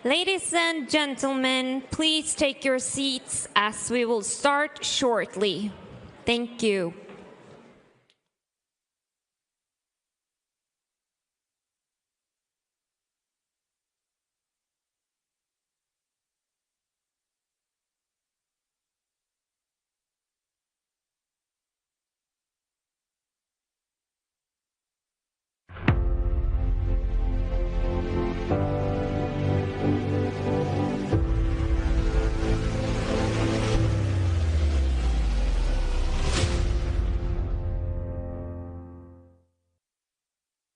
Ladies and gentlemen, please take your seats as we will start shortly. Thank you.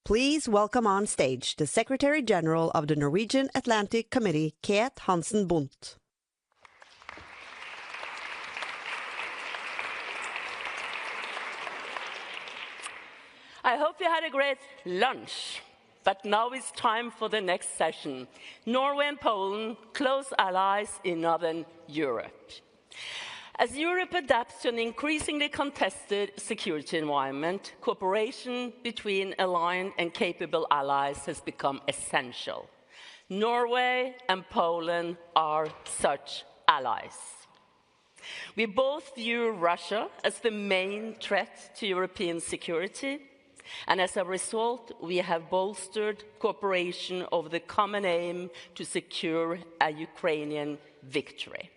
Please welcome on stage the Secretary General of the Norwegian Atlantic Committee, Ket Hansen Bundt. I hope you had a great lunch, but now it's time for the next session. Norway and Poland, close allies in Northern Europe. As Europe adapts to an increasingly contested security environment, cooperation between aligned and capable allies has become essential. Norway and Poland are such allies. We both view Russia as the main threat to European security, and as a result, we have bolstered cooperation over the common aim to secure a Ukrainian victory.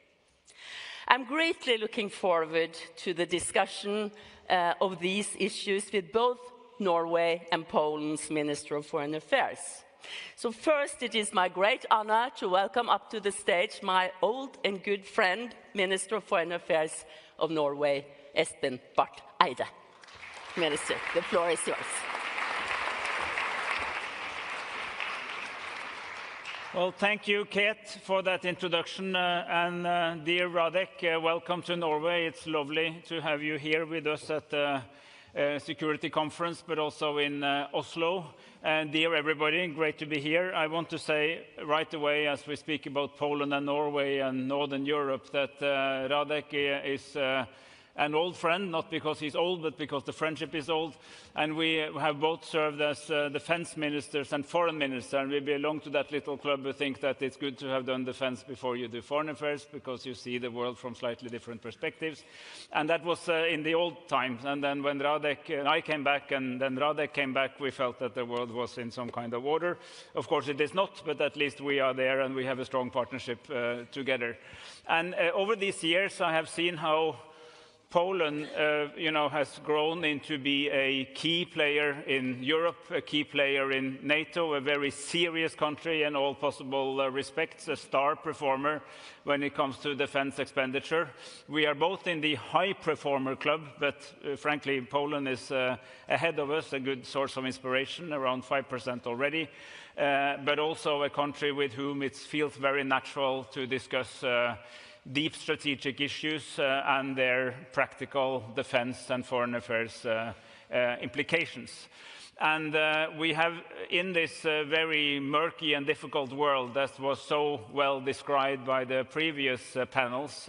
I'm greatly looking forward to the discussion of these issues with both Norway and Poland's Minister of Foreign Affairs. So first, it is my great honor to welcome up to the stage my old and good friend, Minister of Foreign Affairs of Norway, Espen Barth Eide. Minister, the floor is yours. Well, thank you, Ket, for that introduction. Dear Radek, welcome to Norway. It's lovely to have you here with us at the Security Conference, but also in Oslo. And dear everybody, great to be here. I want to say right away, as we speak about Poland and Norway and Northern Europe, that Radek is an old friend, not because he's old, but because the friendship is old. And we have both served as defense ministers and foreign ministers, and we belong to that little club who think that it's good to have done defense before you do foreign affairs, because you see the world from slightly different perspectives. And that was in the old times. And then when Radek and I came back, and then Radek came back, we felt that the world was in some kind of order. Of course, it is not, but at least we are there, and we have a strong partnership together. And over these years, I have seen how Poland, has grown into be a key player in Europe, a key player in NATO, a very serious country in all possible respects, a star performer when it comes to defense expenditure. We are both in the high performer club, but frankly, Poland is ahead of us, a good source of inspiration, around 5% already, but also a country with whom it feels very natural to discuss deep strategic issues and their practical defense and foreign affairs implications. And we have, in this very murky and difficult world that was so well described by the previous panels,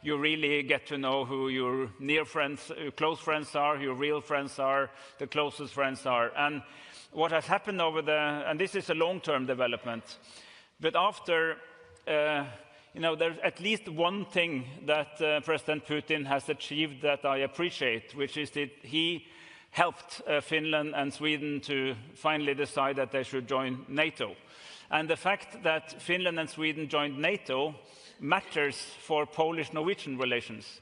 you really get to know who your near friends, close friends are, your real friends are, the closest friends are. And what has happened and this is a long-term development, but after there's at least one thing that President Putin has achieved that I appreciate, which is that he helped Finland and Sweden to finally decide that they should join NATO. And the fact that Finland and Sweden joined NATO matters for Polish-Norwegian relations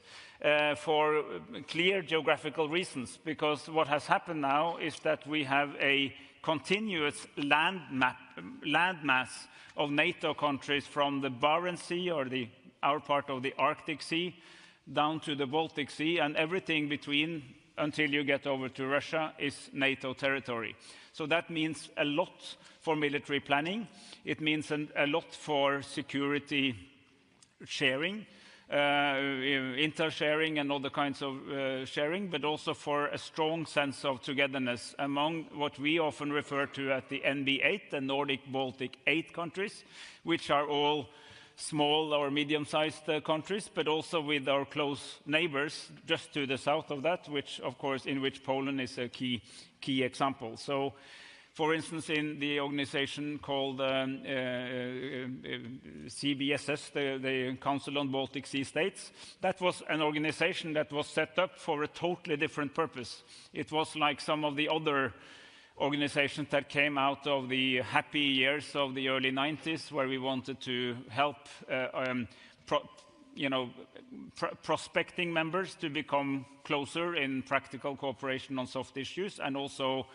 for clear geographical reasons, because what has happened now is that we have a continuous landmass of NATO countries from the Barents Sea, or our part of the Arctic Sea, down to the Baltic Sea, and everything between until you get over to Russia is NATO territory. So that means a lot for military planning. It means a lot for security sharing, intel sharing and other kinds of sharing, but also for a strong sense of togetherness among what we often refer to as the NB8, the Nordic-Baltic 8 countries, which are all small or medium-sized countries, but also with our close neighbors just to the south of that, which, of course, in which Poland is a key example. So For instance, in the organization called CBSS, the Council on Baltic Sea States, that was an organization that was set up for a totally different purpose. It was like some of the other organizations that came out of the happy years of the early 90s, where we wanted to help prospecting members to become closer in practical cooperation on soft issues, and also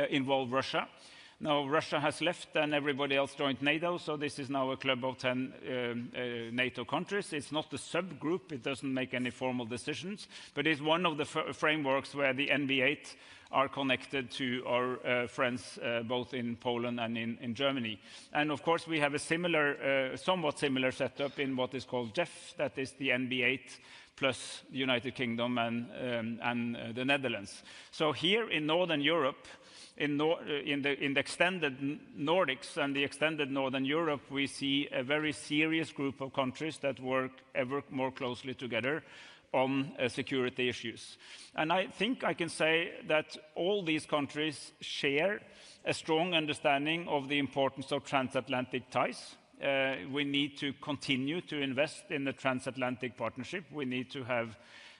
involve Russia. Now Russia has left and everybody else joined NATO, so this is now a club of 10 NATO countries. It's not a subgroup, it doesn't make any formal decisions, but it's one of the frameworks where the NB8 are connected to our friends both in Poland and in Germany. And of course we have a similar, somewhat similar setup in what is called GEF, that is the NB8 plus the United Kingdom and the Netherlands. So here in Northern Europe, in the extended Nordics and the extended Northern Europe, we see a very serious group of countries that work ever more closely together on security issues. And I think I can say that all these countries share a strong understanding of the importance of transatlantic ties. We need to continue to invest in the transatlantic partnership. We need to have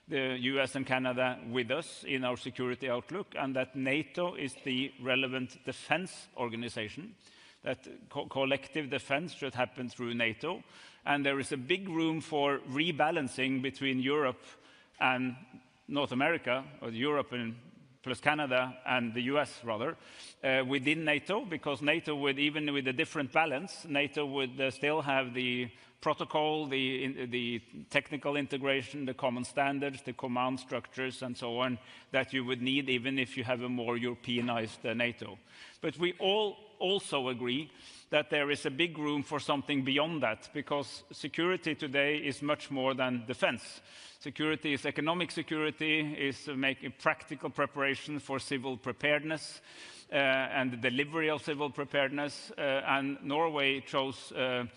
the US and Canada with us in our security outlook, and that NATO is the relevant defense organization, that collective defense should happen through NATO. And there is a big room for rebalancing between Europe and North America, or Europe and plus Canada and the US rather, within NATO, because NATO would, even with a different balance, NATO would still have the protocol, the technical integration, the common standards, the command structures and so on that you would need even if you have a more Europeanized NATO. But we all also agree that there is a big room for something beyond that, because security today is much more than defense. Security is economic security, is making practical preparation for civil preparedness and the delivery of civil preparedness. And Norway chose a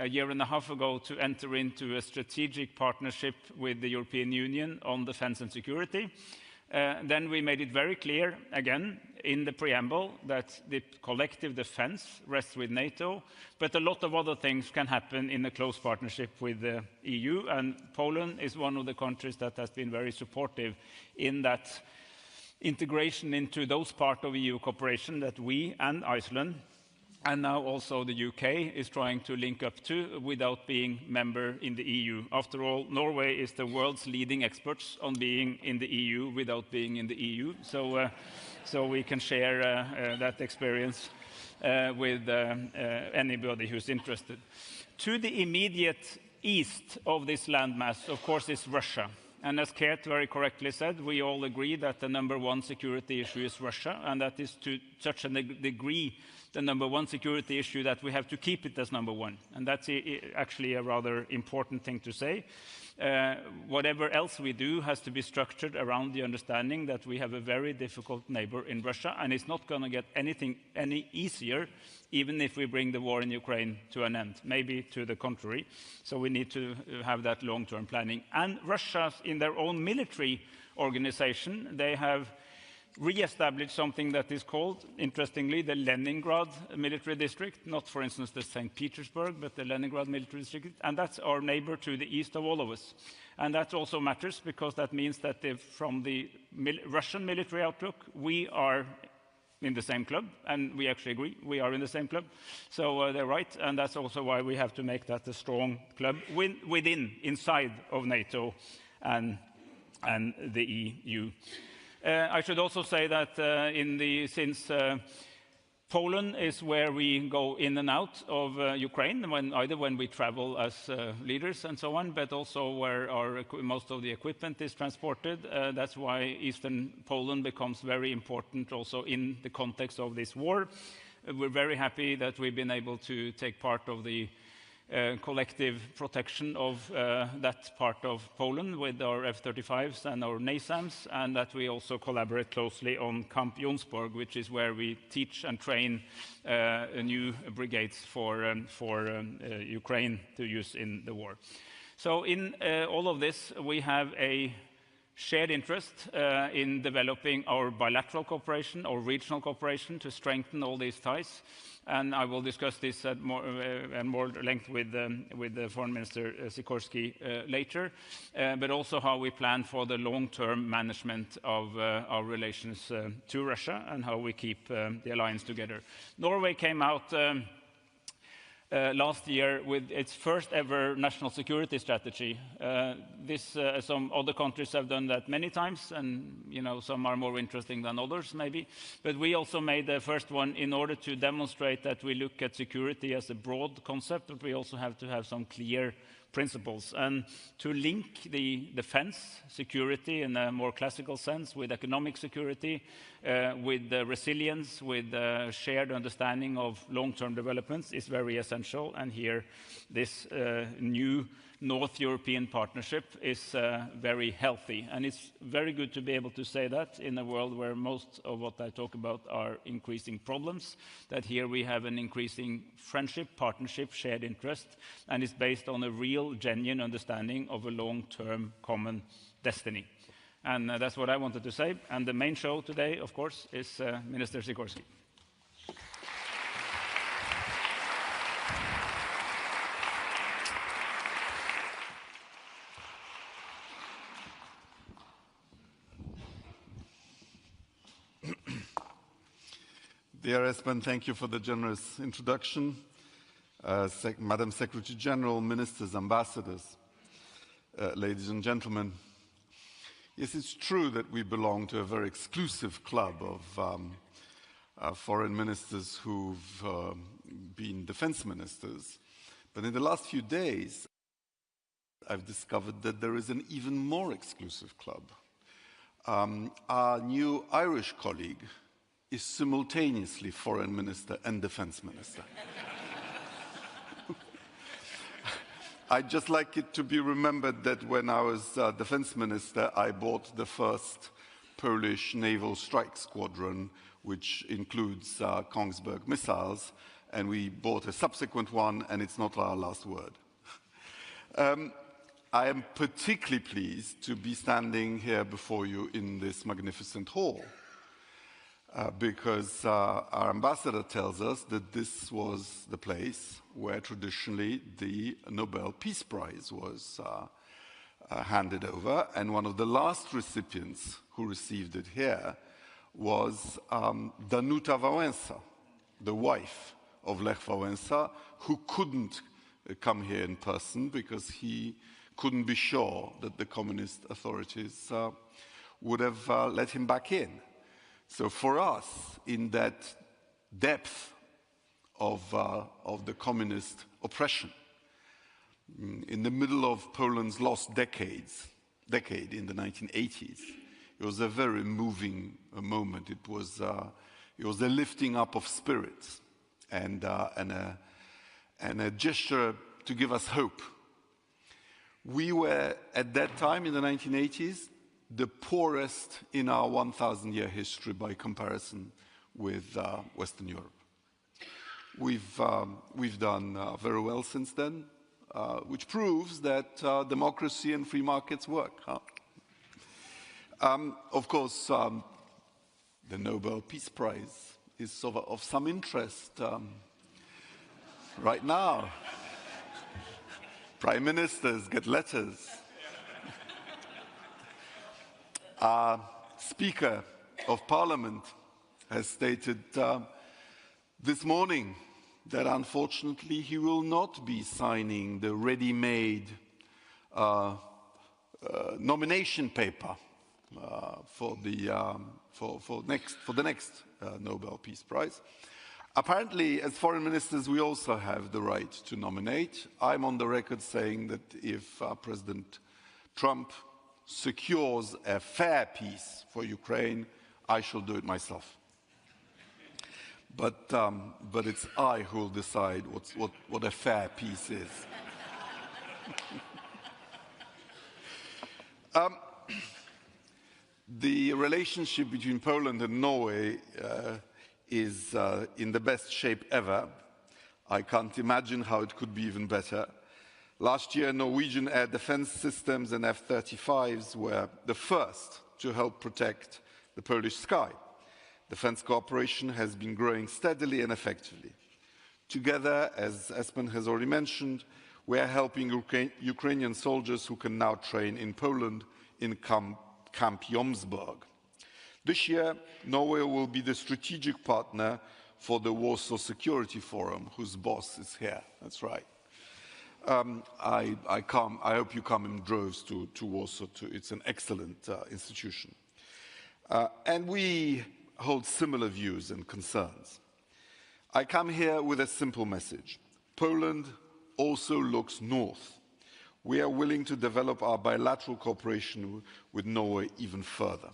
year and a half ago to enter into a strategic partnership with the European Union on defense and security. Then we made it very clear, again, in the preamble, that the collective defense rests with NATO, but a lot of other things can happen in a close partnership with the EU, and Poland is one of the countries that has been very supportive in that integration into those parts of EU cooperation that we and Iceland, and now also the UK, is trying to link up to without being member in the EU. After all, Norway is the world's leading experts on being in the EU without being in the EU. So we can share that experience with anybody who's interested. To the immediate east of this landmass, of course, is Russia. And as Kate very correctly said, we all agree that the number one security issue is Russia, and that is to such a degree the number one security issue that we have to keep it as number one. And that's actually a rather important thing to say. Whatever else we do has to be structured around the understanding that we have a very difficult neighbor in Russia, and it's not going to get any easier even if we bring the war in Ukraine to an end, maybe to the contrary. So we need to have that long-term planning. And Russia, in their own military organization, they have re-established something that is called, interestingly, the Leningrad military district, not, for instance, the St. Petersburg, but the Leningrad military district, and that's our neighbor to the east of all of us. And that also matters, because that means that from the Russian military outlook, we are in the same club, and we actually agree, we are in the same club. So they're right, and that's also why we have to make that a strong club inside of NATO and the EU. I should also say that since Poland is where we go in and out of Ukraine, either when we travel as leaders and so on, but also where most of the equipment is transported. That's why Eastern Poland becomes very important also in the context of this war. We're very happy that we've been able to take part of the collective protection of that part of Poland with our F-35s and our NASAMS, and that we also collaborate closely on Camp Jonsborg, which is where we teach and train new brigades for Ukraine to use in the war. So in all of this, we have a shared interest in developing our bilateral cooperation or regional cooperation to strengthen all these ties. And I will discuss this at more length with the Foreign Minister Sikorski later, but also how we plan for the long-term management of our relations to Russia and how we keep the alliance together. Norway came out last year with its first ever national security strategy. Some other countries have done that many times, and some are more interesting than others maybe. But we also made the first one in order to demonstrate that we look at security as a broad concept, but we also have to have some clear principles, and to link the defense security in a more classical sense with economic security, with resilience, with shared understanding of long-term developments is very essential. And here, this new North European partnership is very healthy. And it's very good to be able to say that in a world where most of what I talk about are increasing problems, that here we have an increasing friendship, partnership, shared interest, and it's based on a real, genuine understanding of a long-term common destiny. And that's what I wanted to say. And the main show today, of course, is Minister Sikorski. Dear Espen, thank you for the generous introduction. Madam Secretary General, Ministers, Ambassadors, ladies and gentlemen. Yes, it's true that we belong to a very exclusive club of foreign ministers who've been defense ministers. But in the last few days, I've discovered that there is an even more exclusive club. Our new Irish colleague is simultaneously foreign minister and defense minister. I'd just like it to be remembered that when I was defense minister, I bought the first Polish naval strike squadron, which includes Kongsberg missiles, and we bought a subsequent one, and it's not our last word. I am particularly pleased to be standing here before you in this magnificent hall. Because our ambassador tells us that this was the place where traditionally the Nobel Peace Prize was handed over, and one of the last recipients who received it here was Danuta Wałęsa, the wife of Lech Wałęsa, who couldn't come here in person because he couldn't be sure that the communist authorities would have let him back in. So for us, in that depth of the communist oppression, in the middle of Poland's lost decade in the 1980s, it was a very moving moment. It was a lifting up of spirits and a gesture to give us hope. We were, at that time in the 1980s, the poorest in our 1,000-year history by comparison with Western Europe. We've done very well since then, which proves that democracy and free markets work. Of course, the Nobel Peace Prize is of some interest right now. Prime ministers get letters. Our Speaker of Parliament has stated this morning that unfortunately he will not be signing the ready-made nomination paper for the next Nobel Peace Prize. Apparently, as foreign ministers, we also have the right to nominate. I'm on the record saying that if President Trump secures a fair peace for Ukraine, I shall do it myself. But it's I who will decide what a fair peace is. The relationship between Poland and Norway is in the best shape ever. I can't imagine how it could be even better. Last year, Norwegian air defense systems and F-35s were the first to help protect the Polish sky. Defense cooperation has been growing steadily and effectively. Together, as Espen has already mentioned, we are helping Ukrainian soldiers who can now train in Poland in Camp Jomsborg. This year, Norway will be the strategic partner for the Warsaw Security Forum, whose boss is here. That's right. I hope you come in droves to Warsaw. It's an excellent institution. And we hold similar views and concerns. I come here with a simple message. Poland also looks north. We are willing to develop our bilateral cooperation with Norway even further.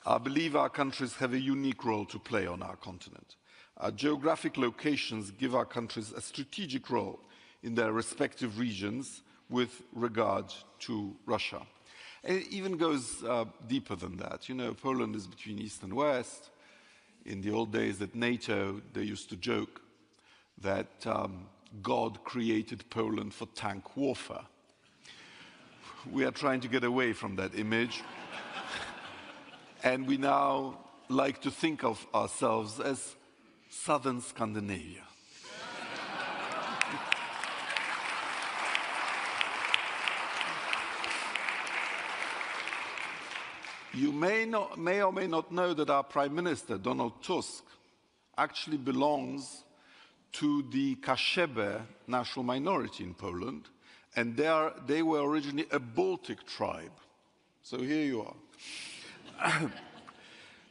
I believe our countries have a unique role to play on our continent. Our geographic locations give our countries a strategic role in their respective regions with regard to Russia. And it even goes deeper than that. You know, Poland is between East and West. In the old days at NATO, they used to joke that God created Poland for tank warfare. We are trying to get away from that image. And we now like to think of ourselves as southern Scandinavia. You may or may not know that our Prime Minister, Donald Tusk, actually belongs to the Kaszebe national minority in Poland, and they were originally a Baltic tribe. So here you are.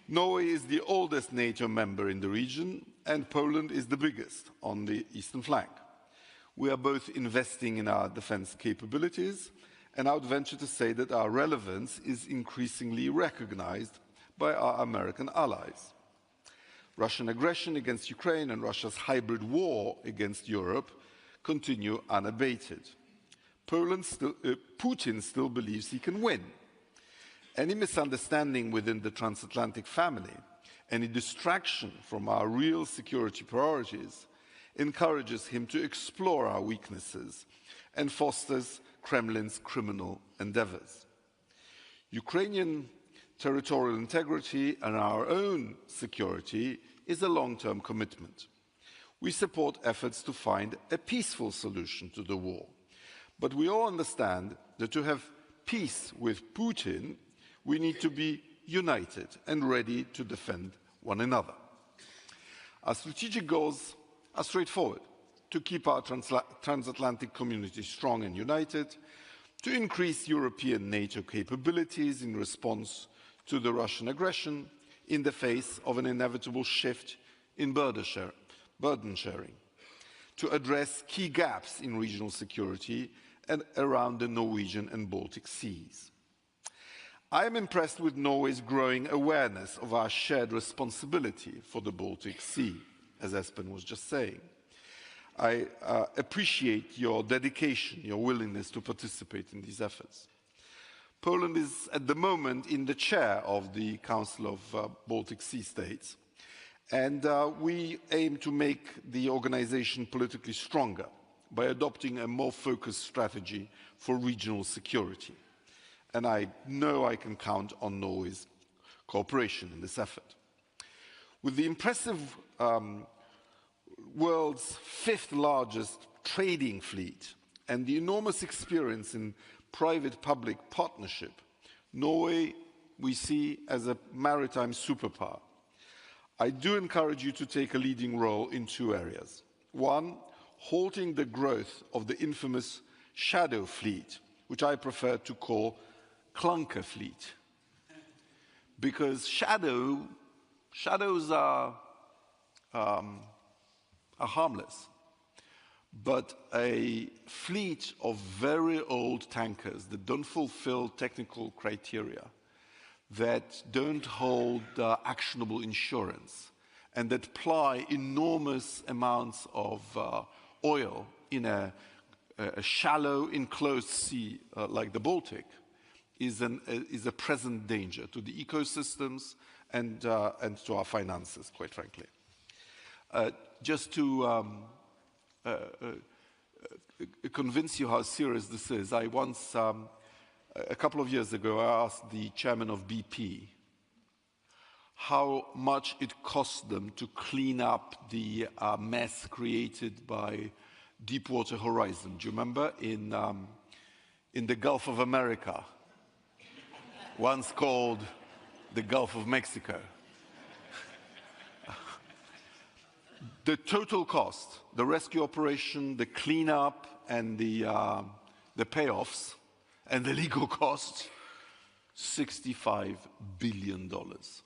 Norway is the oldest NATO member in the region, and Poland is the biggest on the eastern flank. We are both investing in our defense capabilities, and I would venture to say that our relevance is increasingly recognized by our American allies. Russian aggression against Ukraine and Russia's hybrid war against Europe continue unabated. Putin still believes he can win. Any misunderstanding within the transatlantic family, any distraction from our real security priorities, encourages him to explore our weaknesses and fosters Kremlin's criminal endeavors. Ukrainian territorial integrity and our own security is a long-term commitment. We support efforts to find a peaceful solution to the war, but we all understand that to have peace with Putin, we need to be united and ready to defend one another. Our strategic goals are straightforward: to keep our transatlantic community strong and united, to increase European NATO capabilities in response to the Russian aggression in the face of an inevitable shift in burden sharing, to address key gaps in regional security and around the Norwegian and Baltic seas. I am impressed with Norway's growing awareness of our shared responsibility for the Baltic Sea, as Espen was just saying. I appreciate your dedication, your willingness to participate in these efforts. Poland is at the moment in the chair of the Council of Baltic Sea States, and we aim to make the organization politically stronger by adopting a more focused strategy for regional security. And I know I can count on Norway's cooperation in this effort. With the impressive world's fifth largest trading fleet and the enormous experience in private-public partnership, Norway we see as a maritime superpower. I do encourage you to take a leading role in two areas. One, halting the growth of the infamous shadow fleet, which I prefer to call clunker fleet, because shadows are harmless. But a fleet of very old tankers that don't fulfill technical criteria, that don't hold actionable insurance, and that ply enormous amounts of oil in a shallow, enclosed sea like the Baltic, is a present danger to the ecosystems and to our finances, quite frankly. Just to convince you how serious this is, I once, a couple of years ago, I asked the chairman of BP how much it cost them to clean up the mess created by Deepwater Horizon. Do you remember in the Gulf of America, once called the Gulf of Mexico? The total cost, the rescue operation, the cleanup, and the payoffs, and the legal costs, $65 billion,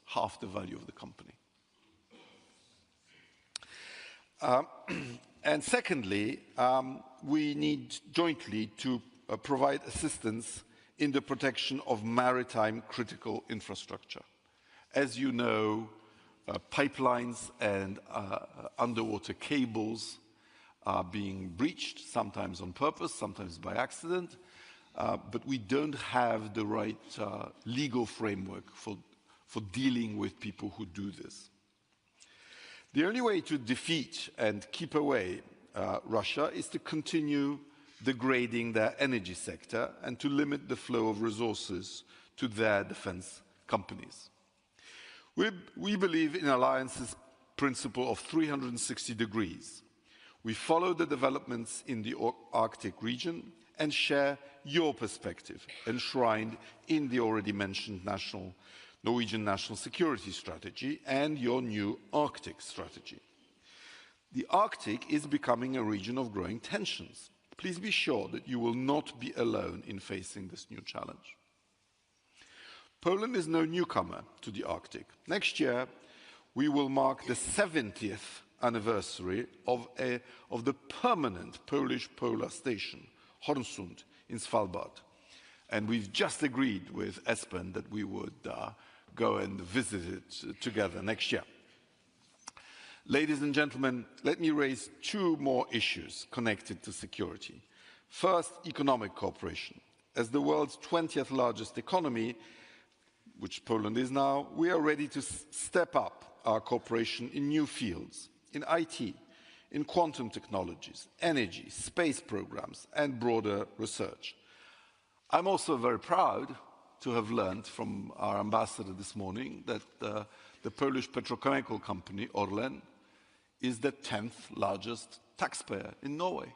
half the value of the company. And secondly, we need jointly to provide assistance in the protection of maritime critical infrastructure. As you know, pipelines and underwater cables are being breached, sometimes on purpose, sometimes by accident, but we don't have the right legal framework for dealing with people who do this. The only way to defeat and keep away Russia is to continue degrading their energy sector and to limit the flow of resources to their defense companies. We believe in alliance's principle of 360 degrees. We follow the developments in the Arctic region and share your perspective, enshrined in the already mentioned Norwegian National Security Strategy and your new Arctic strategy. The Arctic is becoming a region of growing tensions. Please be sure that you will not be alone in facing this new challenge. Poland is no newcomer to the Arctic. Next year, we will mark the 70th anniversary of the permanent Polish polar station, Hornsund, in Svalbard. And we've just agreed with Espen that we would go and visit it together next year. Ladies and gentlemen, let me raise two more issues connected to security. First, economic cooperation. As the world's 20th largest economy, which Poland is now, we are ready to step up our cooperation in new fields, in IT, in quantum technologies, energy, space programs, and broader research. I'm also very proud to have learned from our ambassador this morning that the Polish petrochemical company, Orlen, is the 10th largest taxpayer in Norway.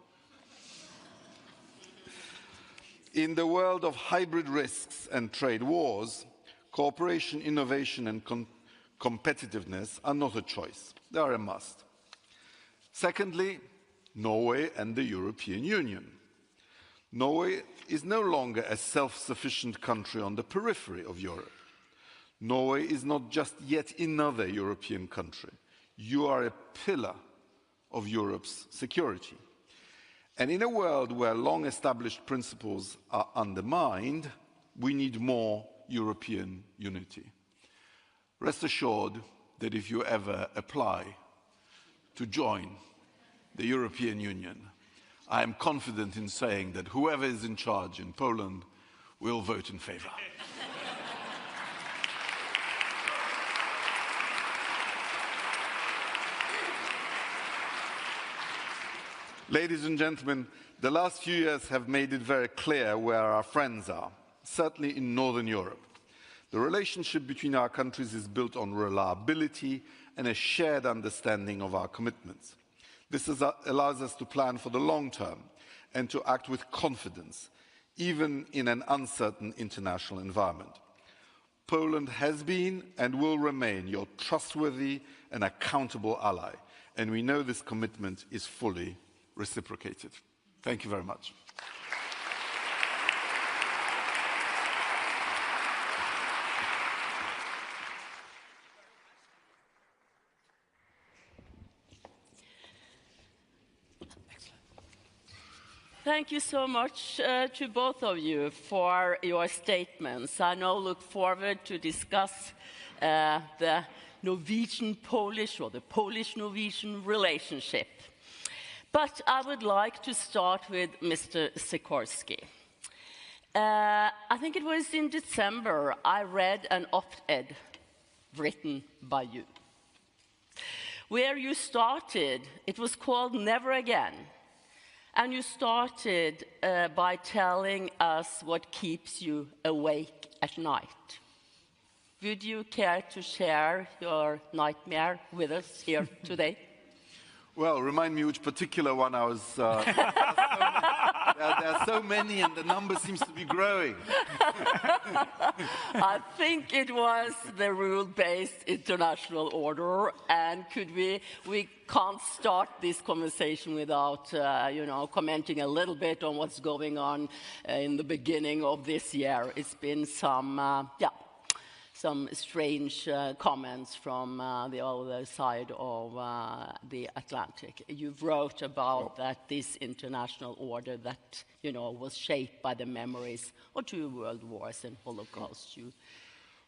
In the world of hybrid risks and trade wars, cooperation, innovation, and competitiveness are not a choice. They are a must. Secondly, Norway and the European Union. Norway is no longer a self-sufficient country on the periphery of Europe. Norway is not just yet another European country. You are a pillar of Europe's security. And in a world where long-established principles are undermined, we need more European unity. Rest assured that if you ever apply to join the European Union, I am confident in saying that whoever is in charge in Poland will vote in favor. Ladies and gentlemen, the last few years have made it very clear where our friends are, certainly in Northern Europe. The relationship between our countries is built on reliability and a shared understanding of our commitments. This allows us to plan for the long term and to act with confidence, even in an uncertain international environment. Poland has been and will remain your trustworthy and accountable ally, and we know this commitment is fully reciprocated. Thank you very much. Thank you so much to both of you for your statements. I now look forward to discuss the Norwegian-Polish or the Polish-Norwegian relationship. But I would like to start with Mr. Sikorski. I think it was in December I read an op-ed written by you. Where you started, it was called Never Again. And you started by telling us what keeps you awake at night. Would you care to share your nightmare with us here today? Well, remind me which particular one I was... there are so many and the number seems to be growing. I think it was the rule-based international order, and we can't start this conversation without, commenting a little bit on what's going on in the beginning of this year. It's been some strange comments from the other side of the Atlantic. You wrote about that this international order that, was shaped by the memories of 2 world wars and Holocaust.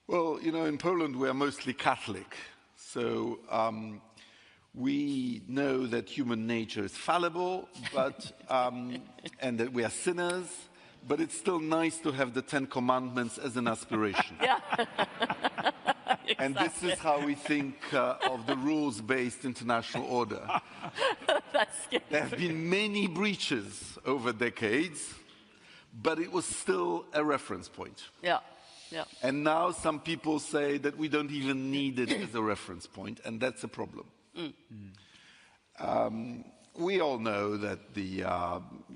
Well, in Poland we are mostly Catholic, so we know that human nature is fallible, but and that we are sinners. But it's still nice to have the 10 Commandments as an aspiration. Yeah. Exactly. And this is how we think of the rules-based international order. That's good. There have been many breaches over decades, but it was still a reference point. Yeah. Yeah. And now some people say that we don't even need it as a reference point, and that's a problem. We all know that the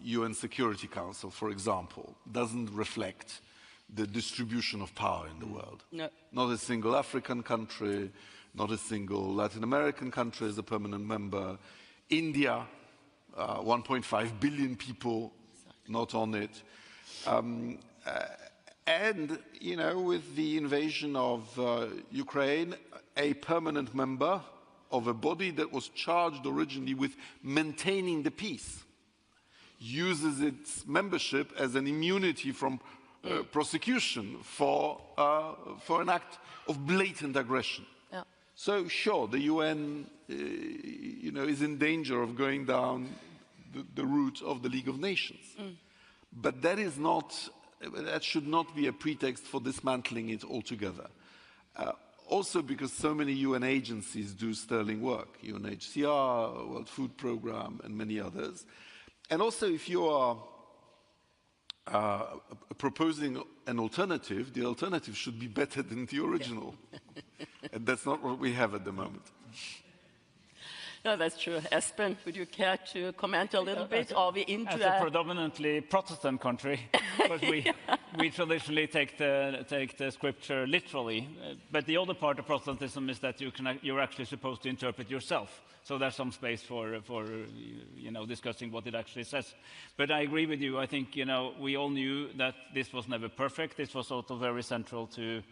UN Security Council, for example, doesn't reflect the distribution of power in the world. No. Not a single African country, not a single Latin American country is a permanent member. India, 1.5 billion people, not on it. And, with the invasion of Ukraine, a permanent member of a body that was charged originally with maintaining the peace, uses its membership as an immunity from prosecution for an act of blatant aggression. Yeah. So sure, the UN is in danger of going down the route of the League of Nations. But that should not be a pretext for dismantling it altogether. Also because so many UN agencies do sterling work, UNHCR, World Food Programme, and many others. And also if you are proposing an alternative, the alternative should be better than the original. And that's not what we have at the moment. No, that's true. Espen, would you care to comment a little bit? Are we into as a predominantly Protestant country, because we traditionally take the scripture literally. But the other part of Protestantism is that you're actually supposed to interpret yourself. So there's some space for discussing what it actually says. But I agree with you. I think we all knew that this was never perfect. This was also very central to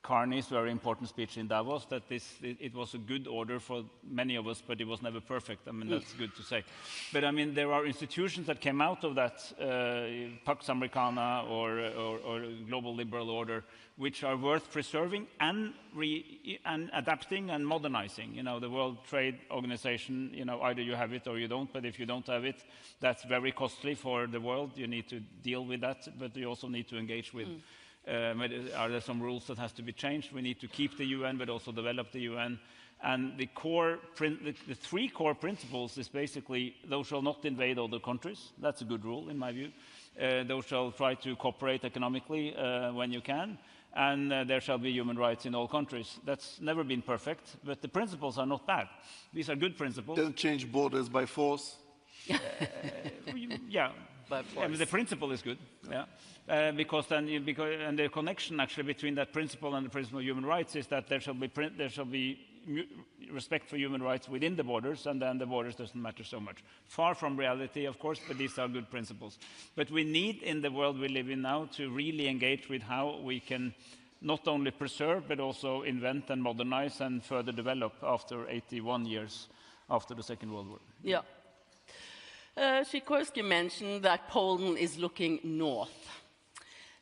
Carney's very important speech in Davos, that it was a good order for many of us, but it was never perfect. I mean, that's good to say. But I mean, there are institutions that came out of that Pax Americana or Global Liberal Order, which are worth preserving and adapting and modernizing. The World Trade Organization, either you have it or you don't, but if you don't have it, that's very costly for the world. You need to deal with that, but you also need to engage with are there some rules that has to be changed? We need to keep the UN, but also develop the UN. And the 3 core principles is basically, thou shall not invade other countries. That's a good rule, in my view. Thou shall try to cooperate economically when you can. And there shall be human rights in all countries. That's never been perfect, but the principles are not bad. These are good principles. Don't change borders by force. Yeah. I mean, the principle is good, because and the connection actually between that principle and the principle of human rights is that there shall be respect for human rights within the borders, and then the borders doesn't matter so much. Far from reality, of course, but these are good principles. But we need, in the world we live in now, to really engage with how we can not only preserve, but also invent and modernize and further develop after 81 years after the Second World War. Yeah. Sikorski mentioned that Poland is looking north.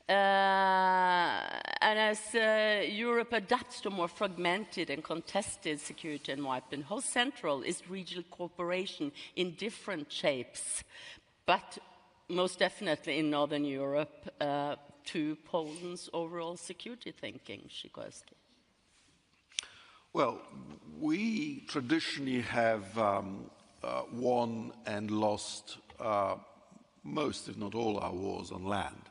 And as Europe adapts to more fragmented and contested security environment, how central is regional cooperation in different shapes, but most definitely in Northern Europe, to Poland's overall security thinking, Sikorski? Well, we traditionally have won and lost most, if not all, our wars on land,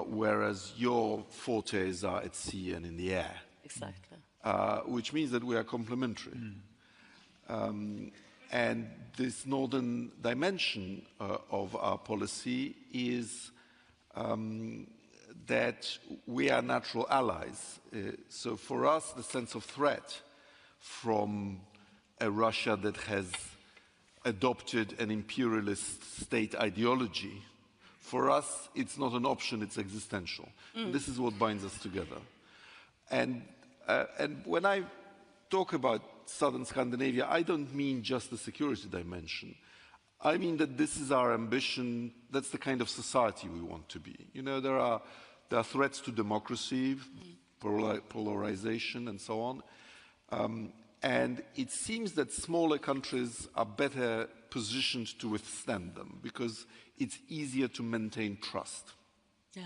whereas your fortes are at sea and in the air. Exactly. Which means that we are complementary. And this northern dimension of our policy is that we are natural allies. So for us, the sense of threat from a Russia that has adopted an imperialist state ideology, for us, it's not an option, it's existential. This is what binds us together. And when I talk about southern Scandinavia, I don't mean just the security dimension. I mean that this is our ambition, that's the kind of society we want to be. You know, there are threats to democracy, polarization and so on. And it seems that smaller countries are better positioned to withstand them because it's easier to maintain trust. Yeah.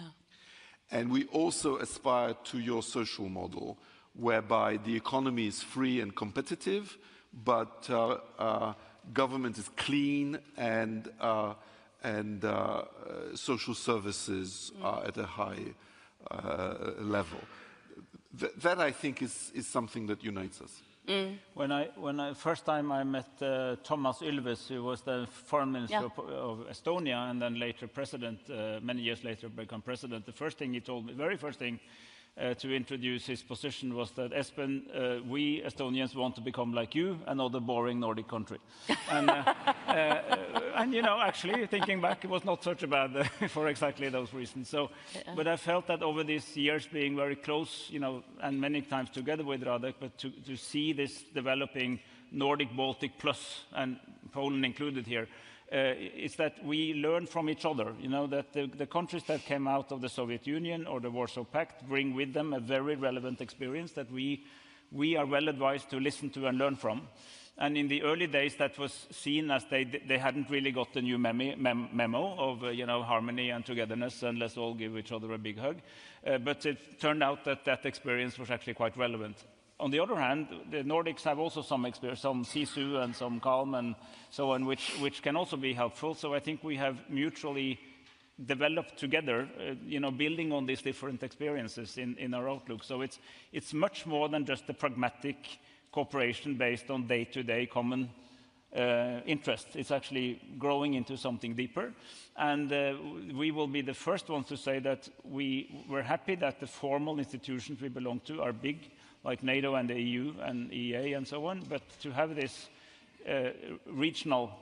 And we also aspire to your social model, whereby the economy is free and competitive, but government is clean and social services are at a high level. That I think is something that unites us. When I first time I met Thomas Ylvis, who was the foreign minister of Estonia and then later president, many years later become president, the first thing he told me, very first thing to introduce his position was that, Espen, we Estonians want to become like you, another boring Nordic country. And you know, actually, thinking back, it was not such a bad for exactly those reasons. So, but I felt that over these years being very close, you know, and many times together with Radek, but to see this developing Nordic-Baltic plus, and Poland included here, is that we learn from each other. You know, that the countries that came out of the Soviet Union or the Warsaw Pact bring with them a very relevant experience that we are well advised to listen to and learn from. And in the early days, that was seen as they hadn't really got the new memo of you know, harmony and togetherness and let's all give each other a big hug. But it turned out that that experience was actually quite relevant. On the other hand, the Nordics have also some experience, some sisu and some calm and so on, which can also be helpful. So I think we have mutually developed together, you know, building on these different experiences in our outlook. So it's much more than just a pragmatic cooperation based on day-to-day common interest. It's actually growing into something deeper. And we will be the first ones to say that we're happy that the formal institutions we belong to are big, like NATO and the EU and EA and so on, but to have this regional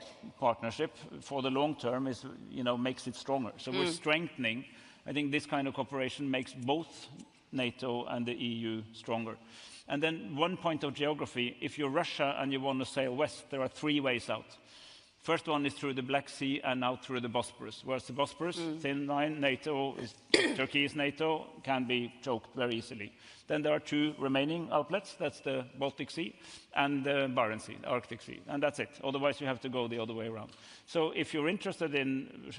partnership for the long term is, you know, makes it stronger. So we're strengthening. I think this kind of cooperation makes both NATO and the EU stronger. And then one point of geography, if you're Russia and you want to sail west, there are three ways out. First one is through the Black Sea and out through the Bosporus. Whereas the Bosporus, thin line, NATO, Turkey is NATO, can be choked very easily. Then there are two remaining outlets, that's the Baltic Sea and the Barents Sea, the Arctic Sea, and that's it. Otherwise you have to go the other way around. So if you're interested in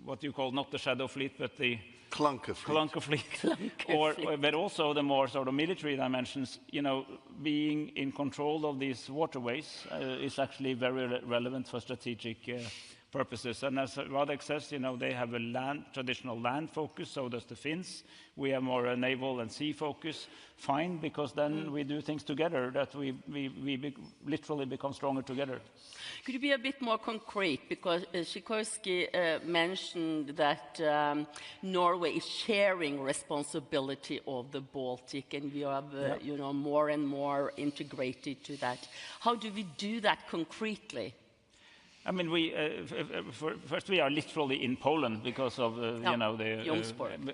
what you call not the shadow fleet, but the Clunker fleet. But also the more sort of military dimensions, you know, being in control of these waterways is actually very relevant for strategic purposes. And as Radek says, you know, they have a traditional land focus, so does the Finns. We have more a naval and sea focus. Fine, because then we do things together that we literally become stronger together. Could you be a bit more concrete? Because Sikorski mentioned that Norway is sharing responsibility of the Baltic, and we are, you know, more and more integrated to that. How do we do that concretely? I mean, first we are literally in Poland because of you know,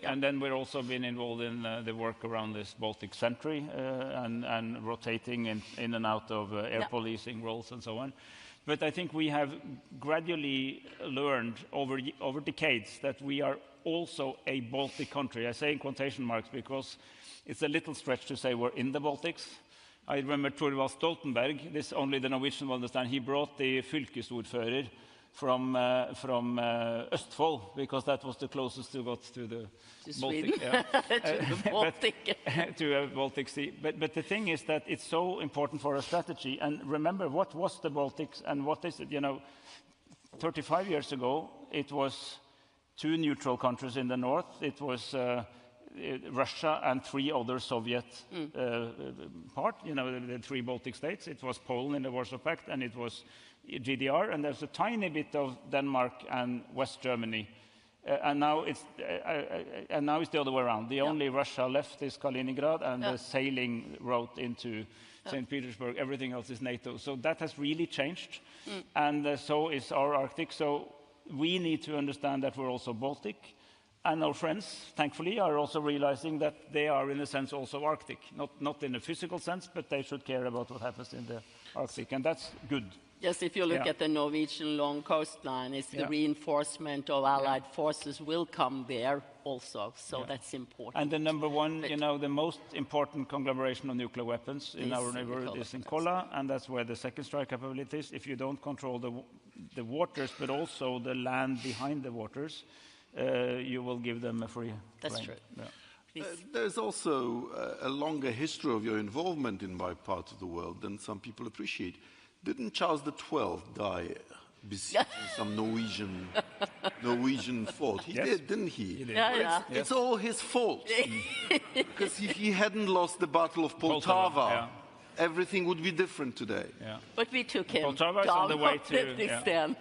and then we're also been involved in the work around this Baltic Sentry and rotating in and out of air policing roles and so on. But I think we have gradually learned over decades that we are also a Baltic country. I say in quotation marks because it's a little stretch to say we're in the Baltics. I remember Thorvald Stoltenberg, this only the Norwegian will understand, he brought the fylkesordfører from Østfold, because that was the closest we got to the Baltic. Yeah. To the Baltic. To a Baltic Sea. But the thing is that it's so important for our strategy. And remember, what was the Baltics and what is it? You know, 35 years ago, it was 2 neutral countries in the north. It was Russia and 3 other Soviet part, the 3 Baltic states. It was Poland in the Warsaw Pact, and it was GDR, and there's a tiny bit of Denmark and West Germany. And now it's the other way around. The only Russia left is Kaliningrad and the sailing route into St. Petersburg. Everything else is NATO. So that has really changed, and so is our Arctic. So we need to understand that we're also Baltic, and our friends, thankfully, are also realizing that they are, in a sense, also Arctic. Not in a physical sense, but they should care about what happens in the Arctic, and that's good. Yes, if you look at the Norwegian long coastline, it's the reinforcement of Allied forces will come there also, so that's important. And the number one, the most important conglomeration of nuclear weapons in our neighborhood is in Kola, and that's where the second strike capability is. If you don't control the waters, but also the land behind the waters, you will give them a free That's rein. true. Yeah. There's also a longer history of your involvement in my part of the world than some people appreciate. Didn't Charles XII die besieging some Norwegian fort? He did, didn't he? He did. Yeah, It's all his fault. Because if he hadn't lost the Battle of Poltava, everything would be different today. Yeah. But we took him Poltava is on the way to... then.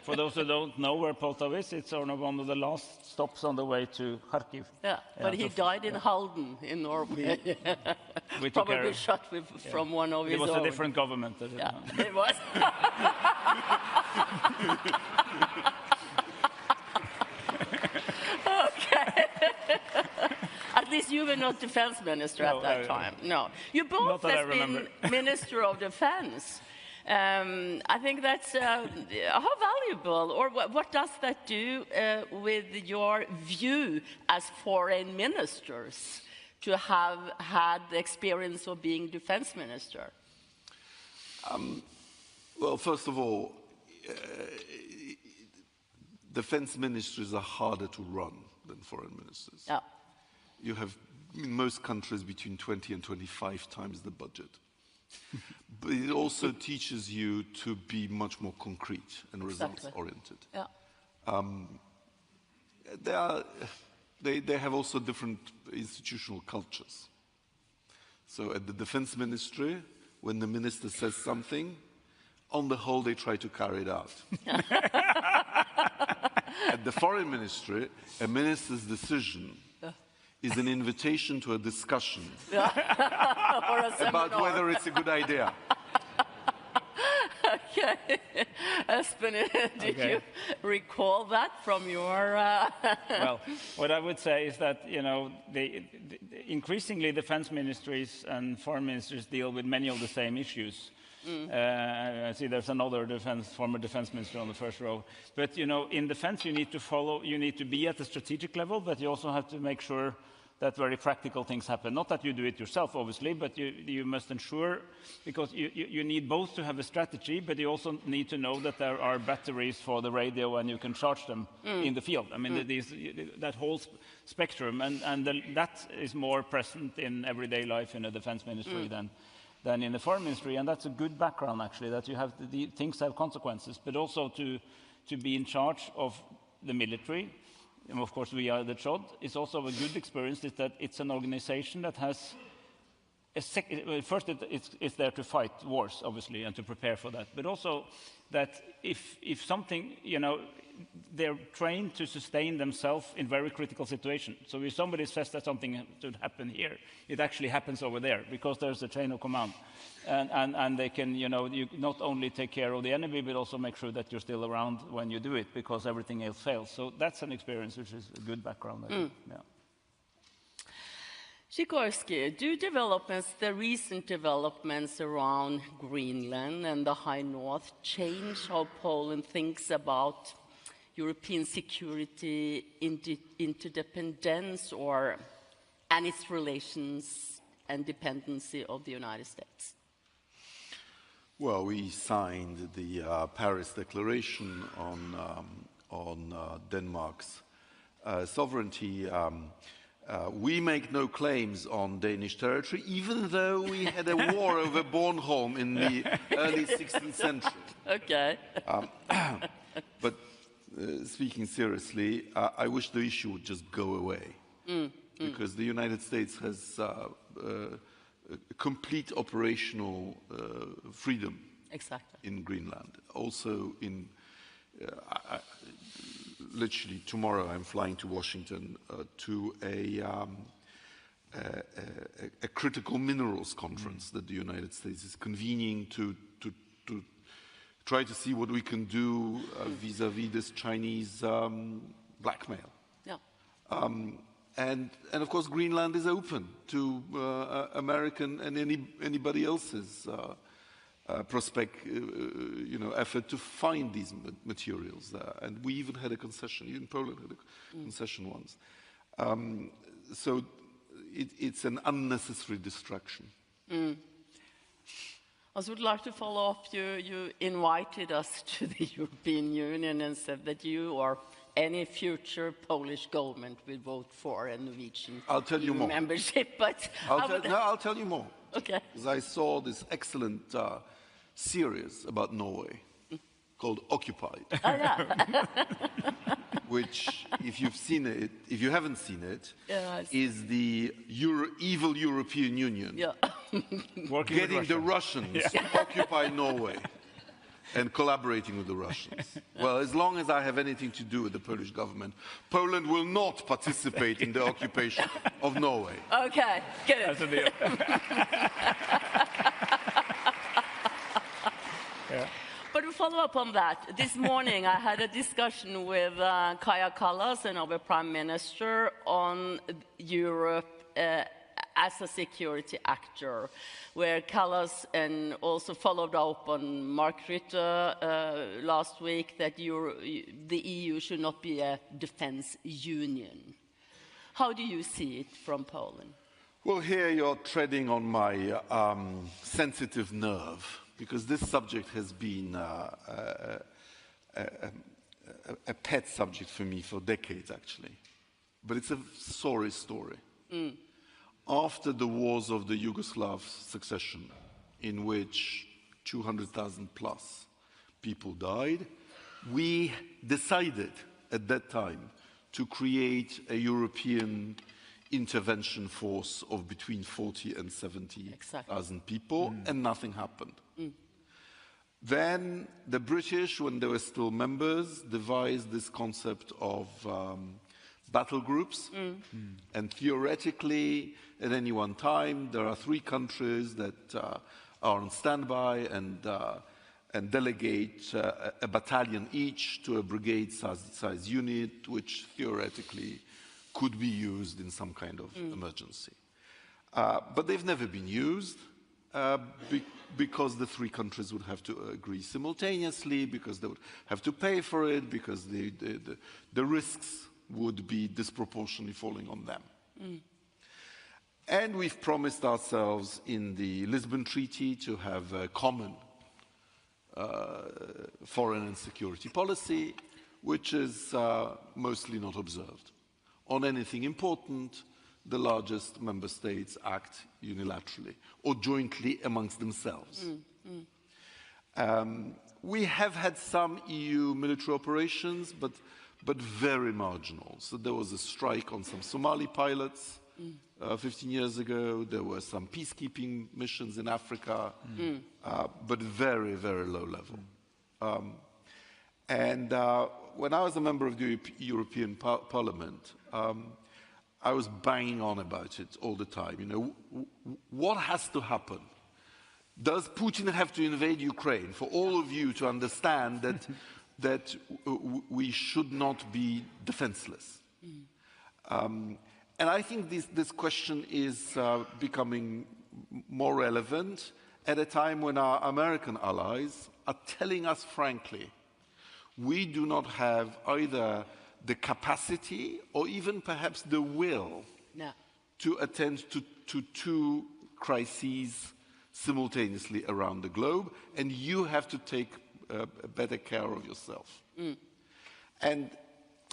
For those who don't know where Poltava is, it's one of the last stops on the way to Kharkiv. But he died in Halden in Norway. We took Probably shot from one of his own. It was a different government. It was. Okay. At least you were not defense minister at that time. No. You both have been Minister of Defense. I think that's how valuable, or what does that do with your view as foreign ministers to have had the experience of being defense minister? Well, first of all, defense ministries are harder to run than foreign ministers. Yeah. You have, in most countries, between 20 and 25 times the budget. But it also teaches you to be much more concrete and results-oriented. Yeah. They have also different institutional cultures. So at the defense ministry, when the minister says something, on the whole, they try to carry it out. At the foreign ministry, a minister's decision is an invitation to a discussion about whether it's a good idea. Okay. Espen, did you recall that from your... Well, what I would say is that, increasingly defense ministries and foreign ministries deal with many of the same issues. I see there's another former defense minister on the first row. But, in defense, you need to be at the strategic level, but you also have to make sure that very practical things happen. Not that you do it yourself, obviously, but you must ensure, because you need both to have a strategy, but you also need to know that there are batteries for the radio and you can charge them in the field. I mean, that whole spectrum, and that is more present in everyday life in a defense ministry than in the foreign ministry, and that's a good background, actually, that you have things have consequences, but also to be in charge of the military. And of course, we are the CHOD. It's also a good experience is that it's an organization that has first it's there to fight wars, obviously, and to prepare for that. But also that if something, they're trained to sustain themselves in very critical situations. So if somebody says that something should happen here, it actually happens over there because there's a chain of command. And they can, you not only take care of the enemy, but also make sure that you're still around when you do it because everything else fails. So that's an experience which is a good background. Sikorski, do the recent developments around Greenland and the High North change how Poland thinks about European security, interdependence, and its relations and dependency of the United States? Well, we signed the Paris Declaration on Denmark's sovereignty. We make no claims on Danish territory, even though we had a war over Bornholm in the early 16th century. Okay. But speaking seriously, I wish the issue would just go away. Because the United States has complete operational freedom in Greenland. Also in, literally tomorrow I'm flying to Washington to a critical minerals conference that the United States is convening to try to see what we can do vis-à-vis this Chinese blackmail. Yeah. And of course, Greenland is open to American and anybody else's effort to find these materials there. And we even had a concession. Even Poland had a concession once. So it's an unnecessary distraction. I would like to follow up. You invited us to the European Union and said that you or any future Polish government will vote for a Norwegian membership. But I'll tell you more. Okay. Because I saw this excellent series about Norway called Occupied. Oh, yeah. Which, if you haven't seen it, is the evil European Union getting the Russians to occupy Norway and collaborating with the Russians. Well, as long as I have anything to do with the Polish government, Poland will not participate in the occupation of Norway. Okay, good. That's a deal. But to follow up on that, this morning I had a discussion with Kaja Kallas and our Prime Minister on Europe as a security actor, where Kallas and also followed up on Mark Rutte last week that the EU should not be a defense union. How do you see it from Poland? Well, here you're treading on my sensitive nerve, because this subject has been a pet subject for me for decades, actually. But it's a sorry story. After the wars of the Yugoslav succession, in which 200,000 plus people died, we decided at that time to create a European intervention force of between 40 and 70,000 people, and nothing happened. Then the British, when they were still members, devised this concept of battle groups. And theoretically, at any one time, there are 3 countries that are on standby and delegate a battalion each to a brigade-size unit, which theoretically could be used in some kind of emergency. But they've never been used because the 3 countries would have to agree simultaneously, because they would have to pay for it, because the risks would be disproportionately falling on them. And we've promised ourselves in the Lisbon Treaty to have a common foreign and security policy, which is mostly not observed. On anything important, the largest member states act unilaterally or jointly amongst themselves. We have had some EU military operations, but very marginal. So there was a strike on some Somali pilots 15 years ago. There were some peacekeeping missions in Africa, but very, very low level. When I was a member of the European Parliament, I was banging on about it all the time. You know, what has to happen? Does Putin have to invade Ukraine for all of you to understand that we should not be defenseless? And I think this question is becoming more relevant at a time when our American allies are telling us frankly, we do not have either the capacity or even perhaps the will to attend to 2 crises simultaneously around the globe, and you have to take better care of yourself. And,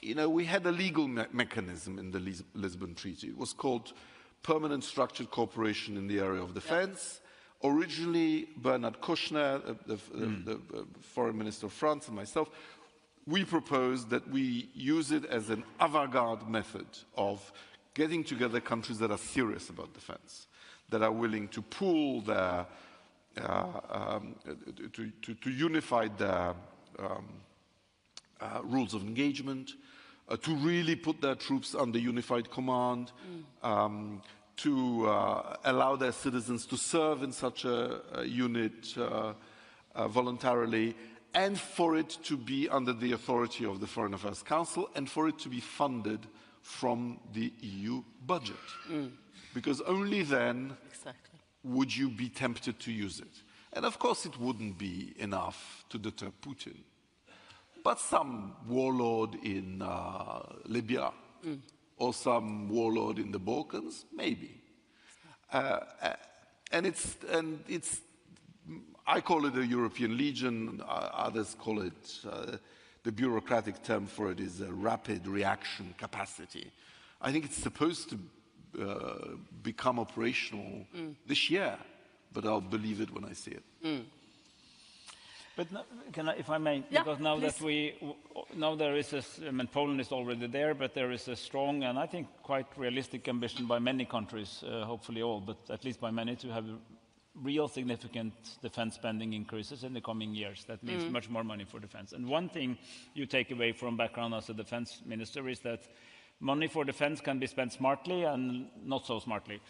you know, we had a legal mechanism in the Lisbon Treaty. It was called Permanent Structured Cooperation in the Area of Defense. Originally, Bernard Kouchner, the Foreign Minister of France, and myself, we propose that we use it as an avant-garde method of getting together countries that are serious about defense, that are willing to pool their, to unify their rules of engagement, to really put their troops under unified command, to allow their citizens to serve in such a unit voluntarily, and for it to be under the authority of the Foreign Affairs Council, and for it to be funded from the EU budget. Because only then would you be tempted to use it. And of course it wouldn't be enough to deter Putin. But some warlord in Libya, or some warlord in the Balkans, maybe. And it's, I call it a European Legion, others call it, the bureaucratic term for it is a rapid reaction capacity. I think it's supposed to become operational this year, but I'll believe it when I see it. But can I, if I may, yeah, because now please. that now there is I mean, Poland is already there, but there is a strong and I think quite realistic ambition by many countries, hopefully all, but at least by many, to have real significant defense spending increases in the coming years. That means much more money for defense. And one thing you take away from background as a defense minister is that money for defense can be spent smartly and not so smartly.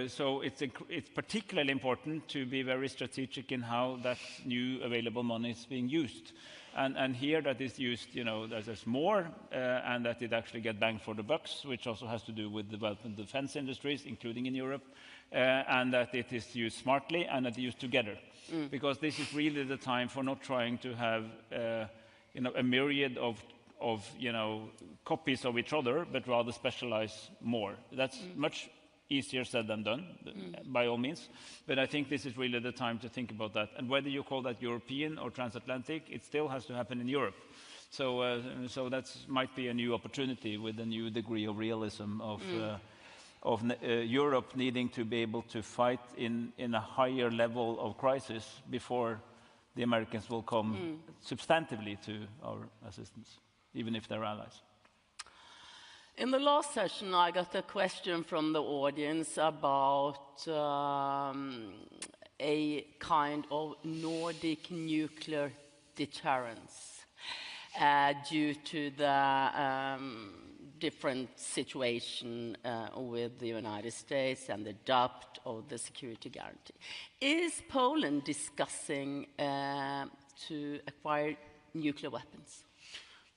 So it's particularly important to be very strategic in how that new available money is being used. And here that is used, you know, that there's more and that it actually get bang for the bucks, which also has to do with development of defense industries, including in Europe, and that it is used smartly and that it's used together. Because this is really the time for not trying to have, you know, a myriad of you know, copies of each other, but rather specialize more. That's much easier said than done, by all means. But I think this is really the time to think about that. And whether you call that European or transatlantic, it still has to happen in Europe. So, so that might be a new opportunity with a new degree of realism of Europe needing to be able to fight in a higher level of crisis before the Americans will come substantively to our assistance, even if they're allies. In the last session, I got a question from the audience about a kind of Nordic nuclear deterrence due to the different situation with the United States and the doubt of the security guarantee. Is Poland discussing to acquire nuclear weapons?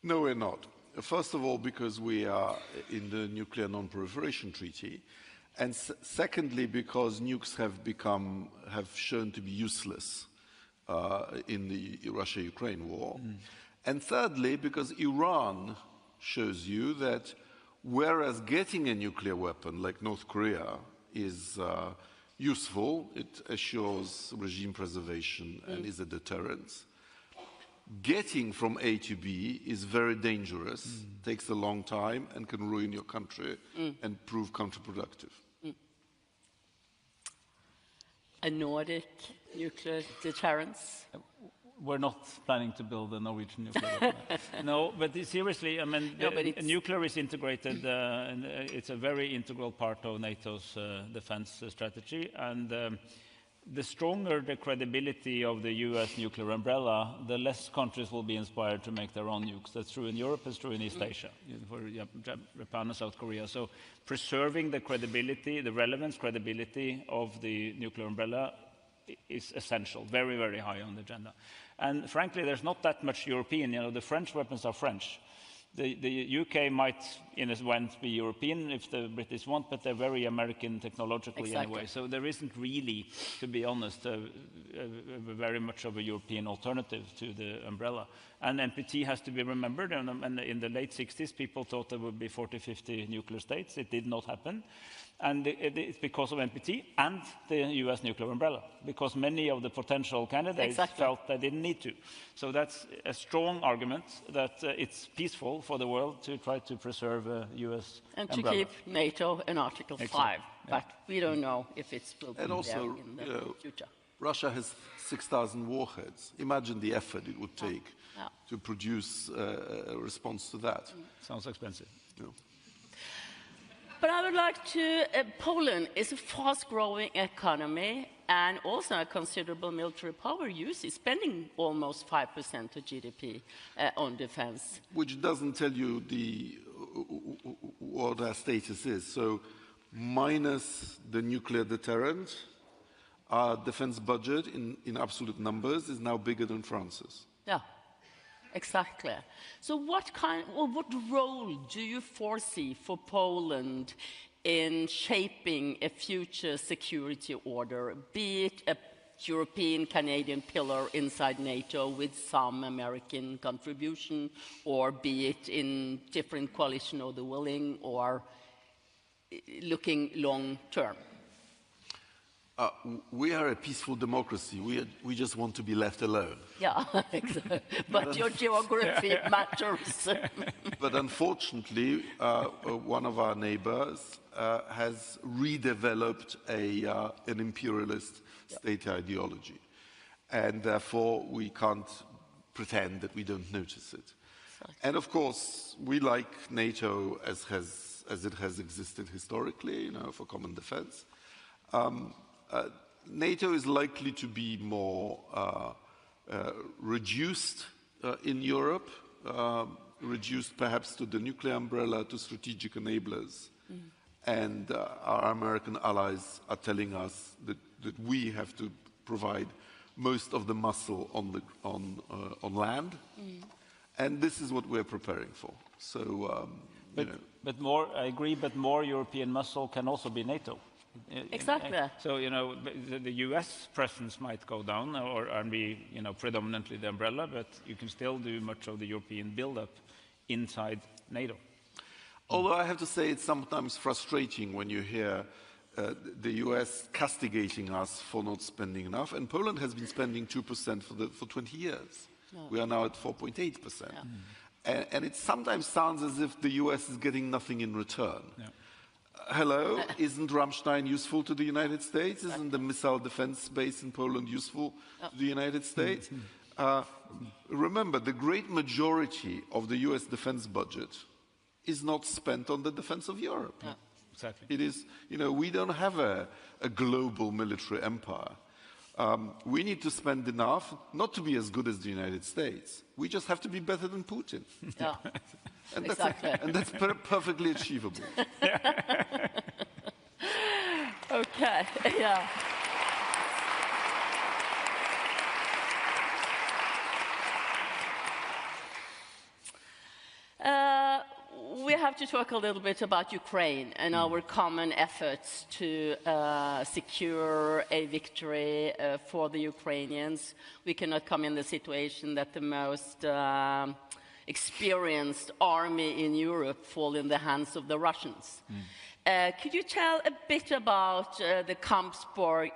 No, we're not. First of all, because we are in the Nuclear Non-Proliferation Treaty, and secondly, because nukes have shown to be useless in the Russia-Ukraine war, and thirdly, because Iran shows you that whereas getting a nuclear weapon like North Korea is useful, it assures regime preservation and is a deterrence, getting from A to B is very dangerous, takes a long time, and can ruin your country and prove counterproductive. A Nordic nuclear deterrence? We're not planning to build a Norwegian nuclear weapon. No, but seriously, I mean, nuclear is integrated, and it's a very integral part of NATO's defense strategy. And the stronger the credibility of the US nuclear umbrella, the less countries will be inspired to make their own nukes. That's true in Europe, it's true in East Asia, for Japan and South Korea. So preserving the credibility, the relevance, credibility of the nuclear umbrella is essential, very, very high on the agenda. And frankly, there's not that much European. You know, the French weapons are French. The UK might, in a sense, be European if the British want, but they're very American technologically anyway. So there isn't really, to be honest, very much of a European alternative to the umbrella. And NPT has to be remembered. And in the late 60s, people thought there would be 40, 50 nuclear states. It did not happen. And it's because of NPT and the US nuclear umbrella, because many of the potential candidates felt they didn't need to. So that's a strong argument that it's peaceful for the world to try to preserve US and umbrella. To keep NATO in Article 5, but we don't know if it's will be and also, there in the future. Russia has 6,000 warheads. Imagine the effort it would take to produce a response to that. Sounds expensive. Yeah. But I would like to, Poland is a fast-growing economy and also a considerable military power use. It's spending almost 5% of GDP on defense. Which doesn't tell you what our status is. So minus the nuclear deterrent, our defense budget in absolute numbers is now bigger than France's. Yeah, exactly. So what role do you foresee for Poland in shaping a future security order, be it a European-Canadian pillar inside NATO with some American contribution, or be it in different coalition of the willing, or looking long-term? We are a peaceful democracy. We just want to be left alone. Yeah, exactly. But your geography matters. But unfortunately, one of our neighbors has redeveloped an imperialist state ideology. And therefore, we can't pretend that we don't notice it. Exactly. And of course, we like NATO as it has existed historically, for common defense. NATO is likely to be more reduced in Europe, reduced perhaps to the nuclear umbrella, to strategic enablers. And our American allies are telling us that we have to provide most of the muscle on land. And this is what we're preparing for. So, but more, I agree, but more European muscle can also be NATO. Exactly. So, the US presence might go down and be, predominantly the umbrella, but you can still do much of the European build-up inside NATO. Although I have to say it's sometimes frustrating when you hear the US castigating us for not spending enough, and Poland has been spending 2% for 20 years. No. We are now at 4.8%. Yeah. And it sometimes sounds as if the US is getting nothing in return. Yeah. Hello, isn't Ramstein useful to the United States? Isn't the missile defense base in Poland useful to the United States? Remember, the great majority of the US defense budget is not spent on the defense of Europe. Yeah, exactly. It is, we don't have a global military empire. We need to spend enough not to be as good as the United States. We just have to be better than Putin. Yeah. And exactly. That's perfectly achievable. Okay, yeah. We have to talk a little bit about Ukraine and our common efforts to secure a victory for the Ukrainians. We cannot come in the situation that the most experienced army in Europe fall in the hands of the Russians. Could you tell a bit about the Jomsborg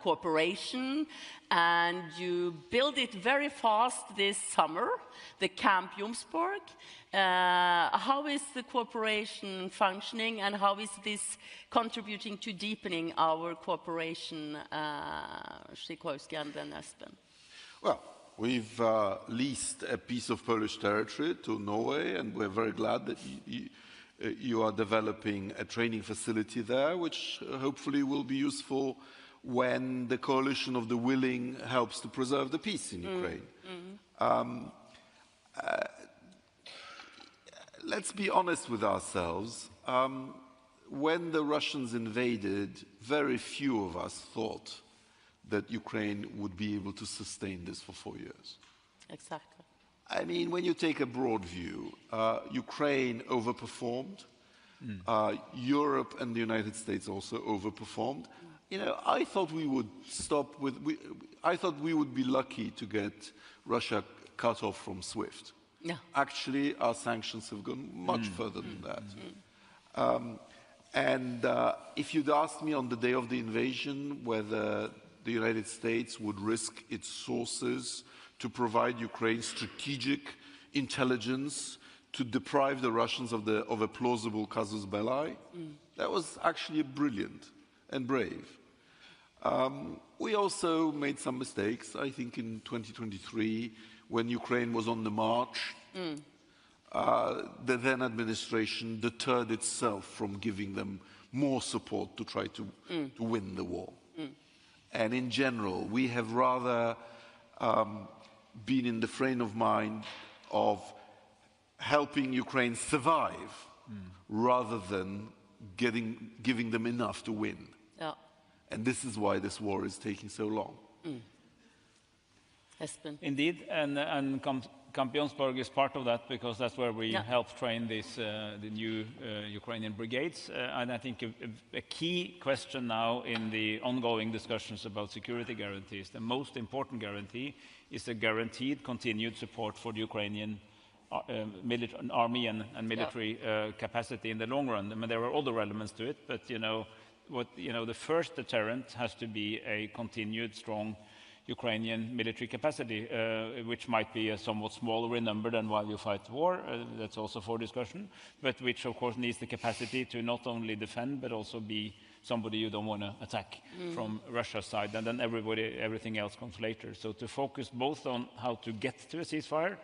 cooperation? And you built it very fast this summer, the Camp Jomsborg. How is the cooperation functioning, and how is this contributing to deepening our cooperation, Sikorski and then Espen? Well, we've leased a piece of Polish territory to Norway, and we're very glad that you are developing a training facility there, which hopefully will be useful when the coalition of the willing helps to preserve the peace in Ukraine. Let's be honest with ourselves. When the Russians invaded, very few of us thought that Ukraine would be able to sustain this for 4 years. Exactly. I mean, when you take a broad view, Ukraine overperformed. Europe and the United States also overperformed. I thought we would I thought we would be lucky to get Russia cut off from SWIFT. Yeah. Actually, our sanctions have gone much further than that. And if you'd asked me on the day of the invasion whether the United States would risk its sources to provide Ukraine strategic intelligence to deprive the Russians of a plausible casus belli, that was actually brilliant and brave. We also made some mistakes, I think, in 2023, when Ukraine was on the march. The then administration deterred itself from giving them more support to try to win the war. And in general, we have rather been in the frame of mind of helping Ukraine survive rather than giving them enough to win. Yeah. And this is why this war is taking so long. Espen. Indeed, and Kampionsborg is part of that, because that's where we help train the new Ukrainian brigades. And I think a key question now in the ongoing discussions about security guarantees, the most important guarantee is a guaranteed continued support for the Ukrainian army and military capacity in the long run. I mean, there are other elements to it, but the first deterrent has to be a continued strong Ukrainian military capacity, which might be a somewhat smaller in number than while you fight war. That's also for discussion, but which of course needs the capacity to not only defend but also be somebody you don't want to attack from Russia's side, and then everything else comes later. So to focus both on how to get to a ceasefire,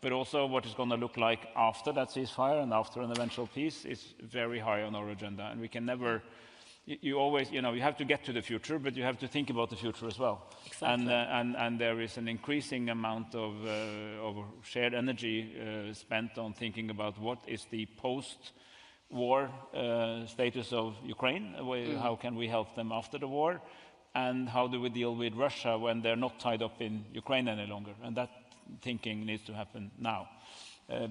but also what it's going to look like after that ceasefire and after an eventual peace is very high on our agenda, and we can never. You always, you have to get to the future, but you have to think about the future as well. Exactly. And there is an increasing amount of shared energy spent on thinking about what is the post-war status of Ukraine, how can we help them after the war, and how do we deal with Russia when they're not tied up in Ukraine any longer. And that thinking needs to happen now.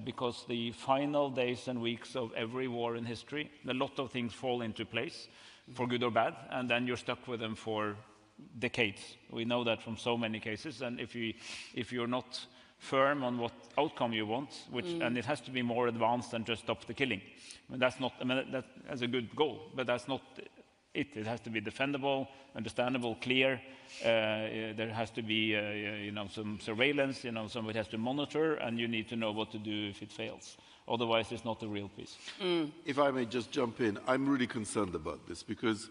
Because the final days and weeks of every war in history, a lot of things fall into place, for good or bad, and then you're stuck with them for decades. We know that from so many cases, and if you're not firm on what outcome you want, and it has to be more advanced than just stop the killing. I mean, that's a good goal, but that's not it. It has to be defendable, understandable, clear. There has to be some surveillance. Somebody has to monitor, and you need to know what to do if it fails. Otherwise, it's not a real peace. If I may just jump in, I'm really concerned about this, because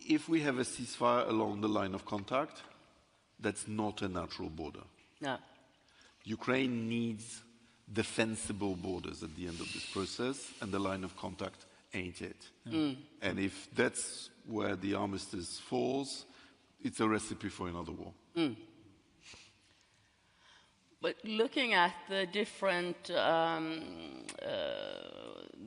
if we have a ceasefire along the line of contact, that's not a natural border. No. Ukraine needs defensible borders at the end of this process, and the line of contact ain't it. And if that's where the armistice falls, it's a recipe for another war. But looking at the different, the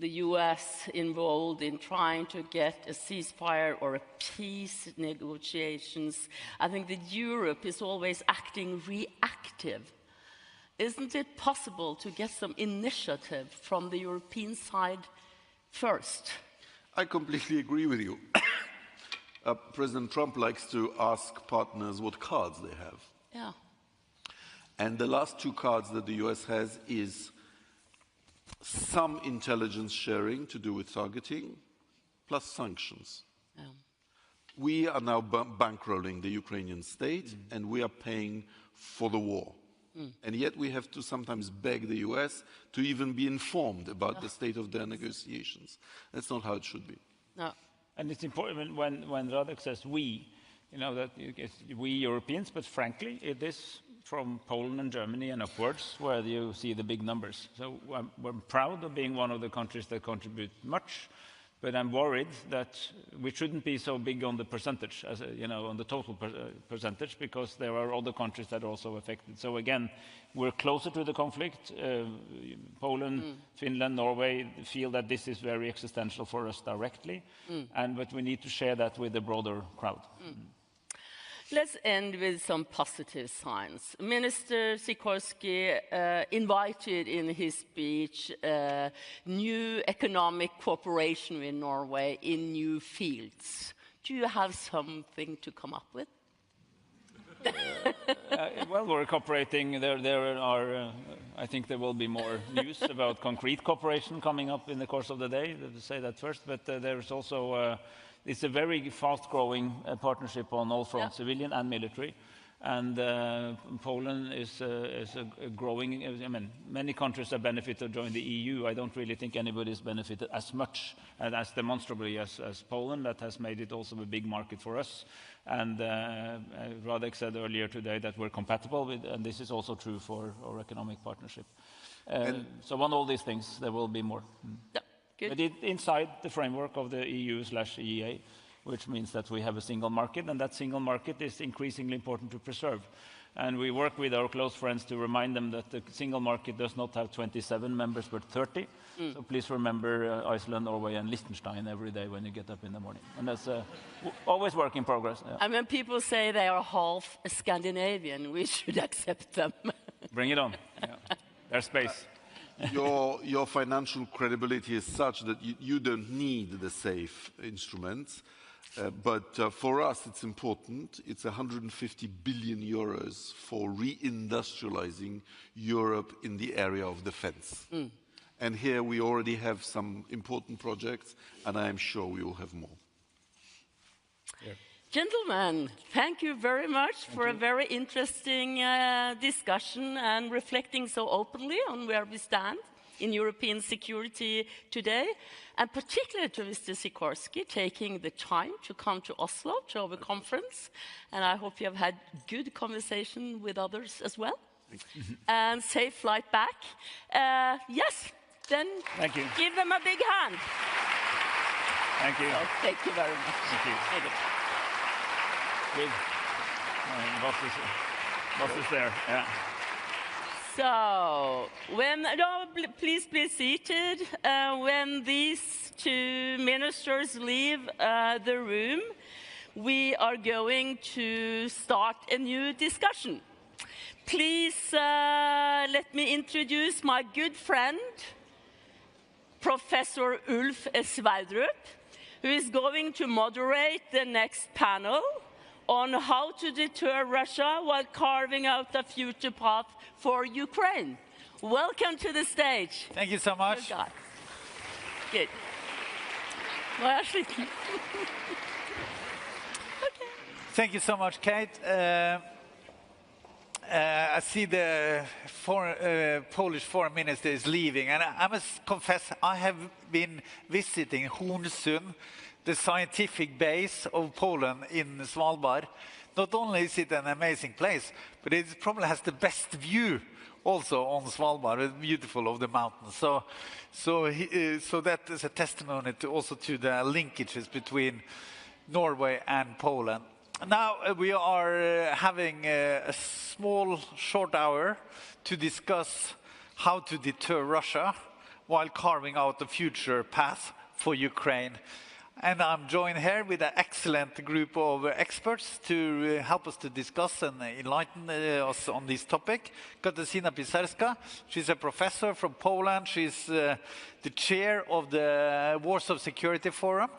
US involved in trying to get a ceasefire or a peace negotiations, I think that Europe is always acting reactive. Isn't it possible to get some initiative from the European side first? I completely agree with you. President Trump likes to ask partners what cards they have. Yeah. And the last two cards that the US has is some intelligence sharing to do with targeting, plus sanctions. Yeah. We are now bankrolling the Ukrainian state, and we are paying for the war. And yet we have to sometimes beg the US to even be informed about the state of their negotiations. That's not how it should be. No. And it's important when Radek says we, that it's we Europeans, but frankly, it is from Poland and Germany and upwards where you see the big numbers. So we're proud of being one of the countries that contribute much, but I'm worried that we shouldn't be so big on the percentage, as on the total percentage, because there are other countries that are also affected. So again, we're closer to the conflict. Poland, Finland, Norway feel that this is very existential for us directly, but we need to share that with the broader crowd. Let's end with some positive signs. Minister Sikorski invited in his speech new economic cooperation with Norway in new fields. Do you have something to come up with? Well, we're cooperating. There are, I think there will be more news about concrete cooperation coming up in the course of the day, to say that first, but there's also it's a very fast-growing partnership on all fronts, civilian and military. And Poland is a growing, I mean, many countries have benefited joining the EU. I don't really think anybody's benefited as much and as demonstrably as Poland. That has made it also a big market for us. And Radek said earlier today that we're compatible with, and this is also true for our economic partnership. So on all these things, there will be more. Yeah, good. But inside the framework of the EU/EEA, which means that we have a single market, and that single market is increasingly important to preserve. And we work with our close friends to remind them that the single market does not have 27 members, but 30. So please remember Iceland, Norway, and Liechtenstein every day when you get up in the morning. And that's always work in progress. Yeah. And when people say they are half Scandinavian, we should accept them. Bring it on. Yeah. There's space. Your financial credibility is such that you don't need the safe instruments. But for us, it's important. It's 150 billion euros for reindustrializing Europe in the area of defense. And here we already have some important projects, and I am sure we will have more. Yeah. Gentlemen, thank you very much for a very interesting discussion and reflecting so openly on where we stand in European security today, and particularly to Mr. Sikorski taking the time to come to Oslo to our conference. And I hope you have had good conversation with others as well. And safe flight back. Yes, then thank you. Give them a big hand. Thank you. So, thank you very much. Thank you. Thank you. Good. Boss is there. Yeah. So, please be seated. When these two ministers leave the room, we are going to start a new discussion. Please let me introduce my good friend, Professor Ulf Sverdrup, who is going to moderate the next panel on how to deter Russia while carving out a future path for Ukraine. Welcome to the stage. Thank you so much. Good. Well, actually, okay. Thank you so much, Kate. I see the Polish foreign minister is leaving, and I must confess I have been visiting Hornsund, the scientific base of Poland in Svalbard. Not only is it an amazing place, but it probably has the best view also on Svalbard. It's beautiful of the mountains. So that is a testimony also to the linkages between Norway and Poland. Now we are having a small, short hour to discuss how to deter Russia while carving out a future path for Ukraine. And I'm joined here with an excellent group of experts to help us to discuss and enlighten us on this topic. Katarzyna Pisarska, she's a professor from Poland. She's the chair of the Oslo Security Forum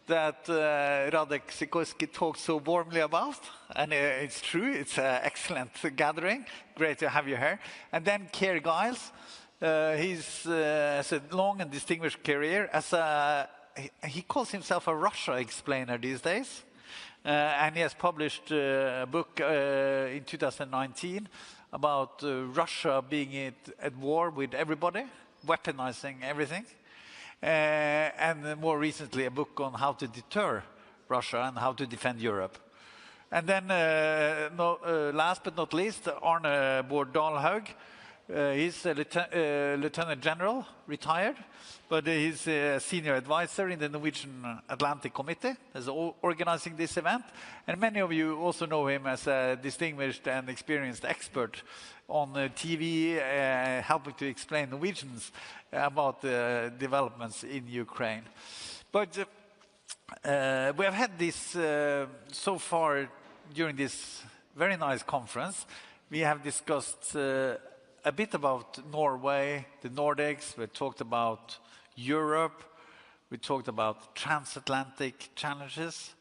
that Radek Sikorski talked so warmly about. And it's true, it's an excellent gathering. Great to have you here. And then Kaja Kallas, he's has a long and distinguished career as he calls himself a Russia explainer these days. And he has published a book in 2019 about Russia being at war with everybody, weaponizing everything. And more recently, a book on how to deter Russia and how to defend Europe. And then, last but not least, Arne Bård Dalhaug. He's a lieutenant general, retired, but he's a senior advisor in the Norwegian Atlantic Committee, as organizing this event. And many of you also know him as a distinguished and experienced expert on TV, helping to explain Norwegians about the developments in Ukraine. But we have had this so far during this very nice conference. We have discussed a bit about Norway, the Nordics. We talked about Europe. We talked about transatlantic challenges.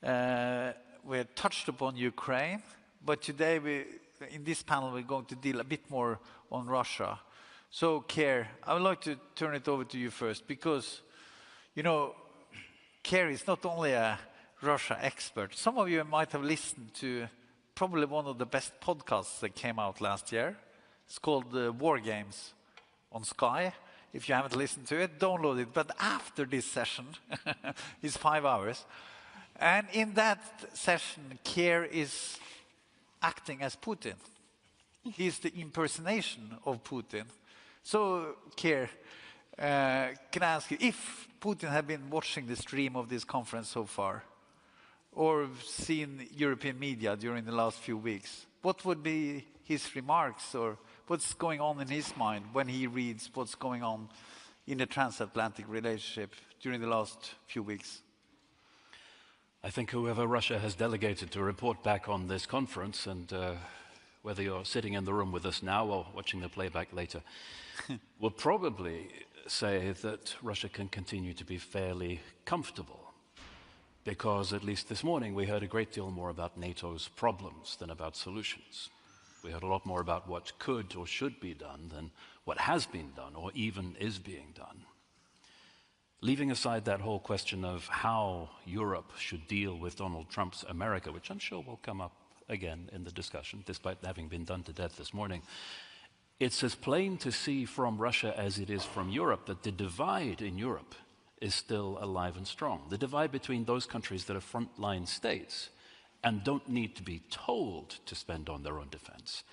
We touched upon Ukraine. But today, in this panel, we're going to deal a bit more on Russia. So, Kaja, I would like to turn it over to you first, because, you know, Kaja is not only a Russia expert. Some of you might have listened to probably one of the best podcasts that came out last year. It's called War Games on Sky. If you haven't listened to it, download it. But after this session, it's 5 hours. And in that session, Keir is acting as Putin. He's the impersonation of Putin. So, Keir, can I ask you, if Putin had been watching the stream of this conference so far, or seen European media during the last few weeks, what would be his remarks, or what's going on in his mind when he reads what's going on in the transatlantic relationship during the last few weeks? I think whoever Russia has delegated to report back on this conference, and whether you're sitting in the room with us now or watching the playback later, will probably say that Russia can continue to be fairly comfortable. Because at least this morning we heard a great deal more about NATO's problems than about solutions. We heard a lot more about what could or should be done than what has been done or even is being done. Leaving aside that whole question of how Europe should deal with Donald Trump's America, which I'm sure will come up again in the discussion, despite having been done to death this morning, it's as plain to see from Russia as it is from Europe that the divide in Europe is still alive and strong. The divide between those countries that are frontline states and don't need to be told to spend on their own defense,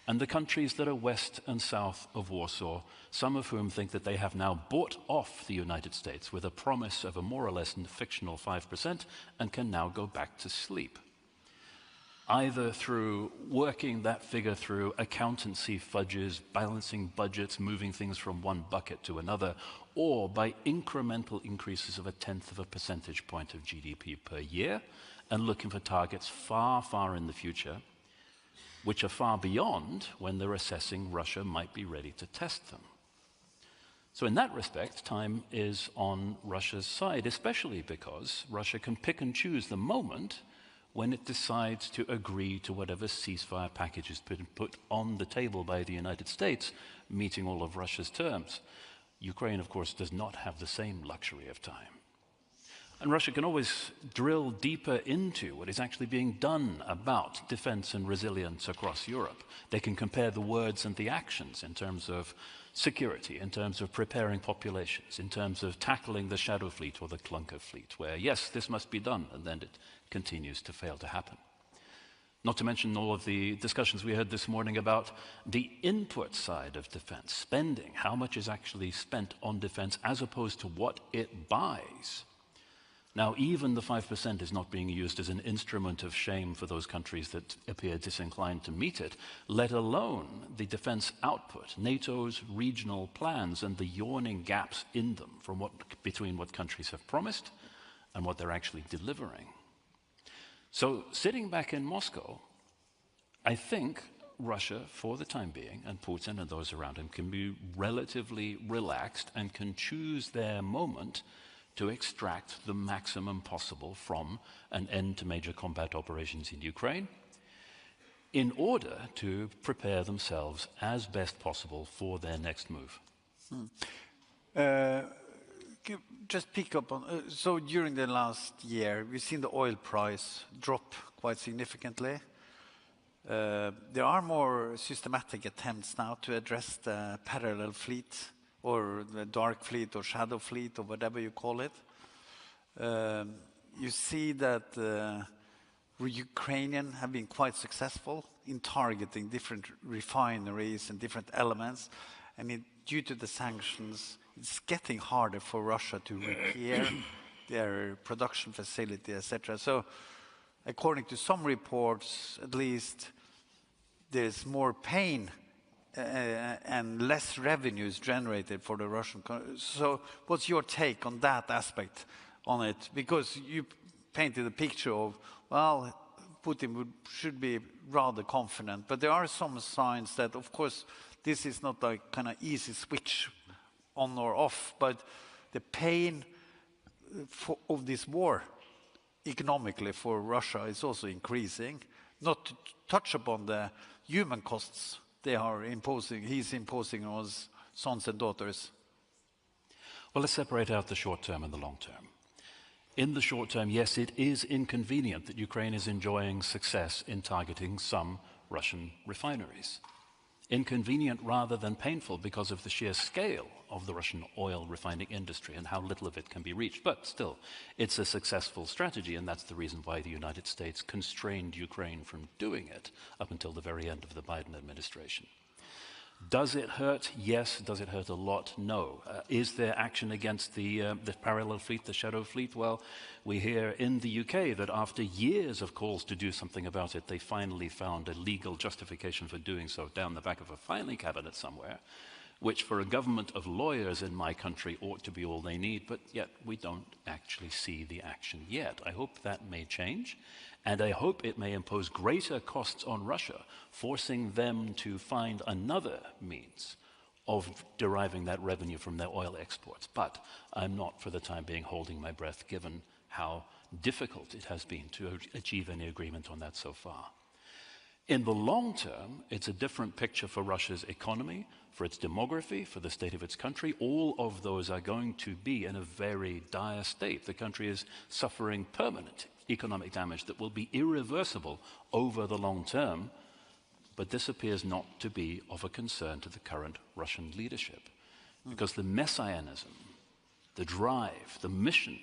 and the countries that are west and south of Warsaw, some of whom think that they have now bought off the United States with a promise of a more or less fictional 5% and can now go back to sleep. Either through working that figure through accountancy fudges, balancing budgets, moving things from one bucket to another, or by incremental increases of 1/10 of a percentage point of GDP per year, and looking for targets far, far in the future, which are far beyond when they're assessing Russia might be ready to test them. So in that respect, time is on Russia's side, especially because Russia can pick and choose the moment when it decides to agree to whatever ceasefire package is put on the table by the United States, meeting all of Russia's terms. Ukraine, of course, does not have the same luxury of time. And Russia can always drill deeper into what is actually being done about defense and resilience across Europe. They can compare the words and the actions in terms of security, in terms of preparing populations, in terms of tackling the shadow fleet or the clunker fleet, where, yes, this must be done, and then it continues to fail to happen. Not to mention all of the discussions we had this morning about the input side of defense, spending, how much is actually spent on defense as opposed to what it buys. Now, even the 5% is not being used as an instrument of shame for those countries that appear disinclined to meet it, let alone the defense output, NATO's regional plans and the yawning gaps in them between what countries have promised and what they're actually delivering. So, sitting back in Moscow, I think Russia, for the time being, and Putin and those around him, can be relatively relaxed and can choose their moment to extract the maximum possible from an end to major combat operations in Ukraine in order to prepare themselves as best possible for their next move. Just pick up on, so during the last year, we've seen the oil price drop quite significantly. There are more systematic attempts now to address the parallel fleet, or the dark fleet, or shadow fleet, or whatever you call it. You see that the Ukrainians have been quite successful in targeting different refineries and different elements, and due to the sanctions, it's getting harder for Russia to repair their production facility, etc. So, according to some reports, at least, there's more pain and less revenues generated for the Russian. So, what's your take on that aspect on it? Because you painted a picture of, well, Putin should be rather confident, but there are some signs that, of course, this is not a kind of easy switch on or off, but the pain of this war economically for Russia is also increasing. Not to touch upon the human costs he's imposing on his sons and daughters. Well, let's separate out the short term and the long term. In the short term, yes, it is inconvenient that Ukraine is enjoying success in targeting some Russian refineries. Inconvenient rather than painful because of the sheer scale of the Russian oil refining industry and how little of it can be reached. But still, it's a successful strategy, and that's the reason why the United States constrained Ukraine from doing it up until the very end of the Biden administration. Does it hurt? Yes. Does it hurt a lot? No. Is there action against the parallel fleet, the shadow fleet? Well, we hear in the UK that after years of calls to do something about it, they finally found a legal justification for doing so down the back of a filing cabinet somewhere, which for a government of lawyers in my country ought to be all they need, but yet we don't actually see the action yet. I hope that may change. And I hope it may impose greater costs on Russia, forcing them to find another means of deriving that revenue from their oil exports. But I'm not, for the time being, holding my breath, given how difficult it has been to achieve any agreement on that so far. In the long term, it's a different picture for Russia's economy, for its demography, for the state of its country. All of those are going to be in a very dire state. The country is suffering permanent economic damage that will be irreversible over the long term, but this appears not to be of a concern to the current Russian leadership, because the messianism, the drive, the mission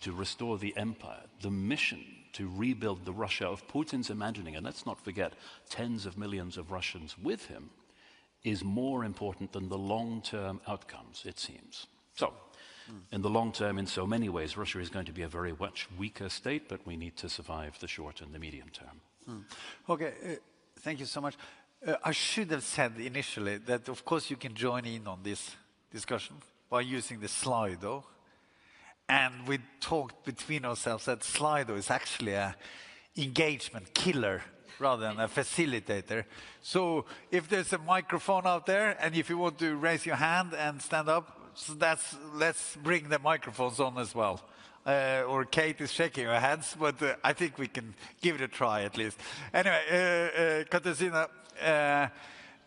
to restore the empire, the mission to rebuild the Russia of Putin's imagining, and let's not forget tens of millions of Russians with him, is more important than the long-term outcomes, it seems. So, in the long term, in so many ways, Russia is going to be a very much weaker state, but we need to survive the short and the medium term. Okay, thank you so much. I should have said initially that, of course, you can join in on this discussion by using the Slido. And we talked between ourselves that Slido is actually an engagement killer rather than a facilitator. So if there's a microphone out there, and if you want to raise your hand and stand up, so let's bring the microphones on as well. Or Kate is shaking her hands, but I think we can give it a try at least. Anyway, Katarzyna,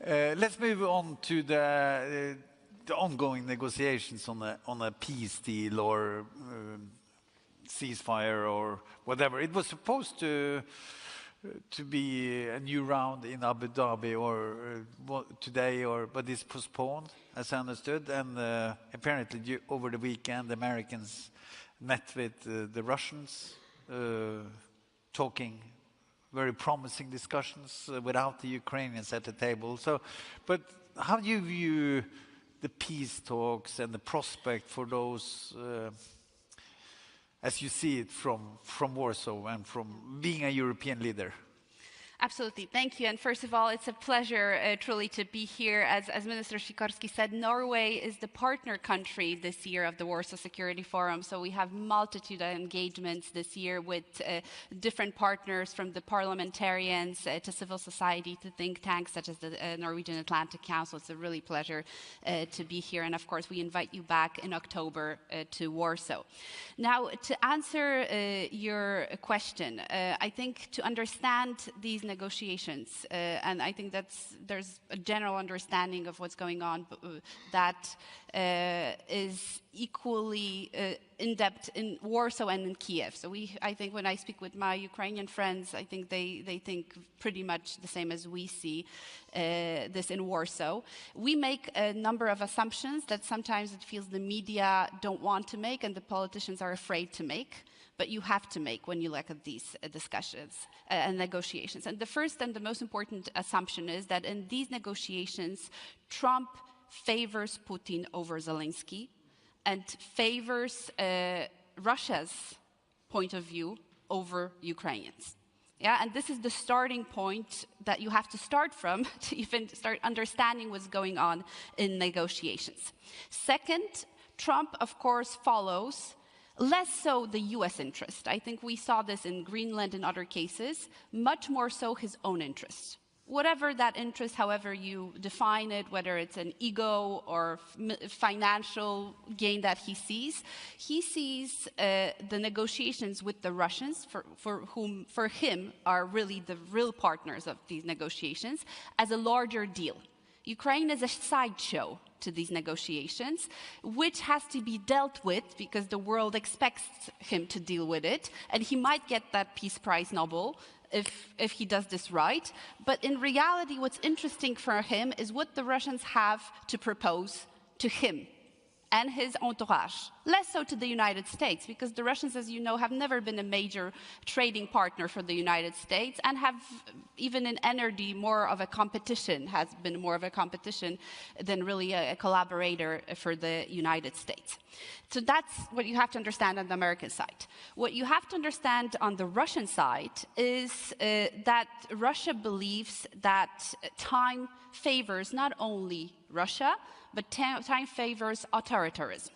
let's move on to the ongoing negotiations on a peace deal or ceasefire or whatever. It was supposed to be a new round in Abu Dhabi or today, but it's postponed, as I understood. And apparently, over the weekend, the Americans met with the Russians, talking very promising discussions without the Ukrainians at the table. So, but how do you view the peace talks and the prospect for those, as you see it from Warsaw and from being a European leader? Absolutely. Thank you. And first of all, it's a pleasure truly to be here. As Minister Sikorski said, Norway is the partner country this year of the Warsaw Security Forum. So we have multitude of engagements this year with different partners, from the parliamentarians to civil society to think tanks such as the Norwegian Atlantic Council. It's a really pleasure to be here. And of course, we invite you back in October to Warsaw. Now, to answer your question, I think to understand these negotiations, and I think there's a general understanding of what's going on that is equally in-depth in Warsaw and in Kiev. So I think when I speak with my Ukrainian friends, I think they think pretty much the same as we see this in Warsaw. We make a number of assumptions that sometimes it feels the media don't want to make and the politicians are afraid to make, but you have to make when you look at these discussions and negotiations. And the first and the most important assumption is that in these negotiations, Trump favors Putin over Zelensky and favors Russia's point of view over Ukrainians. Yeah, and this is the starting point that you have to start from to even start understanding what's going on in negotiations. Second, Trump, of course, follows less so the US interest. I think we saw this in Greenland and other cases, much more so his own interest. Whatever that interest, however you define it, whether it's an ego or financial gain that he sees the negotiations with the Russians, for him are really the real partners of these negotiations, as a larger deal. Ukraine is a sideshow to these negotiations, which has to be dealt with because the world expects him to deal with it, and he might get that Peace Prize Nobel if he does this right. But in reality, what's interesting for him is what the Russians have to propose to him and his entourage. Less so to the United States, because the Russians, as you know, have never been a major trading partner for the United States and have, even in energy, more of a competition, has been more of a competition than really a collaborator for the United States. So that's what you have to understand on the American side. What you have to understand on the Russian side is that Russia believes that time favors not only Russia, but time favors authoritarianism.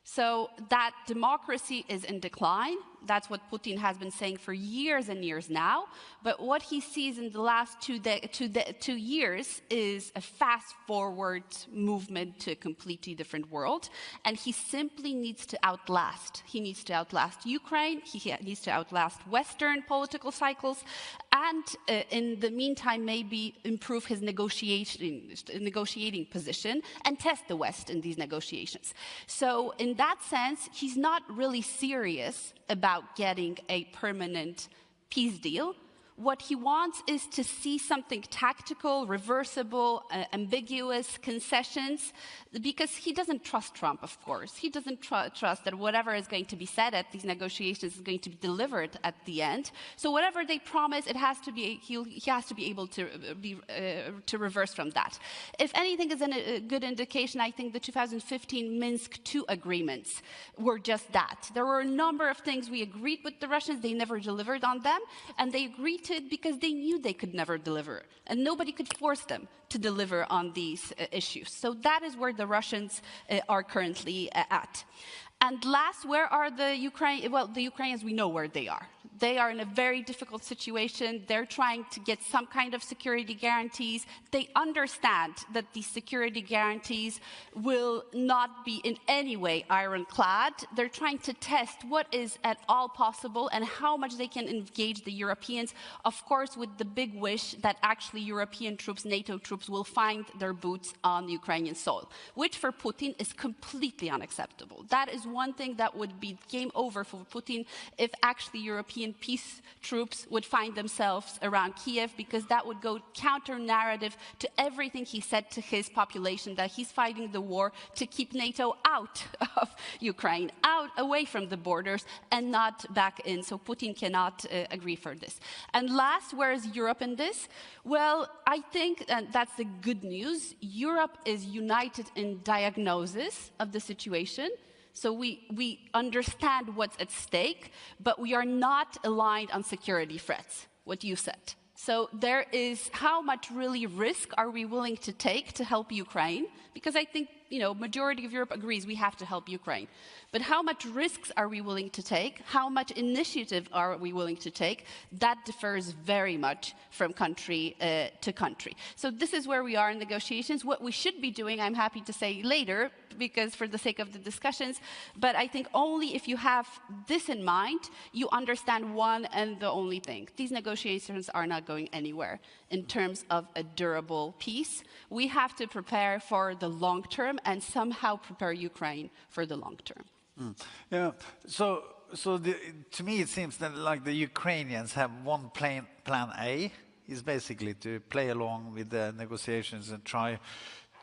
So that democracy is in decline. That's what Putin has been saying for years and years now. But what he sees in the last 2 years is a fast-forward movement to a completely different world. And he simply needs to outlast. He needs to outlast Ukraine. He needs to outlast Western political cycles. And in the meantime, maybe improve his negotiating position and test the West in these negotiations. So in that sense, he's not really serious about getting a permanent peace deal. What he wants is to see something tactical, reversible, ambiguous, concessions, because he doesn't trust Trump, of course. He doesn't trust that whatever is going to be said at these negotiations is going to be delivered at the end. So whatever they promise, it has to be, he has to be able to reverse from that. If anything is a good indication, I think the 2015 Minsk II agreements were just that. There were a number of things we agreed with the Russians, they never delivered on them, and they agreed to it because they knew they could never deliver, and nobody could force them to deliver on these issues. So that is where the Russians are currently at. And last, where are the Ukrainians? Well, the Ukrainians, we know where they are. They are in a very difficult situation. They're trying to get some kind of security guarantees. They understand that these security guarantees will not be in any way ironclad. They're trying to test what is at all possible and how much they can engage the Europeans, of course, with the big wish that actually European troops, NATO troops, will find their boots on Ukrainian soil, which for Putin is completely unacceptable. That is one thing that would be game over for Putin if actually European peace troops would find themselves around Kiev, because that would go counter-narrative to everything he said to his population, that he's fighting the war to keep NATO out of Ukraine, away from the borders, and not back in. So Putin cannot agree for this. And last, where is Europe in this? Well, I think, and that's the good news, Europe is united in diagnosis of the situation. So we understand what's at stake, but we are not aligned on security threats, what you said. So there is, how much really risk are we willing to take to help Ukraine? Because I think, majority of Europe agrees we have to help Ukraine. But how much risks are we willing to take? How much initiative are we willing to take? That differs very much from country to country. So this is where we are in negotiations. What we should be doing, I'm happy to say later, because for the sake of the discussions, but I think only if you have this in mind, you understand one and the only thing. These negotiations are not going anywhere in terms of a durable peace. We have to prepare for the long term and somehow prepare Ukraine for the long term. Yeah, so to me it seems that like the Ukrainians have one plan A, is basically to play along with the negotiations and try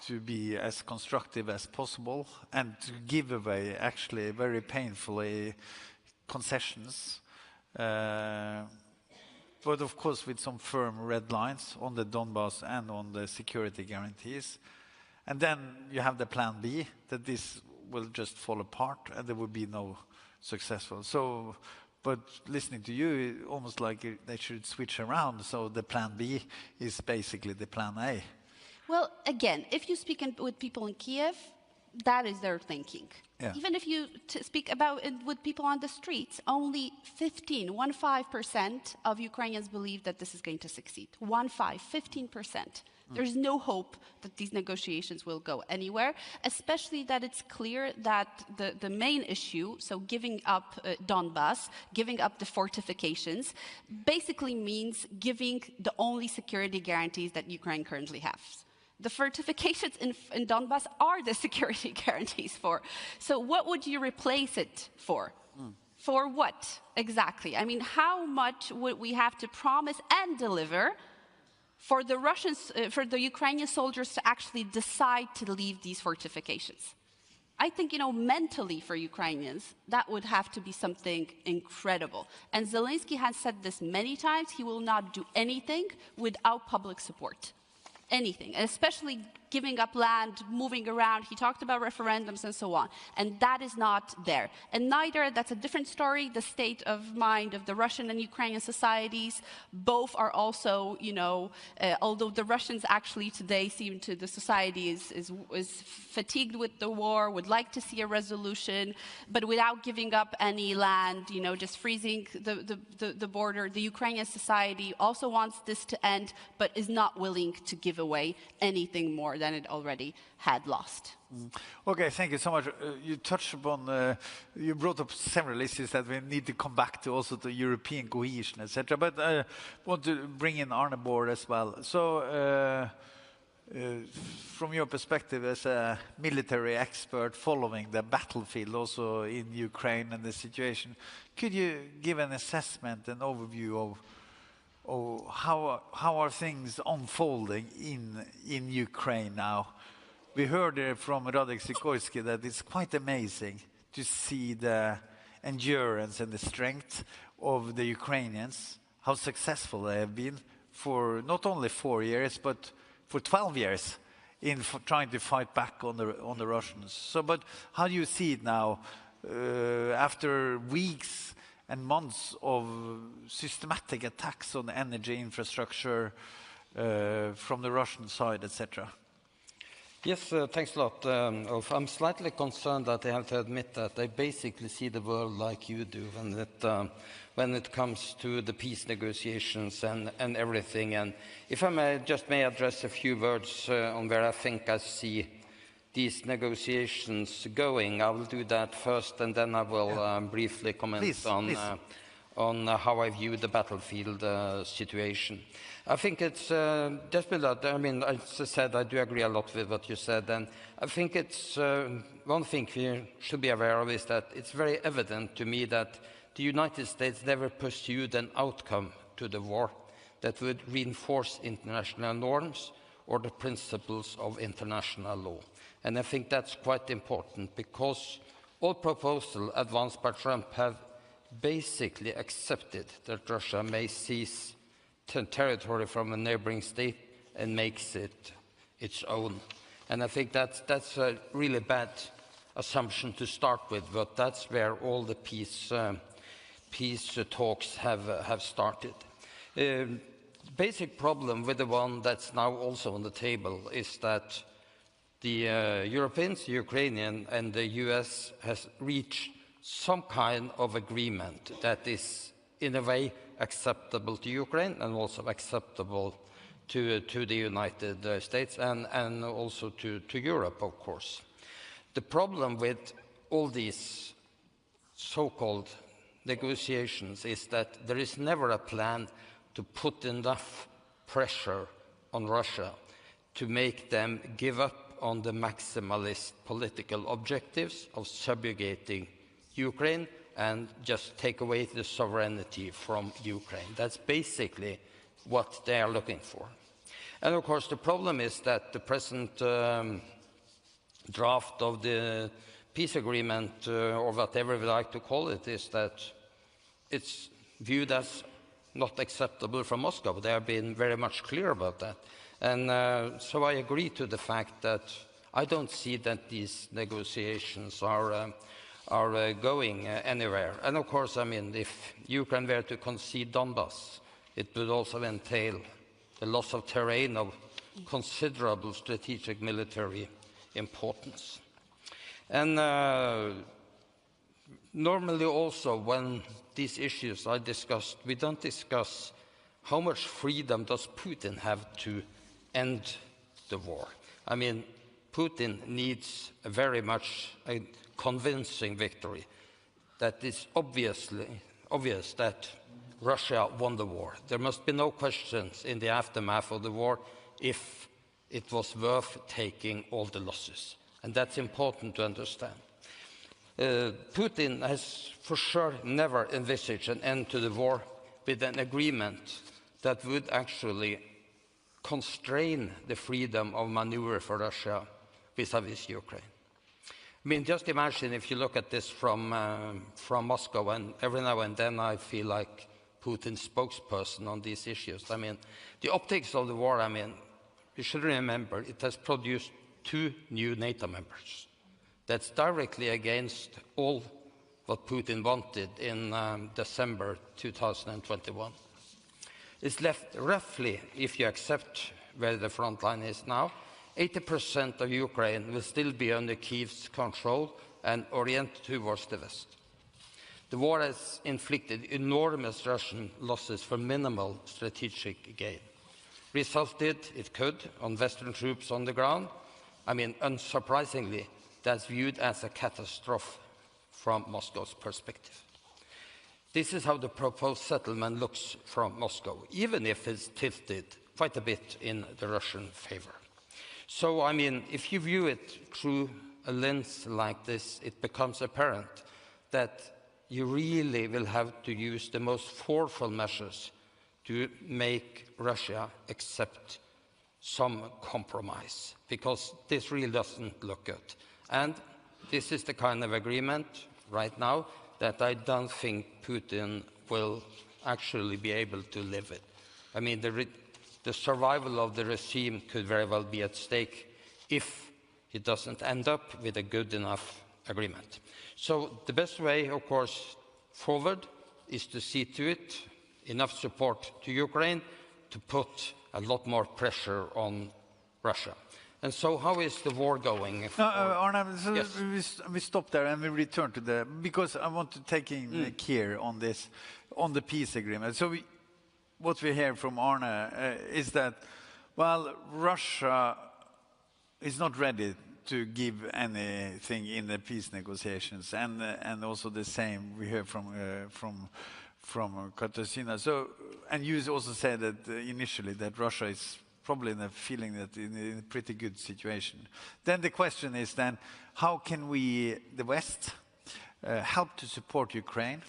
to be as constructive as possible and to give away actually very painfully concessions, but of course with some firm red lines on the Donbass and on the security guarantees. And then you have the plan B, that this will just fall apart and there will be no successful. So, but listening to you, almost like they should switch around. So the plan B is basically the plan A. Well, again, if you speak with people in Kiev, that is their thinking. Yeah. Even if you speak about it with people on the streets, only 15% of Ukrainians believe that this is going to succeed. 15%. There's no hope that these negotiations will go anywhere, especially that it's clear that the main issue, so giving up Donbass, giving up the fortifications, basically means giving the only security guarantees that Ukraine currently has. The fortifications in Donbass are the security guarantees for. So what would you replace it for? For what exactly? I mean, how much would we have to promise and deliver for the Russians, for the Ukrainian soldiers to actually decide to leave these fortifications? I think, mentally for Ukrainians, that would have to be something incredible. And Zelensky has said this many times, he will not do anything without public support. Anything, and especially giving up land, moving around. He talked about referendums and so on, and that is not there. And neither, that's a different story, the state of mind of the Russian and Ukrainian societies. Both are also, although the Russians actually today seem to, the society is fatigued with the war, would like to see a resolution, but without giving up any land, just freezing the border. The Ukrainian society also wants this to end, but is not willing to give away anything more than it already had lost. Okay, thank you so much. You touched upon, you brought up several issues that we need to come back to, also to European cohesion, etc. But I want to bring in Arne Bård as well. So, from your perspective as a military expert following the battlefield also in Ukraine and the situation, could you give an assessment, an overview of how are things unfolding in Ukraine now? We heard from Radek Sikorski that it's quite amazing to see the endurance and the strength of the Ukrainians, how successful they have been for not only 4 years, but for 12 years in trying to fight back on the Russians. So, but how do you see it now, after weeks and months of systematic attacks on energy infrastructure from the Russian side, etc.? Yes, thanks a lot, Ulf. I'm slightly concerned that I have to admit that I basically see the world like you do when it comes to the peace negotiations and everything. And if I may address a few words on where I think I see these negotiations going, I will do that first, and then I will briefly comment on how I view the battlefield situation. I think it's just been that, I mean, as I said, I do agree a lot with what you said, and I think it's one thing we should be aware of is that it's very evident to me that the United States never pursued an outcome to the war that would reinforce international norms or the principles of international law. And I think that's quite important, because all proposals advanced by Trump have basically accepted that Russia may seize territory from a neighboring state and makes it its own. And I think that's a really bad assumption to start with, but that's where all the peace talks have started. Basic problem with the one that's now also on the table is that the Europeans, the Ukrainian, and the US has reached some kind of agreement that is, in a way, acceptable to Ukraine and also acceptable to the United States and also to Europe, of course. The problem with all these so-called negotiations is that there is never a plan to put enough pressure on Russia to make them give up on the maximalist political objectives of subjugating Ukraine and just take away the sovereignty from Ukraine. That's basically what they are looking for. And of course, the problem is that the present draft of the peace agreement, or whatever we like to call it, is that it's viewed as not acceptable from Moscow. They have been very much clear about that. And so I agree to the fact that I don't see that these negotiations are going anywhere. And of course, I mean, if Ukraine were to concede Donbass, it would also entail the loss of terrain of considerable strategic military importance. And normally also when these issues are discussed, we don't discuss how much freedom does Putin have to end the war. I mean, Putin needs very much a convincing victory. That is obvious that Russia won the war. There must be no questions in the aftermath of the war if it was worth taking all the losses. And that's important to understand. Putin has for sure never envisaged an end to the war with an agreement that would actually constrain the freedom of maneuver for Russia vis-à-vis Ukraine. I mean, just imagine if you look at this from Moscow, and every now and then I feel like Putin's spokesperson on these issues. I mean, the optics of the war, I mean, you should remember it has produced 2 new NATO members. That's directly against all what Putin wanted in December 2021. It's left roughly, if you accept where the front line is now, 80% of Ukraine will still be under Kyiv's control and orient towards the west. The war has inflicted enormous Russian losses for minimal strategic gain. Resulted, it could, on Western troops on the ground. I mean, unsurprisingly, that's viewed as a catastrophe from Moscow's perspective. This is how the proposed settlement looks from Moscow, even if it's tilted quite a bit in the Russian favor. So, I mean, if you view it through a lens like this, it becomes apparent that you really will have to use the most forceful measures to make Russia accept some compromise, because this really doesn't look good. And this is the kind of agreement right now that I don't think Putin will actually be able to live with. I mean, the survival of the regime could very well be at stake if it doesn't end up with a good enough agreement. So the best way, of course, forward is to see to it enough support to Ukraine to put a lot more pressure on Russia. And so how is the war going? Arne, so Yes. we stop there and we return to the, because I want to take in care on this, on the peace agreement. So what we hear from Arne is that, well, Russia is not ready to give anything in the peace negotiations, and also the same we hear from Katarzyna. So, and you also said that initially that Russia is probably in a feeling that in a pretty good situation. Then the question is then, how can we, the West, help to support Ukraine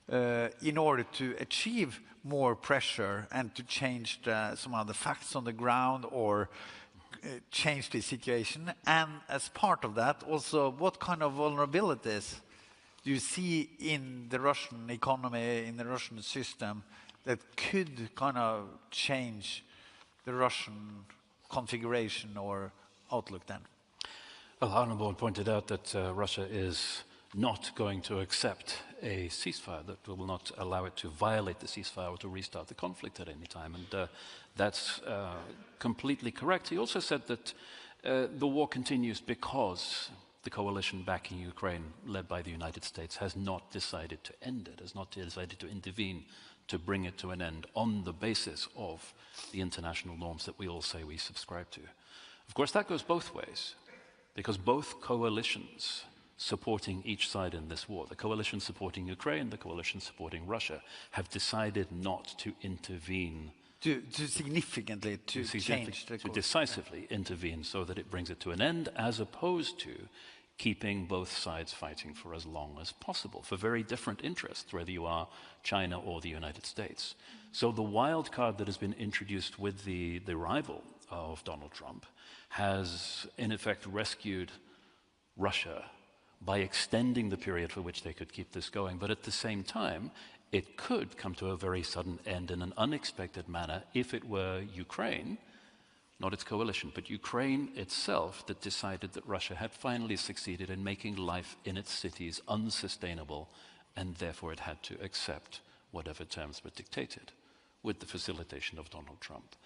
in order to achieve more pressure and to change some of the facts on the ground, or change the situation? And as part of that, also, what kind of vulnerabilities do you see in the Russian economy, in the Russian system, that could kind of change the Russian configuration or outlook then? Well, Arne pointed out that Russia is not going to accept a ceasefire, that will not allow it to violate the ceasefire or to restart the conflict at any time. And that's completely correct. He also said that the war continues because the coalition backing Ukraine, led by the United States, has not decided to end it, has not decided to intervene to bring it to an end on the basis of the international norms that we all say we subscribe to. Of course, that goes both ways, because both coalitions supporting each side in this war, the coalition supporting Ukraine, the coalition supporting Russia, have decided not to intervene. To significantly change the course. To decisively intervene so that it brings it to an end, as opposed to keeping both sides fighting for as long as possible, for very different interests, whether you are China or the United States. So the wild card that has been introduced with the arrival of Donald Trump has, in effect, rescued Russia by extending the period for which they could keep this going. But at the same time, it could come to a very sudden end in an unexpected manner if it were Ukraine, not its coalition, but Ukraine itself, that decided that Russia had finally succeeded in making life in its cities unsustainable, and therefore it had to accept whatever terms were dictated with the facilitation of Donald Trump.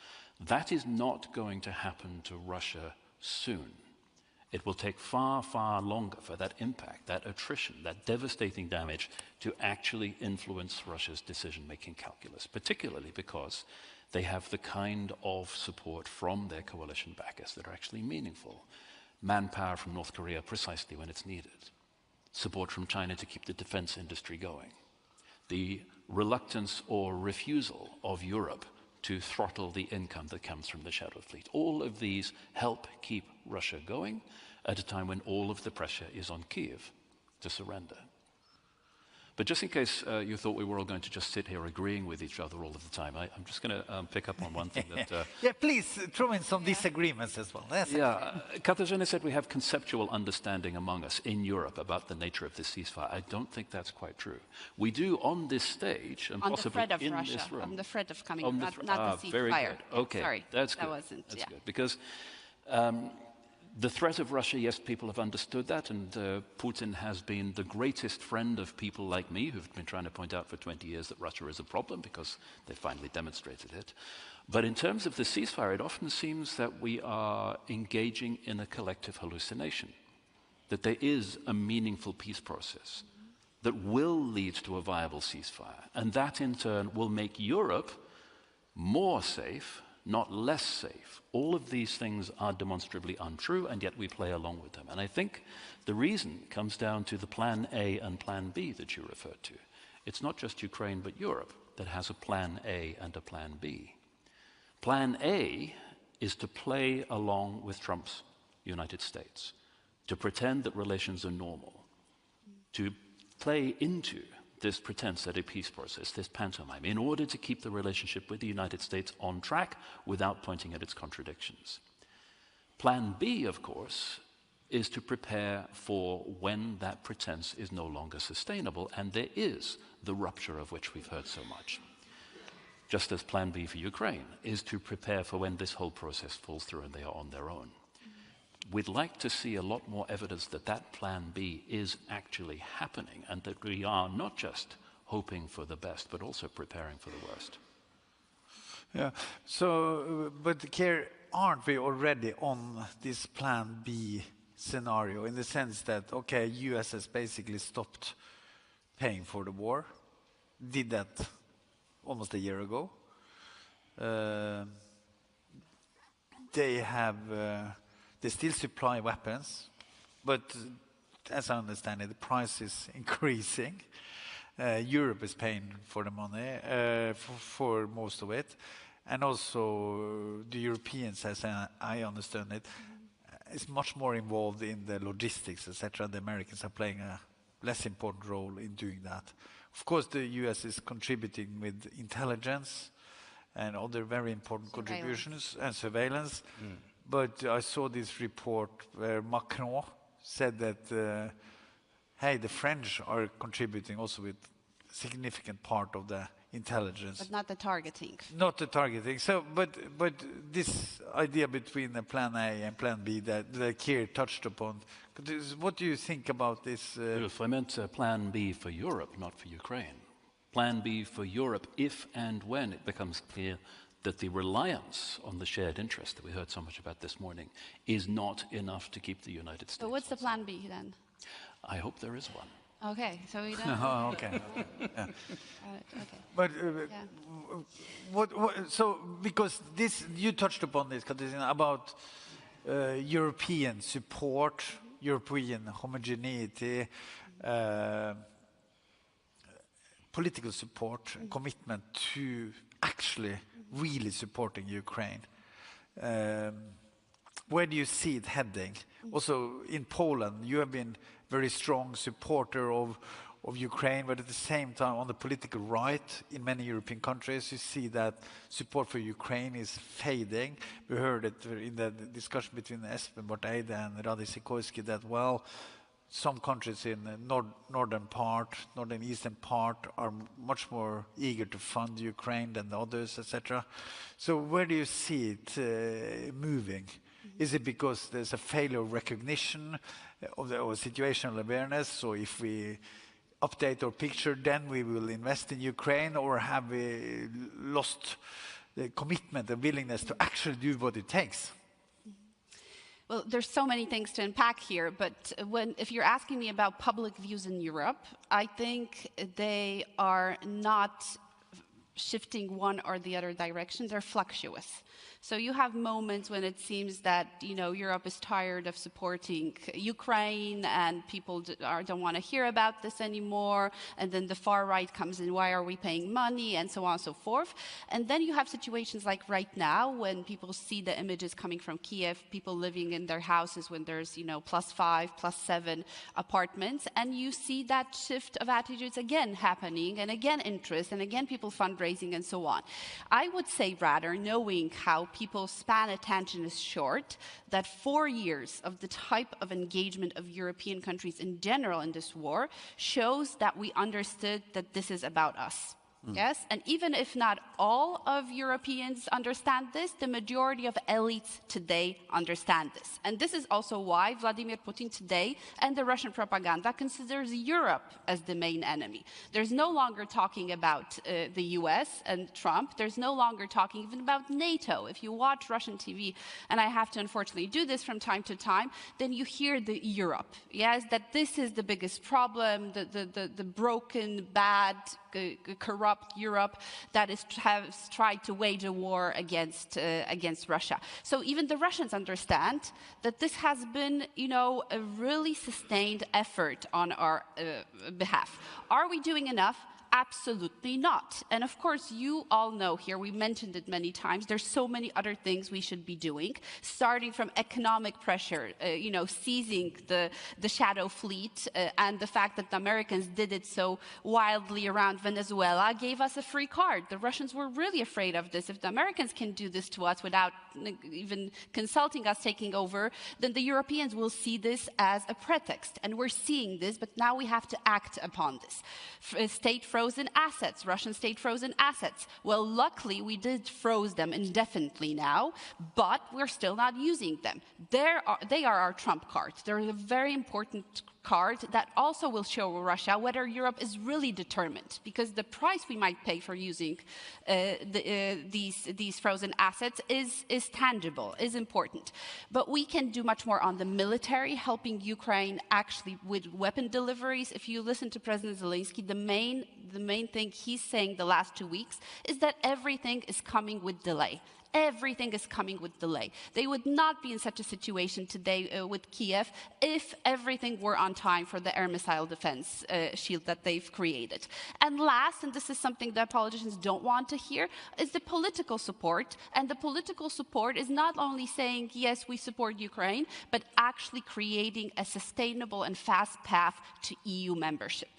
That is not going to happen to Russia soon. It will take far, far longer for that impact, that attrition, that devastating damage to actually influence Russia's decision-making calculus, particularly because they have the kind of support from their coalition backers that are actually meaningful. Manpower from North Korea precisely when it's needed. Support from China to keep the defense industry going. The reluctance or refusal of Europe to throttle the income that comes from the shadow fleet. All of these help keep Russia going at a time when all of the pressure is on Kyiv to surrender. But just in case you thought we were all going to just sit here agreeing with each other all of the time, I'm just going to pick up on one thing that... yeah, please throw in some disagreements as well. Yeah, Katarzyna said we have conceptual understanding among us in Europe about the nature of this ceasefire. I don't think that's quite true. We do on this stage, and on possibly the threat of in Russia, this room. on the threat of coming, not the ceasefire. Very good. Okay, sorry, that's good. That wasn't, that's yeah. good. Because the threat of Russia, yes, people have understood that, and Putin has been the greatest friend of people like me who've been trying to point out for 20 years that Russia is a problem because they finally demonstrated it. But in terms of the ceasefire, it often seems that we are engaging in a collective hallucination, that there is a meaningful peace process that will lead to a viable ceasefire, and that in turn will make Europe more safe, not less safe. All of these things are demonstrably untrue, and yet we play along with them. And I think the reason comes down to the Plan A and Plan B that you referred to. It's not just Ukraine, but Europe that has a Plan A and a Plan B. Plan A is to play along with Trump's United States, to pretend that relations are normal, to play into this pretense at a peace process, this pantomime, in order to keep the relationship with the United States on track without pointing at its contradictions. Plan B, of course, is to prepare for when that pretense is no longer sustainable, and there is the rupture of which we've heard so much. Just as Plan B for Ukraine is to prepare for when this whole process falls through and they are on their own. We'd like to see a lot more evidence that that Plan B is actually happening and that we are not just hoping for the best, but also preparing for the worst. Yeah, so, but Keir, aren't we already on this Plan B scenario in the sense that, okay, US has basically stopped paying for the war, did that almost a year ago. They have... They still supply weapons, but as I understand it, the price is increasing. Europe is paying for the money, for most of it. And also the Europeans, as I understand it, is much more involved in the logistics, etc. The Americans are playing a less important role in doing that. Of course, the US is contributing with intelligence and other very important contributions and surveillance. But I saw this report where Macron said that, hey, the French are contributing also with a significant part of the intelligence. But not the targeting. Not the targeting. So, but this idea between the Plan A and Plan B that Keir touched upon, what do you think about this? If I meant Plan B for Europe, not for Ukraine. Plan B for Europe if and when it becomes clear that the reliance on the shared interest that we heard so much about this morning is not enough to keep the United States. So what's the Plan B then? I hope there is one. Okay, so we don't... Oh, okay. Yeah. Okay. But what, so, because this, you touched upon this, Katarzyna, about European support, European homogeneity, political support, and commitment to actually really supporting Ukraine. Where do you see it heading? Also in Poland, you have been very strong supporter of Ukraine, but at the same time on the political right in many European countries, you see that support for Ukraine is fading. We heard it in the discussion between Espen, Barth, Eide and Radlaw Sikorski that, well, some countries in the northern eastern part are much more eager to fund Ukraine than the others, etc. So where do you see it moving? Is it because there's a failure of recognition of the situational awareness? So if we update our picture, then we will invest in Ukraine, or have we lost the commitment, the willingness to actually do what it takes? Well, there's so many things to unpack here, but if you're asking me about public views in Europe, I think they are not shifting one or the other direction. They're fluctuous. So you have moments when it seems that, you know, Europe is tired of supporting Ukraine and people don't want to hear about this anymore. And then the far right comes in, why are we paying money, and so on and so forth. And then you have situations like right now when people see the images coming from Kiev, people living in their houses when there's, you know, +5, +7 apartments. And you see that shift of attitudes again happening, and again interest, and again people fundraising and so on. I would say rather, knowing how people's span attention is short, that 4 years of the type of engagement of European countries in general in this war shows that we understood that this is about us. Yes, and even if not all of Europeans understand this, the majority of elites today understand this. And this is also why Vladimir Putin today and the Russian propaganda considers Europe as the main enemy. There's no longer talking about the US and Trump. There's no longer talking even about NATO. If you watch Russian TV, and I have to unfortunately do this from time to time, then you hear the Europe. Yes, that this is the biggest problem, the broken, bad, corrupt Europe that has tried to wage a war against Russia. So even the Russians understand that this has been, you know, a really sustained effort on our behalf. Are we doing enough? Absolutely not. And of course, you all know here, we mentioned it many times, there's so many other things we should be doing, starting from economic pressure, you know, seizing the shadow fleet, and the fact that the Americans did it so wildly around Venezuela gave us a free card. The Russians were really afraid of this. If the Americans can do this to us without even consulting us taking over, then the Europeans will see this as a pretext. And we're seeing this, but now we have to act upon this. State frozen assets, Russian state frozen assets. Well, luckily we did froze them indefinitely now, but we're still not using them. They are our trump cards. They're a very important card that also will show Russia whether Europe is really determined, because the price we might pay for using these frozen assets is tangible, is important. But we can do much more on the military, helping Ukraine actually with weapon deliveries. If you listen to President Zelensky, the main thing he's saying the last 2 weeks is that everything is coming with delay. Everything is coming with delay. They would not be in such a situation today with Kiev if everything were on time for the air missile defense shield that they've created. And last, and this is something that politicians don't want to hear, is the political support. And the political support is not only saying, yes, we support Ukraine, but actually creating a sustainable and fast path to EU membership.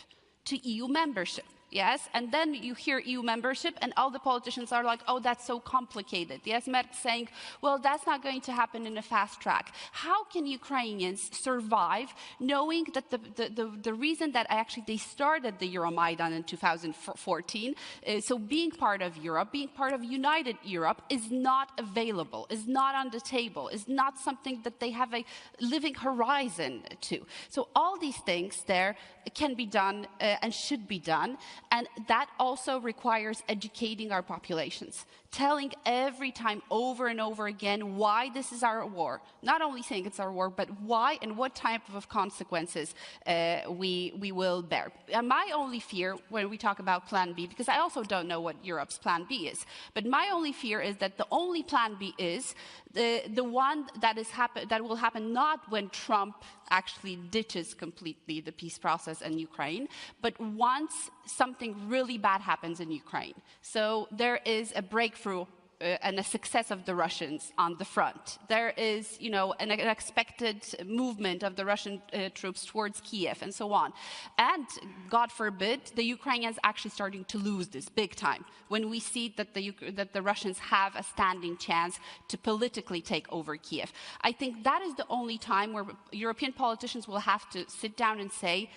To EU membership. Yes, and then you hear EU membership and all the politicians are like, oh, that's so complicated. Yes, Merkel saying, well, that's not going to happen in a fast track. How can Ukrainians survive knowing that the reason that actually they started the Euromaidan in 2014, so being part of Europe, being part of United Europe is not available, is not on the table, is not something that they have a living horizon to. So all these things there can be done and should be done. And that also requires educating our populations, telling every time over and over again why this is our war. Not only saying it's our war, but why and what type of consequences we will bear. And my only fear when we talk about Plan B, because I also don't know what Europe's Plan B is, but my only fear is that the only Plan B is the one that will happen not when Trump actually ditches completely the peace process in Ukraine, but once something really bad happens in Ukraine. So there is a breakthrough and a success of the Russians on the front. There is, you know, an expected movement of the Russian troops towards Kiev and so on. And God forbid, the Ukrainians actually starting to lose this big time when we see that the Russians have a standing chance to politically take over Kiev. I think that is the only time where European politicians will have to sit down and say,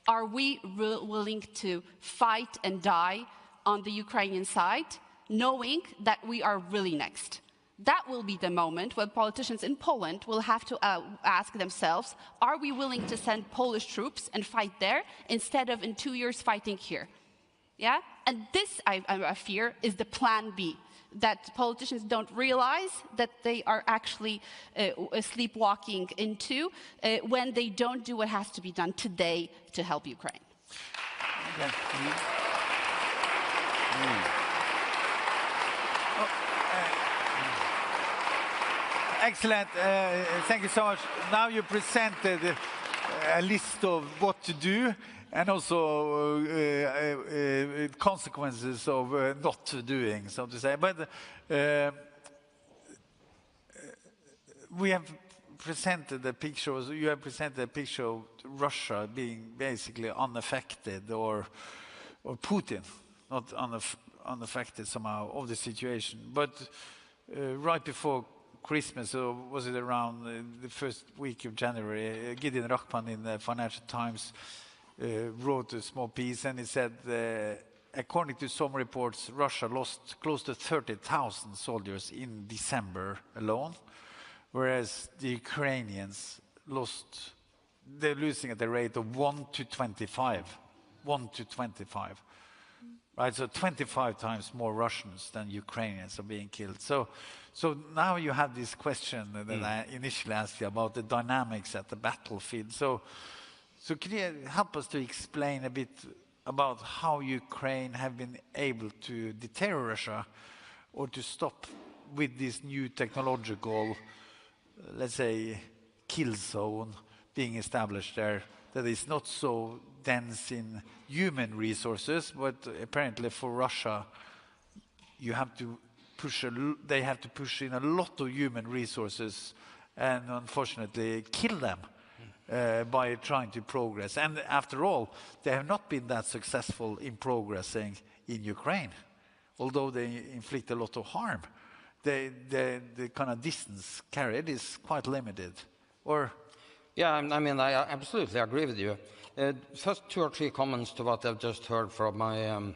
are we willing to fight and die on the Ukrainian side, knowing that we are really next? That will be the moment when politicians in Poland will have to ask themselves, are we willing to send Polish troops and fight there instead of in 2 years fighting here? Yeah? And this, I fear, is the Plan B, that politicians don't realize that they are actually sleepwalking into when they don't do what has to be done today to help Ukraine. Okay. Excellent. Thank you so much. Now you presented a list of what to do and also consequences of not doing, so to say. But we have presented a picture, you have presented a picture of Russia being basically unaffected, or Putin not unaffected somehow of the situation. But right before Christmas, or was it around the first week of January, Gideon Rachman in the Financial Times wrote a small piece, and he said, according to some reports, Russia lost close to 30,000 soldiers in December alone, whereas the Ukrainians they're losing at the rate of 1 to 25. 1 to 25. Right, so 25 times more Russians than Ukrainians are being killed. So now you have this question that I initially asked you about the dynamics at the battlefield. So can you help us to explain a bit about how Ukraine have been able to deter Russia, or to stop with this new technological, let's say, kill zone being established there, that is not so dense in human resources, but apparently for Russia, you have to they have to push in a lot of human resources and unfortunately kill them by trying to progress. And after all, they have not been that successful in progressing in Ukraine, although they inflict a lot of harm. The kind of distance carried is quite limited. Or yeah, I mean, I absolutely agree with you. First, 2 or 3 comments to what I've just heard from my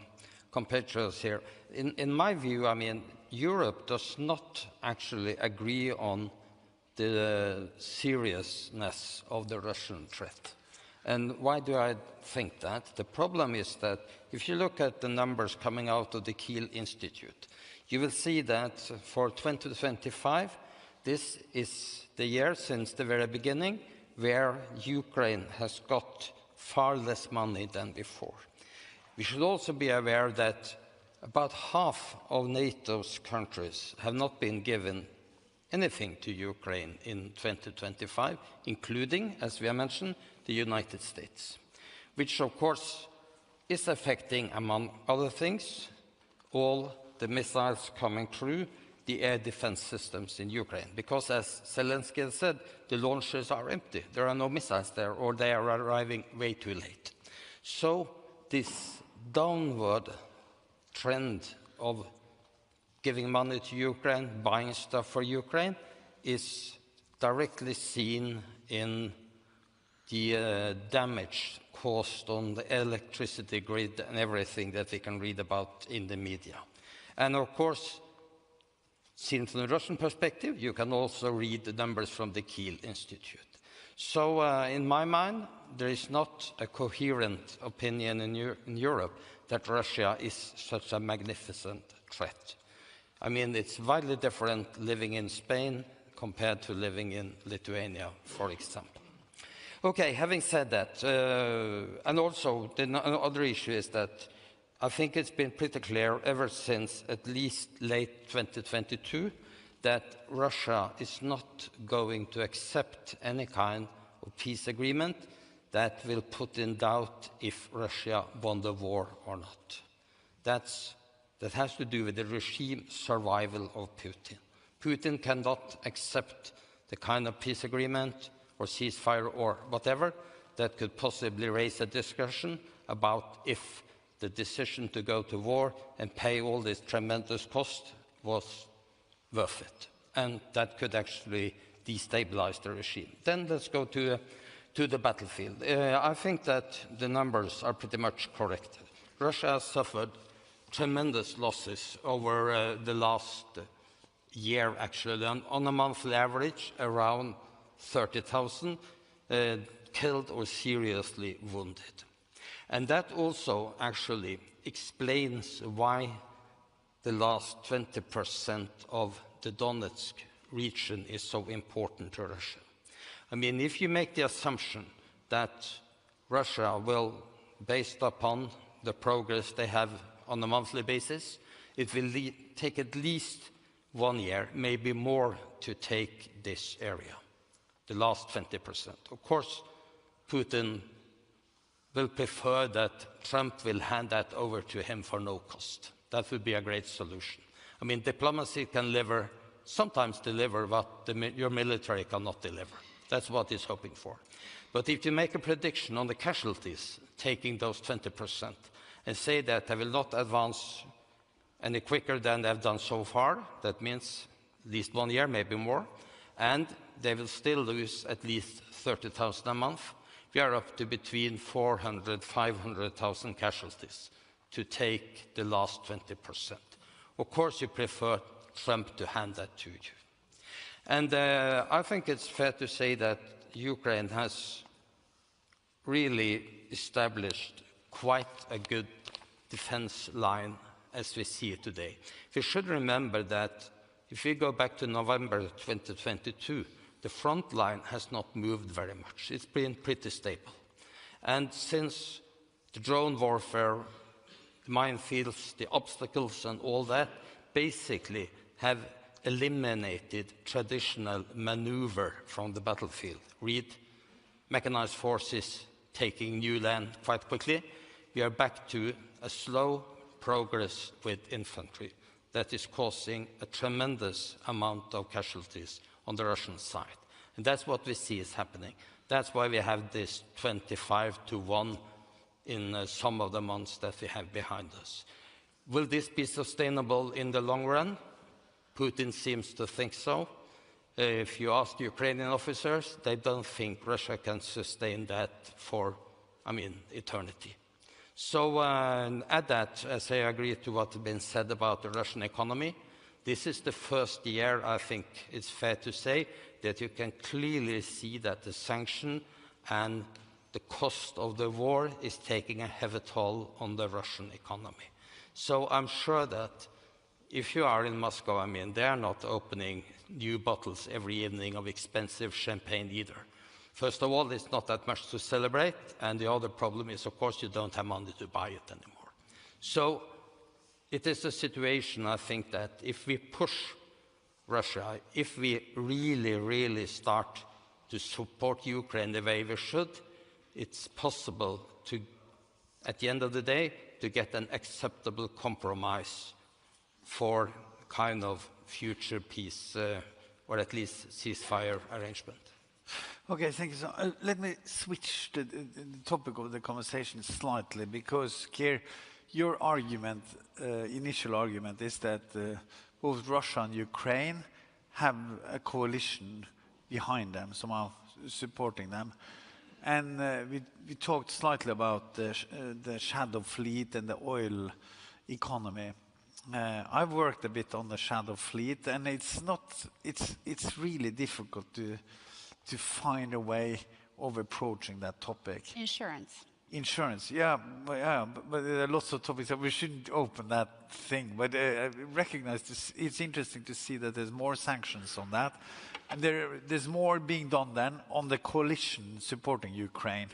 compatriots here. In my view, I mean, Europe does not actually agree on the seriousness of the Russian threat. And why do I think that? The problem is that if you look at the numbers coming out of the Kiel Institute, you will see that for 2025, this is the year since the very beginning where Ukraine has got far less money than before. We should also be aware that about half of NATO's countries have not been given anything to Ukraine in 2025, including, as we have mentioned, the United States, which of course is affecting, among other things, all the missiles coming through the air defense systems in Ukraine. Because as Zelensky has said, the launchers are empty. There are no missiles there, or they are arriving way too late. So this downward trend of giving money to Ukraine, buying stuff for Ukraine, is directly seen in the damage caused on the electricity grid and everything that we can read about in the media. And of course, seen from the Russian perspective, you can also read the numbers from the Kiel Institute. So in my mind, there is not a coherent opinion in Europe that Russia is such a magnificent threat. I mean, it's widely different living in Spain compared to living in Lithuania, for example. Okay, having said that, and also the other issue is that I think it's been pretty clear ever since at least late 2022 that Russia is not going to accept any kind of peace agreement that will put in doubt if Russia won the war or not. That has to do with the regime survival of Putin. Putin cannot accept the kind of peace agreement or ceasefire or whatever that could possibly raise a discussion about if the decision to go to war and pay all this tremendous cost was worth it. And that could actually destabilize the regime. Then let's go to the battlefield. I think that the numbers are pretty much correct. Russia has suffered tremendous losses over the last year, actually. On a monthly average, around 30,000 killed or seriously wounded. And that also actually explains why the last 20% of the Donetsk region is so important to Russia. I mean, if you make the assumption that Russia will, based upon the progress they have on a monthly basis, It will take at least 1 year, maybe more, to take this area, the last 20%. Of course, Putin will prefer that Trump will hand that over to him for no cost. That would be a great solution. I mean, diplomacy can sometimes deliver what your military cannot deliver. That's what he's hoping for. But if you make a prediction on the casualties, taking those 20%, and say that they will not advance any quicker than they've done so far, that means at least 1 year, maybe more, and they will still lose at least 30,000 a month, we are up to between 400,000, 500,000 casualties to take the last 20%. Of course, you prefer Trump to hand that to you. And I think it's fair to say that Ukraine has really established quite a good defense line as we see it today. We should remember that if we go back to November 2022, the front line has not moved very much. It's been pretty stable. And since the drone warfare, the minefields, the obstacles and all that basically have eliminated traditional maneuver from the battlefield. Read mechanized forces taking new land quite quickly. We are back to a slow progress with infantry that is causing a tremendous amount of casualties on the Russian side. And that's what we see is happening. That's why we have this 25-1 in some of the months that we have behind us. Will this be sustainable in the long run? Putin seems to think so. If you ask Ukrainian officers, they don't think Russia can sustain that for, eternity. So add that, as I agree to what has been said about the Russian economy, this is the first year, I think it's fair to say, that you can clearly see that the sanction and the cost of the war is taking a heavy toll on the Russian economy. So I'm sure that if you are in Moscow, they are not opening new bottles every evening of expensive champagne either. First of all, it's not that much to celebrate, and the other problem is, of course, you don't have money to buy it anymore. So it is a situation, I think, that if we push Russia, if we really, really start to support Ukraine the way we should, it's possible to, at the end of the day, to get an acceptable compromise for kind of future peace, or at least ceasefire arrangement. Okay, thank you. So, let me switch the topic of the conversation slightly, because Keir, your argument, initial argument, is that both Russia and Ukraine have a coalition behind them, somehow supporting them. And we talked slightly about the shadow fleet and the oil economy. I've worked a bit on the shadow fleet, and it's really difficult to find a way of approaching that topic. Insurance, yeah, but there are lots of topics that we shouldn't open that thing. But I recognize this, it's interesting to see that there's more sanctions on that, and there's more being done then on the coalition supporting Ukraine.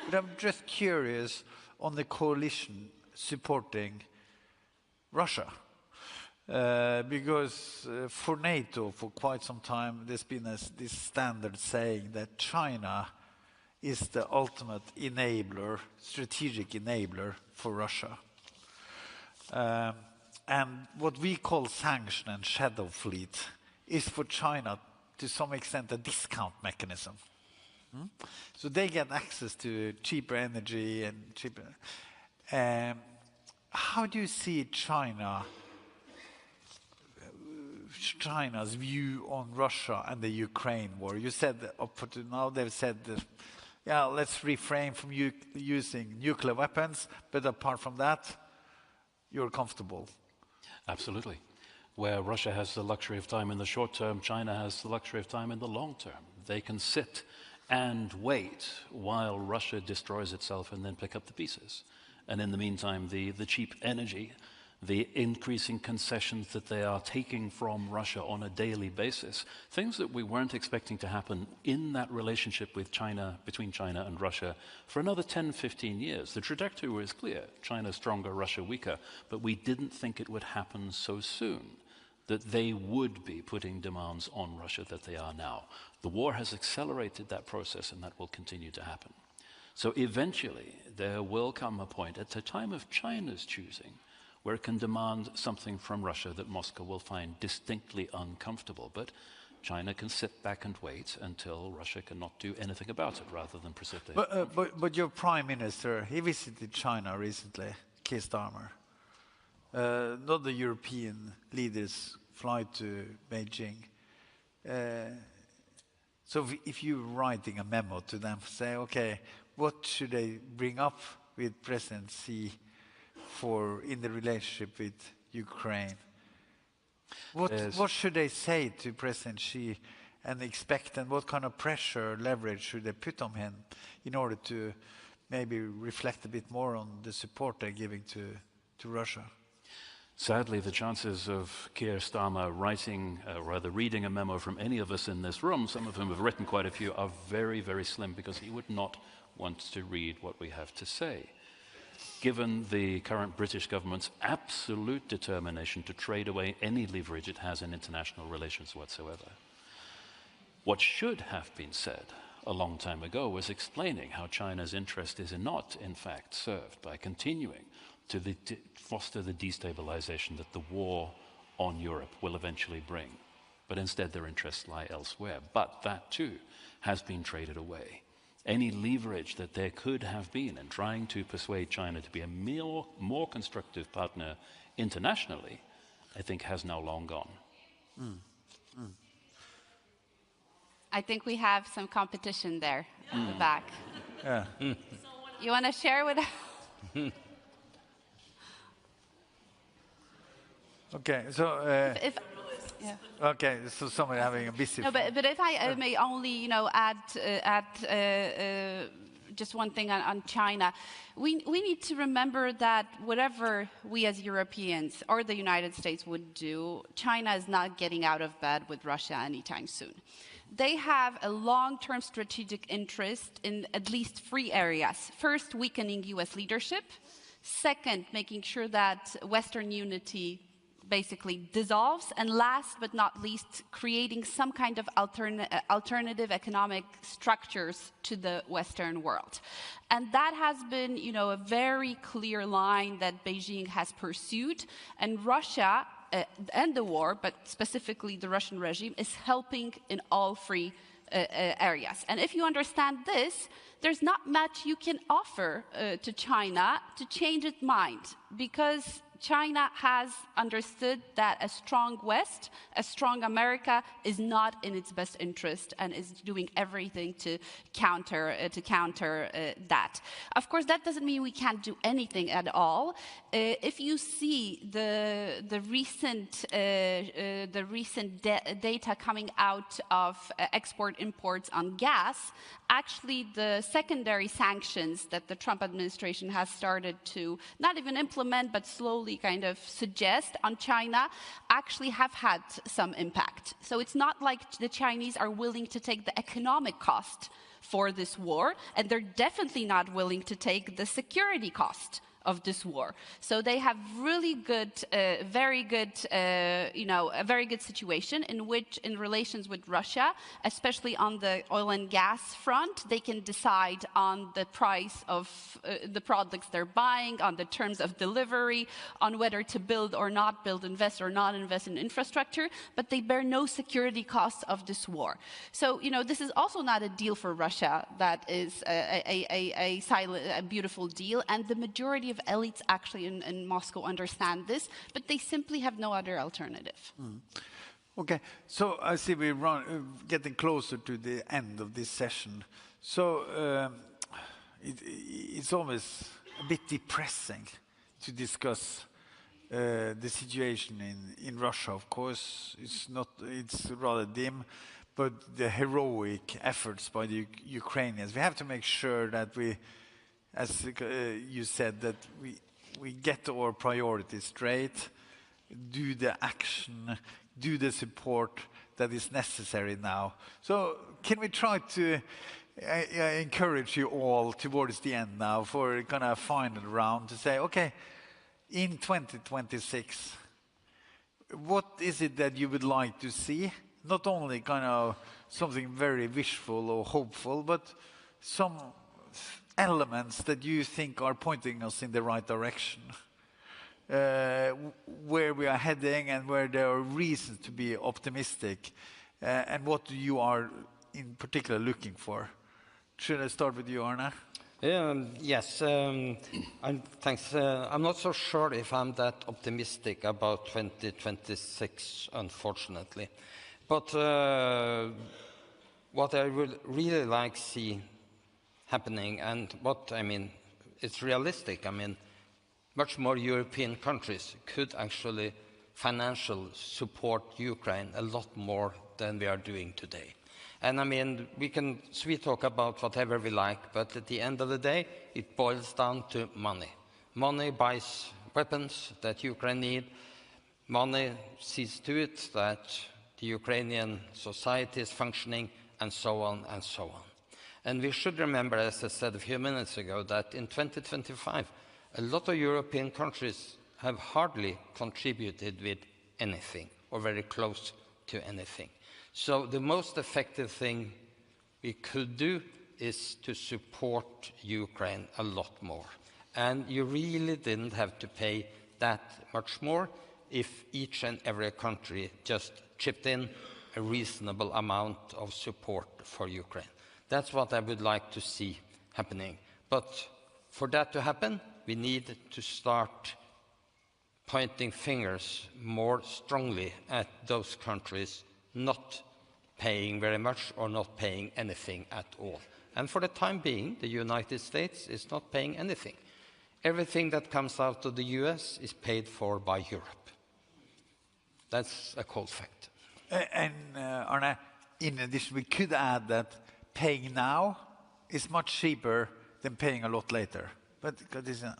But I'm just curious on the coalition supporting Russia. Because for NATO, for quite some time, there's been this standard saying that China is the ultimate enabler, strategic enabler for Russia. And what we call sanction and shadow fleet is for China, to some extent, a discount mechanism. So they get access to cheaper energy and cheaper. How do you see China's view on Russia and the Ukraine war? You said that up to now they've said that, yeah, let's refrain from using nuclear weapons, but apart from that, you're comfortable. Absolutely. Where Russia has the luxury of time in the short term, China has the luxury of time in the long term. They can sit and wait while Russia destroys itself and then pick up the pieces. And in the meantime, the cheap energy the increasing concessions that they are taking from Russia on a daily basis, things that we weren't expecting to happen in that relationship with China, between China and Russia, for another 10, 15 years. The trajectory was clear: China stronger, Russia weaker, but we didn't think it would happen so soon, that they would be putting demands on Russia that they are now. The war has accelerated that process, and that will continue to happen. So eventually, there will come a point at the time of China's choosing where it can demand something from Russia that Moscow will find distinctly uncomfortable. But China can sit back and wait until Russia cannot do anything about it, rather than precipitate. But your prime minister, he visited China recently, Keir Starmer. Not the European leaders fly to Beijing. So if you're writing a memo to them, say, okay, what should they bring up with President Xi in the relationship with Ukraine? What should they say to President Xi and expect, and what kind of pressure, leverage should they put on him in order to maybe reflect a bit more on the support they're giving to Russia? Sadly, the chances of Keir Starmer reading a memo from any of us in this room, some of whom have written quite a few, are very, very slim, because he would not want to read what we have to say. Given the current British government's absolute determination to trade away any leverage it has in international relations whatsoever. What should have been said a long time ago was explaining how China's interest is not, in fact, served by continuing to foster the destabilization that the war on Europe will eventually bring. But instead their interests lie elsewhere. But that too has been traded away. Any leverage that there could have been in trying to persuade China to be a more constructive partner internationally, I think has now long gone. I think we have some competition there at the back. Yeah. You want to share with us? Okay, so yeah. okay, so somebody having a busy. No, but if I may only, add just one thing on China, we need to remember that whatever we as Europeans or the United States would do, China is not getting out of bed with Russia anytime soon. They have a long-term strategic interest in at least 3 areas. First, weakening US leadership. Second, making sure that Western unity basically dissolves, and last but not least, creating some kind of alternative economic structures to the Western world. And that has been, a very clear line that Beijing has pursued, and Russia and the war, but specifically the Russian regime, is helping in all 3 areas. And if you understand this, there's not much you can offer to China to change its mind, because China has understood that a strong West, a strong America, is not in its best interest and is doing everything to counter that. Of course, that doesn't mean we can't do anything at all. If you see the recent data coming out of export-imports on gas, actually the secondary sanctions that the Trump administration has started to not even implement but slowly kind of suggest on China actually have had some impact. So it's not like the Chinese are willing to take the economic cost for this war, and they're definitely not willing to take the security cost of this war. So they have really good, a very good situation in which, in relations with Russia, especially on the oil and gas front, they can decide on the price of the products they're buying, on the terms of delivery, on whether to build or not build, invest or not invest in infrastructure, but they bear no security costs of this war. So, this is also not a deal for Russia that is a beautiful deal, and the majority of elites actually in Moscow understand this, but they simply have no other alternative. Okay, so I see we're getting closer to the end of this session. So it's always a bit depressing to discuss the situation in Russia. Of course, it's rather dim, but the heroic efforts by the Ukrainians. We have to make sure that we, as you said, that we get our priorities straight, do the action, do the support that is necessary now. So can we try to encourage you all towards the end now for kind of a final round to say, okay, in 2026, what is it that you would like to see? Not only kind of something very wishful or hopeful, but some elements that you think are pointing us in the right direction. Where we are heading and where there are reasons to be optimistic, and what you are in particular looking for. Should I start with you, Arne? Yes, thanks. I'm not so sure if I'm that optimistic about 2026, unfortunately. But what I would really like to see happening, and what, I mean, it's realistic. I mean, much more European countries could actually financially support Ukraine a lot more than we are doing today. And I mean, we can sweet talk about whatever we like, but at the end of the day, it boils down to money. Money buys weapons that Ukraine need. Money sees to it that the Ukrainian society is functioning, and so on and so on. And we should remember, as I said a few minutes ago, that in 2025, a lot of European countries have hardly contributed with anything, or very close to anything. So the most effective thing we could do is to support Ukraine a lot more. And you really didn't have to pay that much more if each and every country just chipped in a reasonable amount of support for Ukraine. That's what I would like to see happening. But for that to happen, we need to start pointing fingers more strongly at those countries not paying very much or not paying anything at all. And for the time being, the United States is not paying anything. Everything that comes out of the US is paid for by Europe. That's a cold fact. And Arne, in addition, we could add that paying now is much cheaper than paying a lot later. But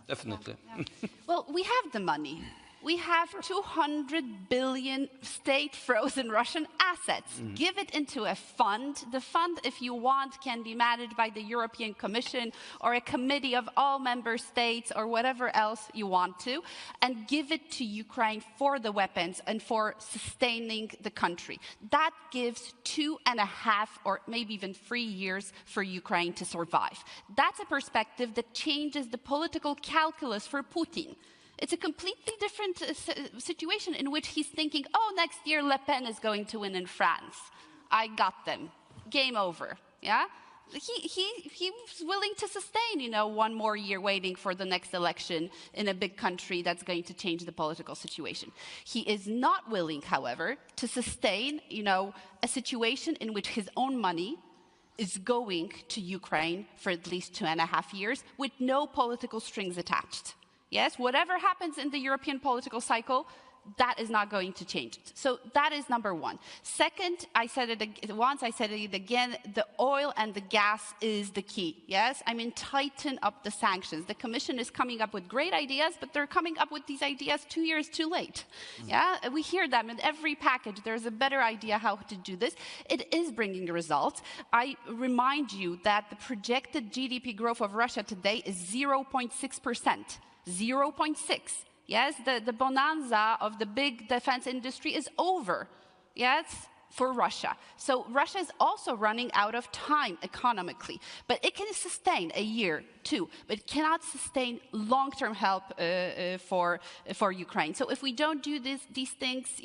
definitely. Yeah. Well, we have the money. We have 200 billion state-frozen Russian assets. Give it into a fund. The fund, if you want, can be managed by the European Commission or a committee of all member states or whatever else you want to, and give it to Ukraine for the weapons and for sustaining the country. That gives 2.5 or maybe even 3 years for Ukraine to survive. That's a perspective that changes the political calculus for Putin. It's a completely different situation in which he's thinking, oh, next year Le Pen is going to win in France. I got them. Game over. Yeah? He's willing to sustain, one more year waiting for the next election in a big country that's going to change the political situation. He is not willing, however, to sustain, a situation in which his own money is going to Ukraine for at least 2.5 years with no political strings attached. Yes, whatever happens in the European political cycle, that is not going to change it. So that is number one. Second, I said it once, I said it again, the oil and the gas is the key. Yes, I mean, tighten up the sanctions. The Commission is coming up with great ideas, but they're coming up with these ideas 2 years too late. Yeah, we hear them in every package. There's a better idea how to do this. It is bringing results. I remind you that the projected GDP growth of Russia today is 0.6%. 0.6. Yes, the bonanza of the big defense industry is over. Yes, for Russia. So Russia is also running out of time economically. But it can sustain a year, 2, but it cannot sustain long-term help for Ukraine. So if we don't do these things,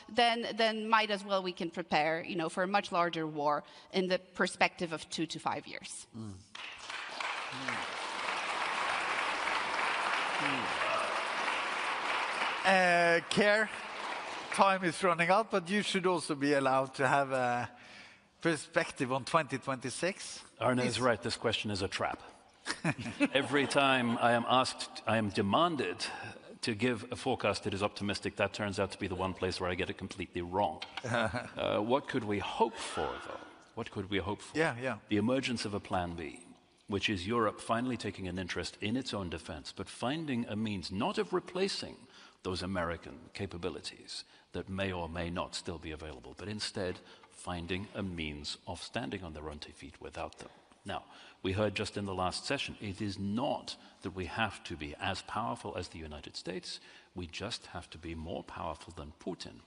then might as well we can prepare, for a much larger war in the perspective of 2 to 5 years. Care, time is running out, but you should also be allowed to have a perspective on 2026. Arne is right, this question is a trap. Every time I am asked, I am demanded to give a forecast that is optimistic, that turns out to be the one place where I get it completely wrong. What could we hope for, though? What could we hope for? Yeah. The emergence of a plan B. which is Europe finally taking an interest in its own defense, but finding a means not of replacing those American capabilities that may or may not still be available, but instead finding a means of standing on their own 2 feet without them. Now, we heard just in the last session, it is not that we have to be as powerful as the United States, we just have to be more powerful than Putin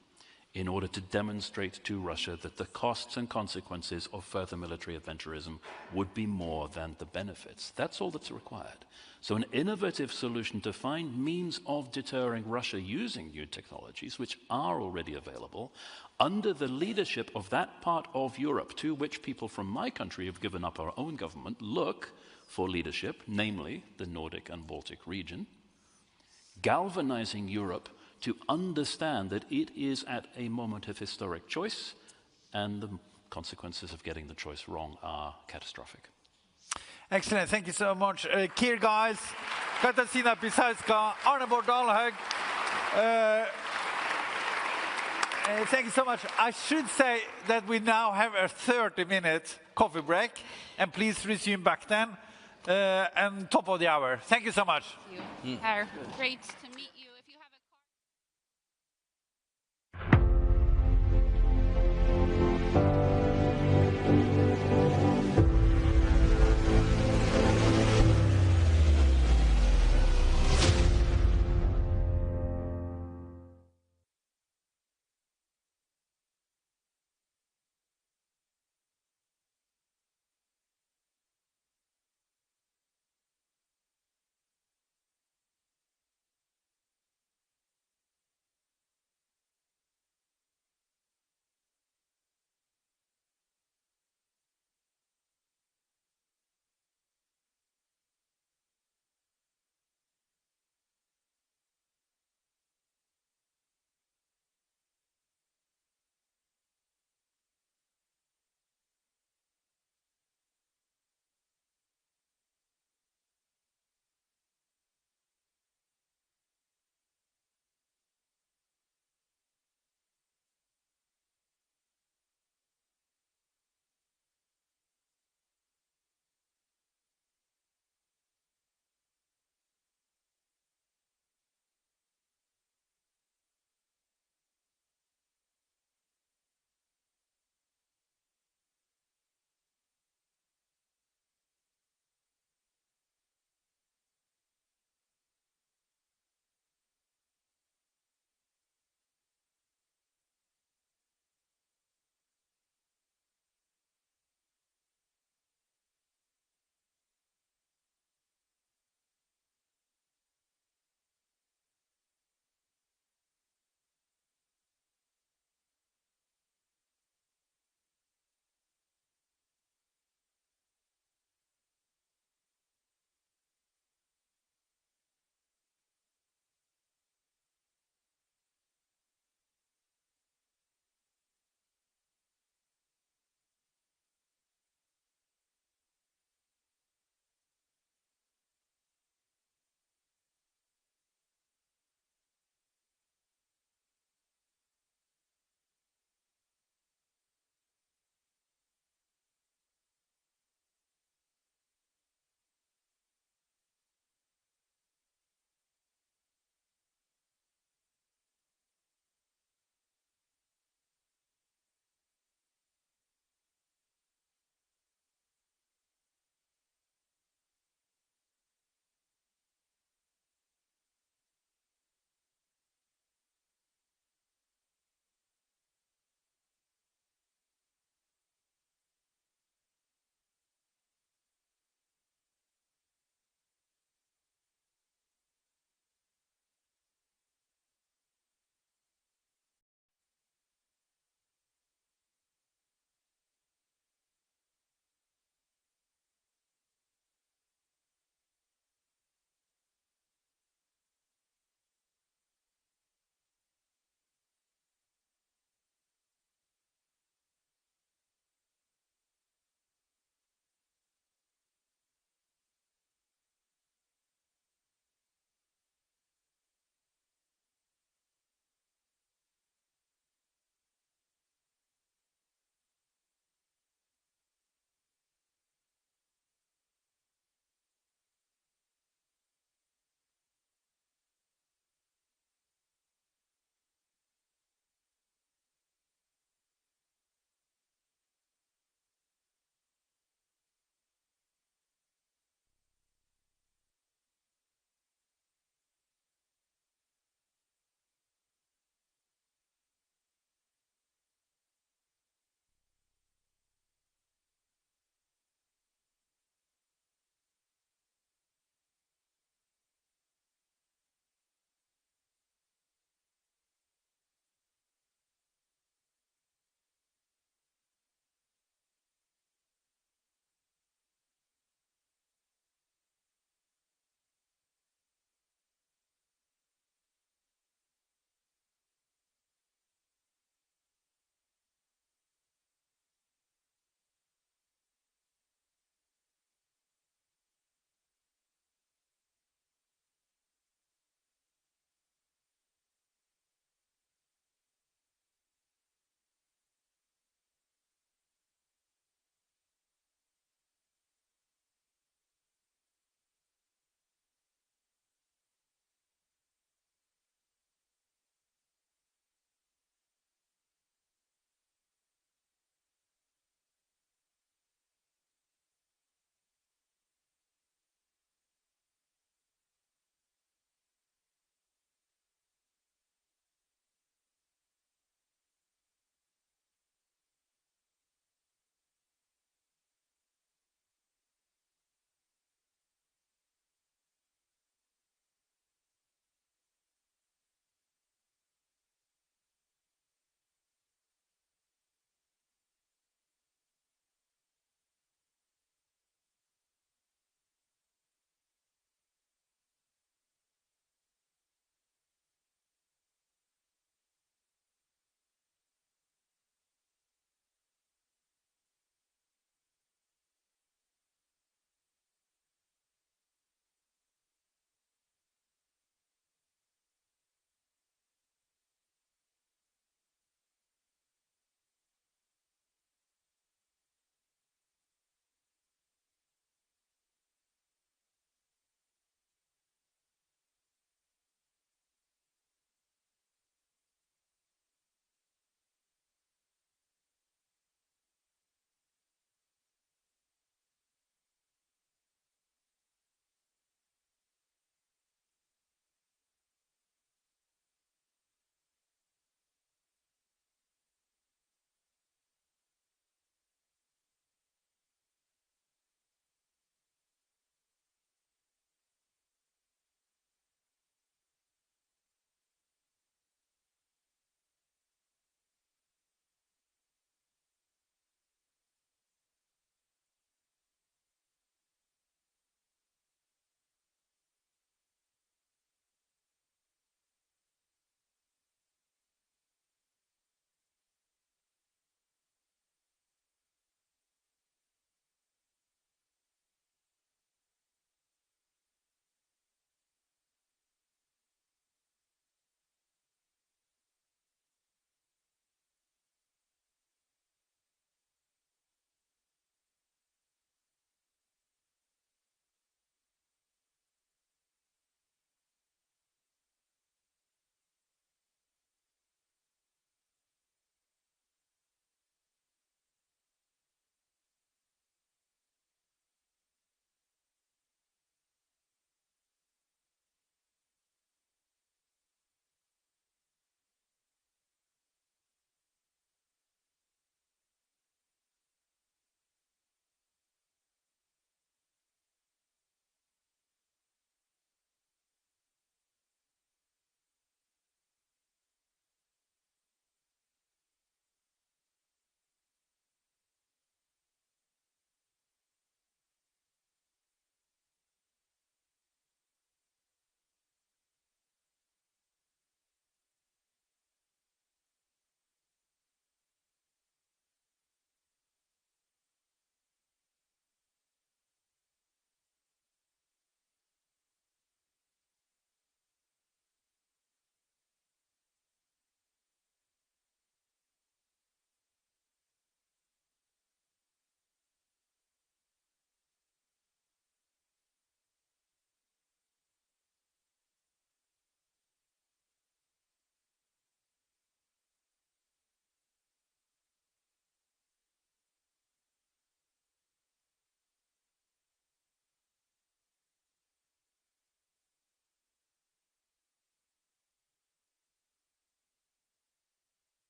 in order to demonstrate to Russia that the costs and consequences of further military adventurism would be more than the benefits. That's all that's required. So an innovative solution to find means of deterring Russia using new technologies, which are already available, under the leadership of that part of Europe to which people from my country have given up our own government, look for leadership, namely the Nordic and Baltic region, galvanizing Europe to understand that it is at a moment of historic choice, and the consequences of getting the choice wrong are catastrophic. Excellent, thank you so much. Kier guys, Katarzyna Pisarska, Arne Bordalhaug. Thank you so much. I should say that we now have a 30-minute coffee break, and please resume back then. And top of the hour. Thank you so much. Thank you. Great to meet you.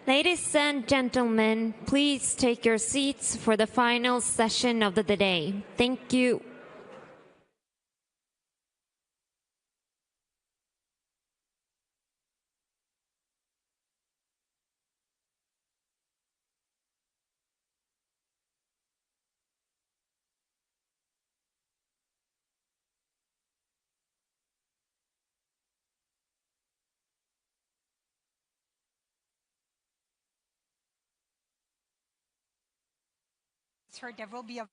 Ladies and gentlemen, please take your seats for the final session of the day. Thank you. Heard there will be a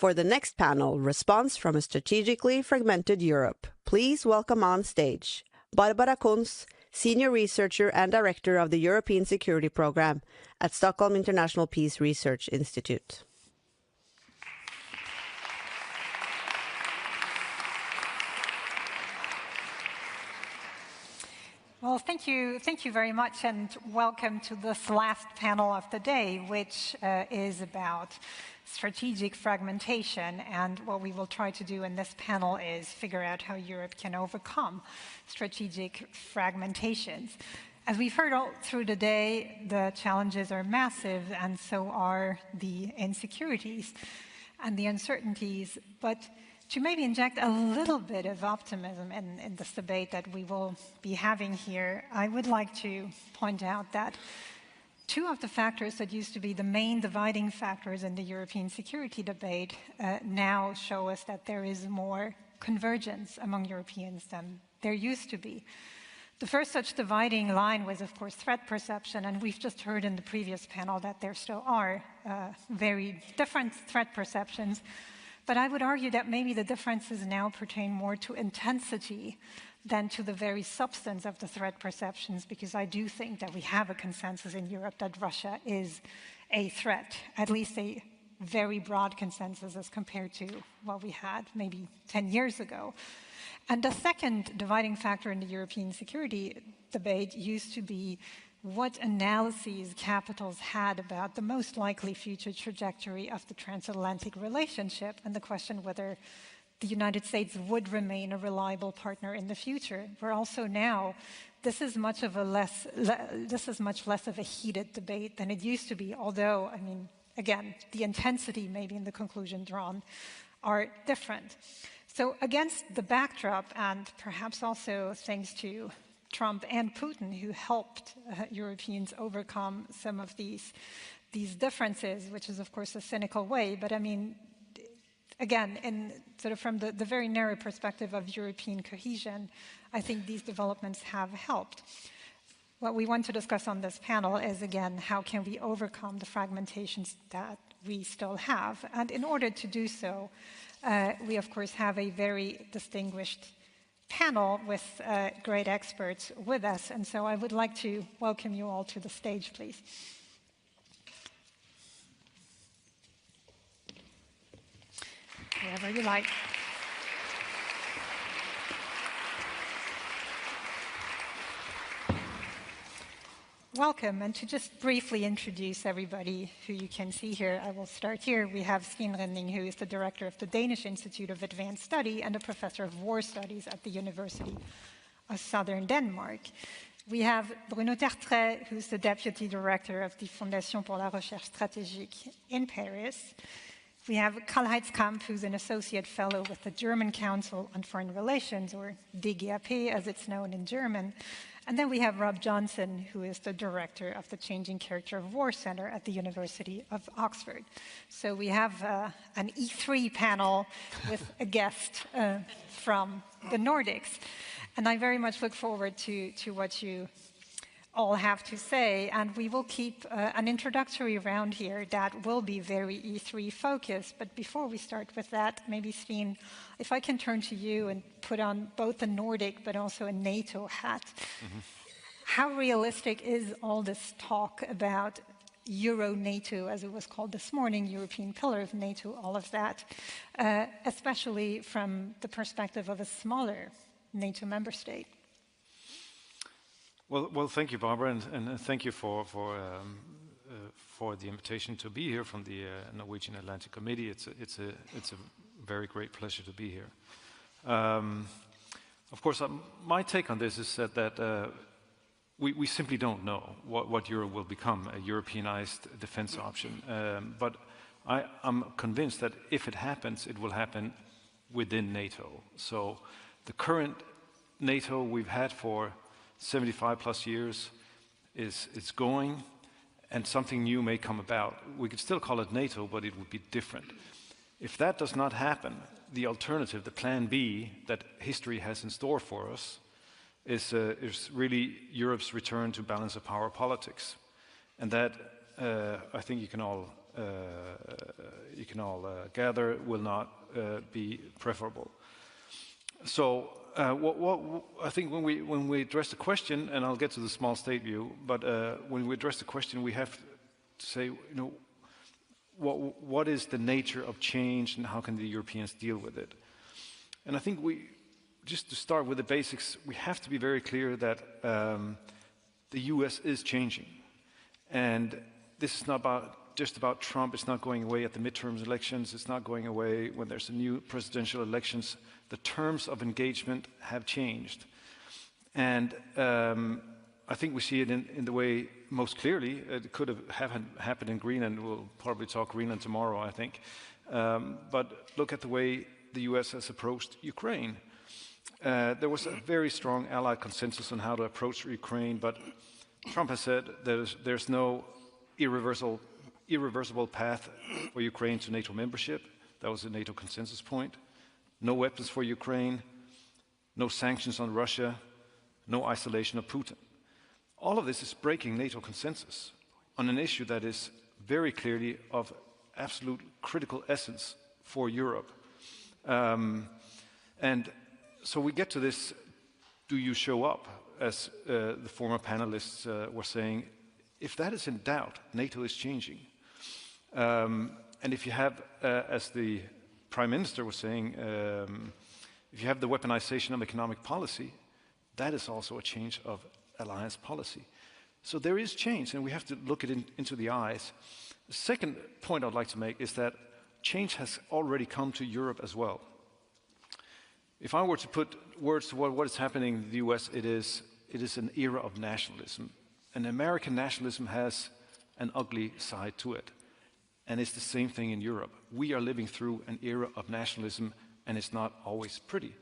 For the next panel, Response from a Strategically Fragmented Europe, please welcome on stage Barbara Kunz, Senior Researcher and Director of the European Security Program at Stockholm International Peace Research Institute. Well, thank you very much, and welcome to this last panel of the day, which is about strategic fragmentation. And what we will try to do in this panel is figure out how Europe can overcome strategic fragmentations. As we've heard all through the day, the challenges are massive, and so are the insecurities and the uncertainties. But to maybe inject a little bit of optimism in this debate that we will be having here, I would like to point out that two of the factors that used to be the main dividing factors in the European security debate now show us that there is more convergence among Europeans than there used to be. The first such dividing line was, of course, threat perception, and we've just heard in the previous panel that there still are very different threat perceptions. But I would argue that maybe the differences now pertain more to intensity than to the very substance of the threat perceptions, because I do think that we have a consensus in Europe that Russia is a threat, at least a very broad consensus as compared to what we had maybe 10 years ago. And the second dividing factor in the European security debate used to be what analyses capitals had about the most likely future trajectory of the transatlantic relationship, and the question whether the United States would remain a reliable partner in the future. Where also now, this is much less of a heated debate than it used to be, although, I mean, again, the intensity maybe in the conclusion drawn are different. So against the backdrop, and perhaps also thanks to Trump and Putin, who helped Europeans overcome some of these differences, which is, of course, a cynical way. But I mean, again, in sort of from the very narrow perspective of European cohesion, I think these developments have helped. What we want to discuss on this panel is, again, how can we overcome the fragmentations that we still have? And in order to do so, we, of course, have a very distinguished panel with great experts with us. And so I would like to welcome you all to the stage, please. Wherever you like. Welcome, and to just briefly introduce everybody who you can see here, I will start here. We have Stine Renning, who is the director of the Danish Institute of Advanced Study and a professor of war studies at the University of Southern Denmark. We have Bruno Tertrais, who's the deputy director of the Fondation pour la Recherche Stratégique in Paris. We have Karl-Heinz Kamp, who's an associate fellow with the German Council on Foreign Relations, or DGAP as it's known in German. And then we have Rob Johnson, who is the director of the Changing Character of War Center at the University of Oxford. So we have an E3 panel with a guest from the Nordics. And I very much look forward to what you all have to say, and we will keep an introductory round here that will be very E3 focused. But before we start with that, maybe Stine, if I can turn to you and put on both a Nordic but also a NATO hat. Mm-hmm. How realistic is all this talk about Euro-NATO, as it was called this morning, European pillar of NATO, all of that, especially from the perspective of a smaller NATO member state? Well, thank you, Barbara, and thank you for the invitation to be here from the Norwegian Atlantic Committee. It's a very great pleasure to be here. Of course, my take on this is that we simply don't know what Europe will become, a Europeanized defense option. But I'm convinced that if it happens, it will happen within NATO. So the current NATO we've had for 75 plus years is going, and something new may come about. We could still call it NATO, but it would be different. If that does not happen, the alternative, the plan B that history has in store for us, is really Europe's return to balance of power politics. And that, I think you can all gather, will not be preferable. So I think when we address the question, and I'll get to the small state view, but when we address the question, we have to say, what is the nature of change, and how can the Europeans deal with it? And I think just to start with the basics, we have to be very clear that the U.S. is changing, and this is not just about Trump. It's not going away at the midterm elections. It's not going away when there's a new presidential elections. The terms of engagement have changed. And I think we see it in the way most clearly. It could have happened in Greenland. We'll probably talk Greenland tomorrow, I think. But look at the way the US has approached Ukraine. There was a very strong allied consensus on how to approach Ukraine, but Trump has said there's no irreversible path for Ukraine to NATO membership. That was a NATO consensus point. No weapons for Ukraine, no sanctions on Russia, no isolation of Putin. All of this is breaking NATO consensus on an issue that is very clearly of absolute critical essence for Europe. And so we get to this, do you show up, as the former panelists were saying. If that is in doubt, NATO is changing. And if you have, as the Prime Minister was saying, if you have the weaponization of economic policy, that is also a change of alliance policy. So there is change, and we have to look it into the eyes. The second point I'd like to make is that change has already come to Europe as well. If I were to put words to what is happening in the US, it is an era of nationalism. And American nationalism has an ugly side to it. And it's the same thing in Europe. We are living through an era of nationalism, and it's not always pretty.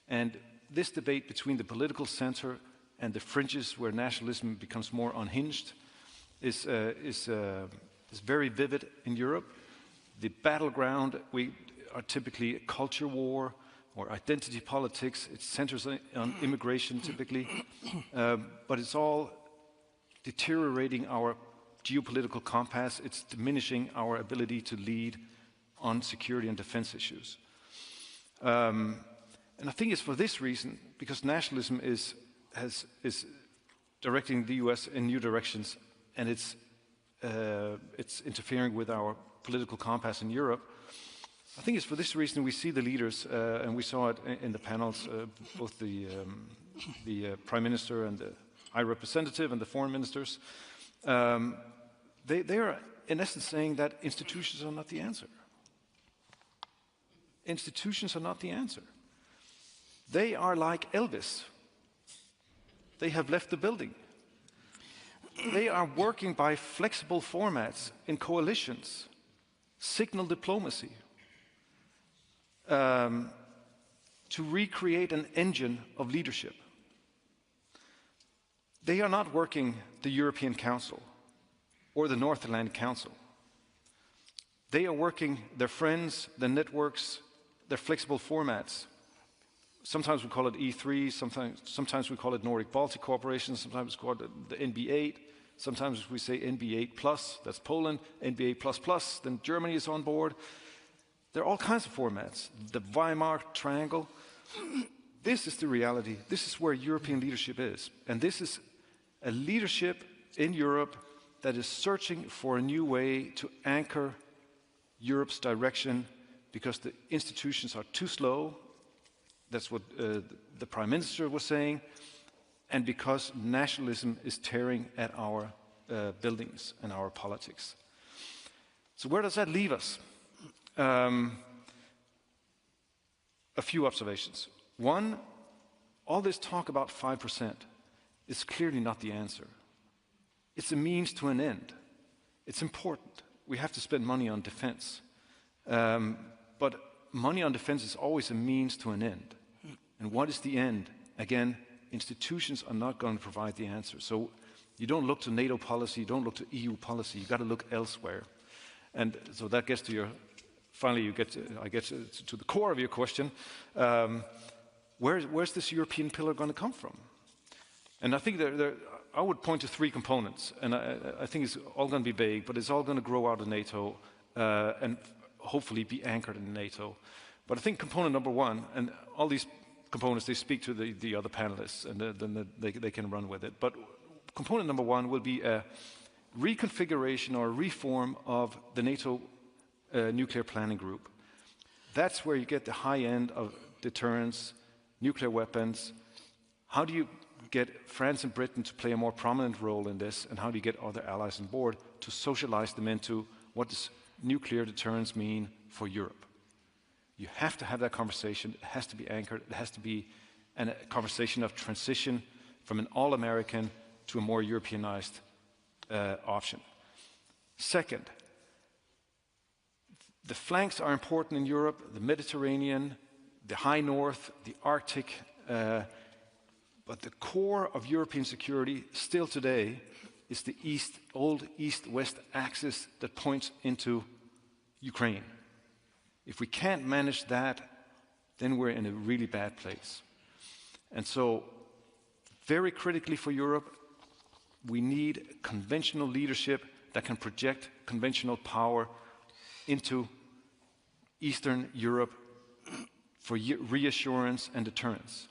And this debate between the political center and the fringes, where nationalism becomes more unhinged, is very vivid in Europe. The battleground, are typically a culture war or identity politics. It centers on immigration typically, but it's all deteriorating our geopolitical compass. It's diminishing our ability to lead on security and defense issues. And I think it's for this reason, because nationalism is directing the US in new directions, and it's interfering with our political compass in Europe. I think it's for this reason we see the leaders, and we saw it in the panels, both the Prime Minister and the High Representative and the Foreign Ministers. They are, in essence, saying that institutions are not the answer. Institutions are not the answer. They are like Elvis. They have left the building. They are working by flexible formats in coalitions, signal diplomacy, to recreate an engine of leadership. They are not working the European Council or the North Atlantic Council. They are working their friends, their networks, their flexible formats. Sometimes we call it E3, sometimes we call it Nordic Baltic Cooperation, sometimes we call it the NB8, sometimes we say NB8+, that's Poland, NB8++, then Germany is on board. There are all kinds of formats. The Weimar Triangle. This is the reality. This is where European leadership is. And this is a leadership in Europe that is searching for a new way to anchor Europe's direction because the institutions are too slow. That's what the Prime Minister was saying. And because nationalism is tearing at our buildings and our politics. So where does that leave us? A few observations. One, all this talk about 5% is clearly not the answer. It's a means to an end. It's important. We have to spend money on defense. But money on defense is always a means to an end. And what is the end? Again, institutions are not going to provide the answer. So you don't look to NATO policy, you don't look to EU policy, you've got to look elsewhere. And so that gets to your, finally you get to the core of your question. Where's this European pillar going to come from? And I think I would point to three components, and I think it's all going to be vague, but it's all going to grow out of NATO and hopefully be anchored in NATO. But I think component number one, and all these components, they speak to the other panelists, and then they can run with it. But component number one will be a reconfiguration or reform of the NATO nuclear planning group. That's where you get the high end of deterrence, nuclear weapons. How do you get France and Britain to play a more prominent role in this, and how do you get other allies on board to socialize them into what does nuclear deterrence mean for Europe? You have to have that conversation. It has to be anchored. It has to be a conversation of transition from an all-American to a more Europeanized option. Second, the flanks are important in Europe, the Mediterranean, the high north, the Arctic, but the core of European security still today is the old east-west axis that points into Ukraine. If we can't manage that, then we're in a really bad place. And so, very critically for Europe, we need conventional leadership that can project conventional power into Eastern Europe for reassurance and deterrence.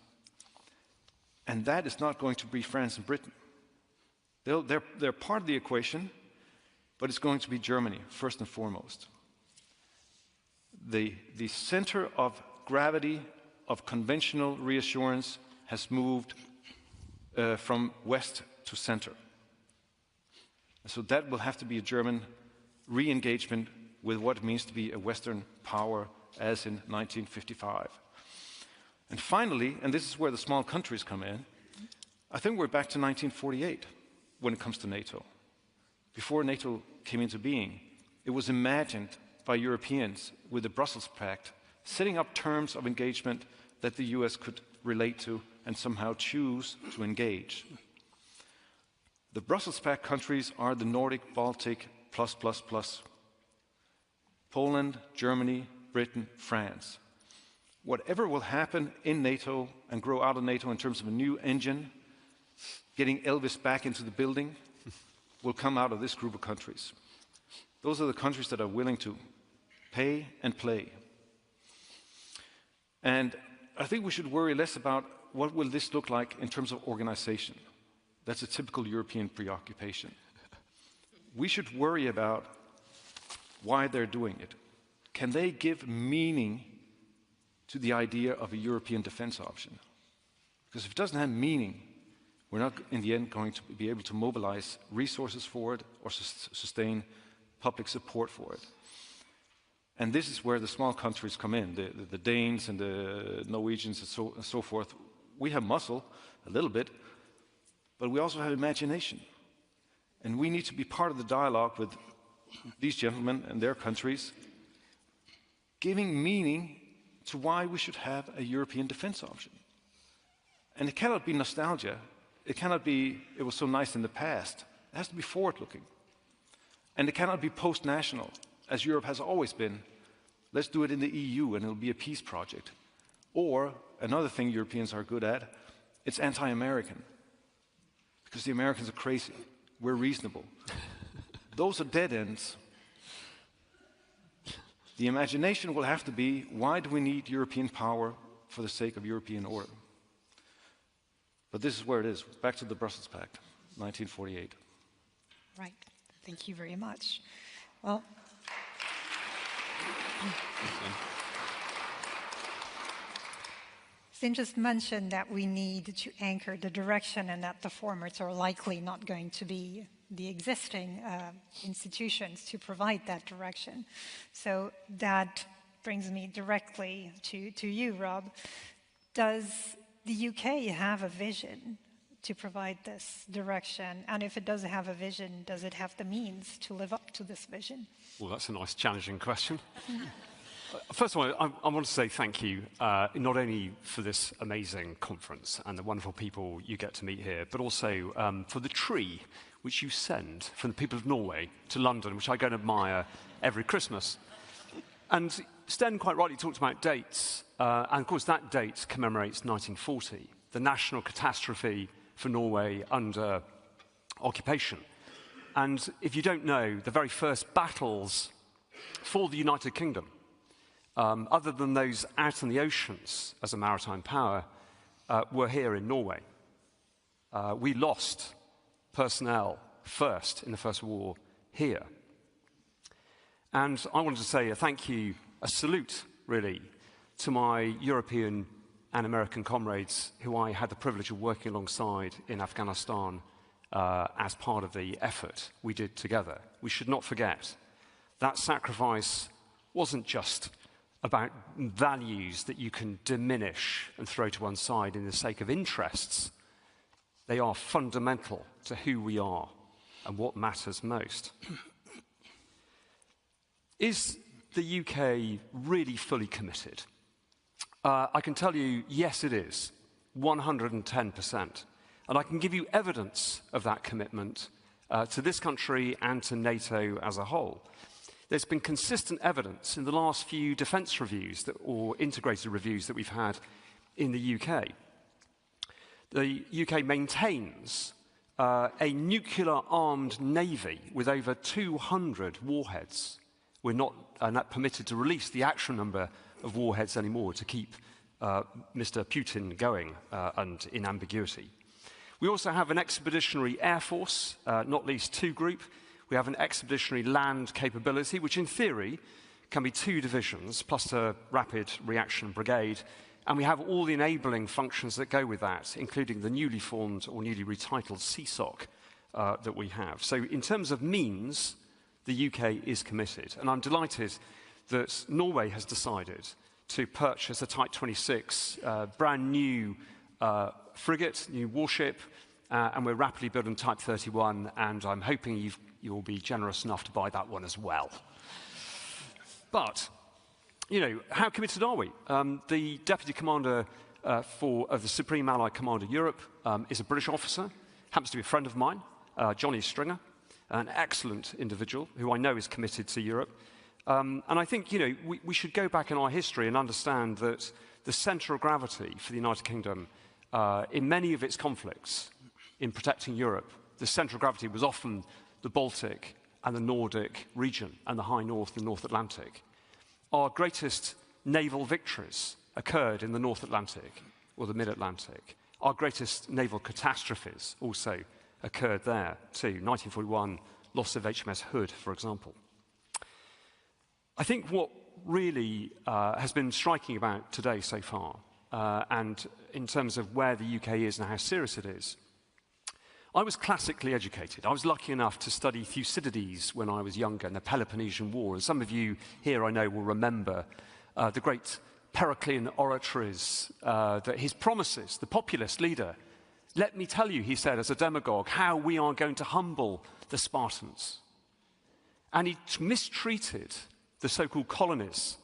And that is not going to be France and Britain. They're part of the equation, but it's going to be Germany, first and foremost. The center of gravity of conventional reassurance has moved from west to center. So that will have to be a German re-engagement with what it means to be a Western power as in 1955. And finally, and this is where the small countries come in, I think we're back to 1948 when it comes to NATO. Before NATO came into being, it was imagined by Europeans with the Brussels Pact, setting up terms of engagement that the US could relate to and somehow choose to engage. The Brussels Pact countries are the Nordic, Baltic, +++. Poland, Germany, Britain, France. Whatever will happen in NATO and grow out of NATO in terms of a new engine, getting Elvis back into the building, will come out of this group of countries. Those are the countries that are willing to pay and play. And I think we should worry less about what will this look like in terms of organization. That's a typical European preoccupation. We should worry about why they're doing it. Can they give meaning to the idea of a European defense option? Because if it doesn't have meaning, we're not in the end going to be able to mobilize resources for it or sustain public support for it. And this is where the small countries come in, the Danes and the Norwegians and so forth. We have muscle, a little bit, but we also have imagination. And we need to be part of the dialogue with these gentlemen and their countries, giving meaning to why we should have a European defense option. And it cannot be nostalgia. It cannot be, it was so nice in the past. It has to be forward-looking. And it cannot be post-national, as Europe has always been. Let's do it in the EU and it'll be a peace project. Or, another thing Europeans are good at, it's anti-American. Because the Americans are crazy. We're reasonable. Those are dead ends. The imagination will have to be, why do we need European power for the sake of European order? But this is where it is. Back to the Brussels Pact, 1948. Right. Thank you very much. Well, Sten just mentioned that we need to anchor the direction and that the formats are likely not going to be the existing institutions to provide that direction. So that brings me directly to you, Rob. Does the UK have a vision to provide this direction? And if it does have a vision, does it have the means to live up to this vision? Well, that's a nice, challenging question. First of all, I want to say thank you, not only for this amazing conference and the wonderful people you get to meet here, but also for the tree which you send from the people of Norway to London, which I go and admire every Christmas. And Sten quite rightly talked about dates, and of course that date commemorates 1940, the national catastrophe for Norway under occupation. And if you don't know, the very first battles for the United Kingdom, other than those out in the oceans as a maritime power, were here in Norway. We lost personnel first in the First War here. And I wanted to say a thank you, a salute, really, to my European and American comrades who I had the privilege of working alongside in Afghanistan as part of the effort we did together. We should not forget that sacrifice wasn't just about values that you can diminish and throw to one side in the sake of interests. They are fundamental to who we are and what matters most. Is the UK really fully committed? I can tell you, yes, it is, 110%. And I can give you evidence of that commitment to this country and to NATO as a whole. There's been consistent evidence in the last few defence reviews or integrated reviews that we've had in the UK. The UK maintains a nuclear-armed navy with over 200 warheads. We're not permitted to release the actual number of warheads anymore to keep Mr. Putin going and in ambiguity. We also have an expeditionary air force, not least 2 group. We have an expeditionary land capability, which in theory can be 2 divisions, plus a rapid reaction brigade. And we have all the enabling functions that go with that, including the newly formed or newly retitled CSOC that we have. So in terms of means, the UK is committed. And I'm delighted that Norway has decided to purchase a Type 26 brand new frigate, new warship, and we're rapidly building Type 31, and I'm hoping you'll be generous enough to buy that one as well. But, you know, how committed are we? The Deputy Commander of the Supreme Allied Command of Europe is a British officer, happens to be a friend of mine, Johnny Stringer, an excellent individual who I know is committed to Europe. And I think, we should go back in our history and understand that the centre of gravity for the United Kingdom in many of its conflicts in protecting Europe, the centre of gravity was often the Baltic and the Nordic region and the high north and North Atlantic. Our greatest naval victories occurred in the North Atlantic or the Mid-Atlantic. Our greatest naval catastrophes also occurred there too. 1941, loss of HMS Hood, for example. I think what really has been striking about today so far, and in terms of where the UK is and how serious it is, I was classically educated. I was lucky enough to study Thucydides when I was younger in the Peloponnesian War. And some of you here, I know, will remember the great Periclean oratories, his promises, the populist leader. Let me tell you, he said, as a demagogue, how we are going to humble the Spartans. And he mistreated the so-called colonies,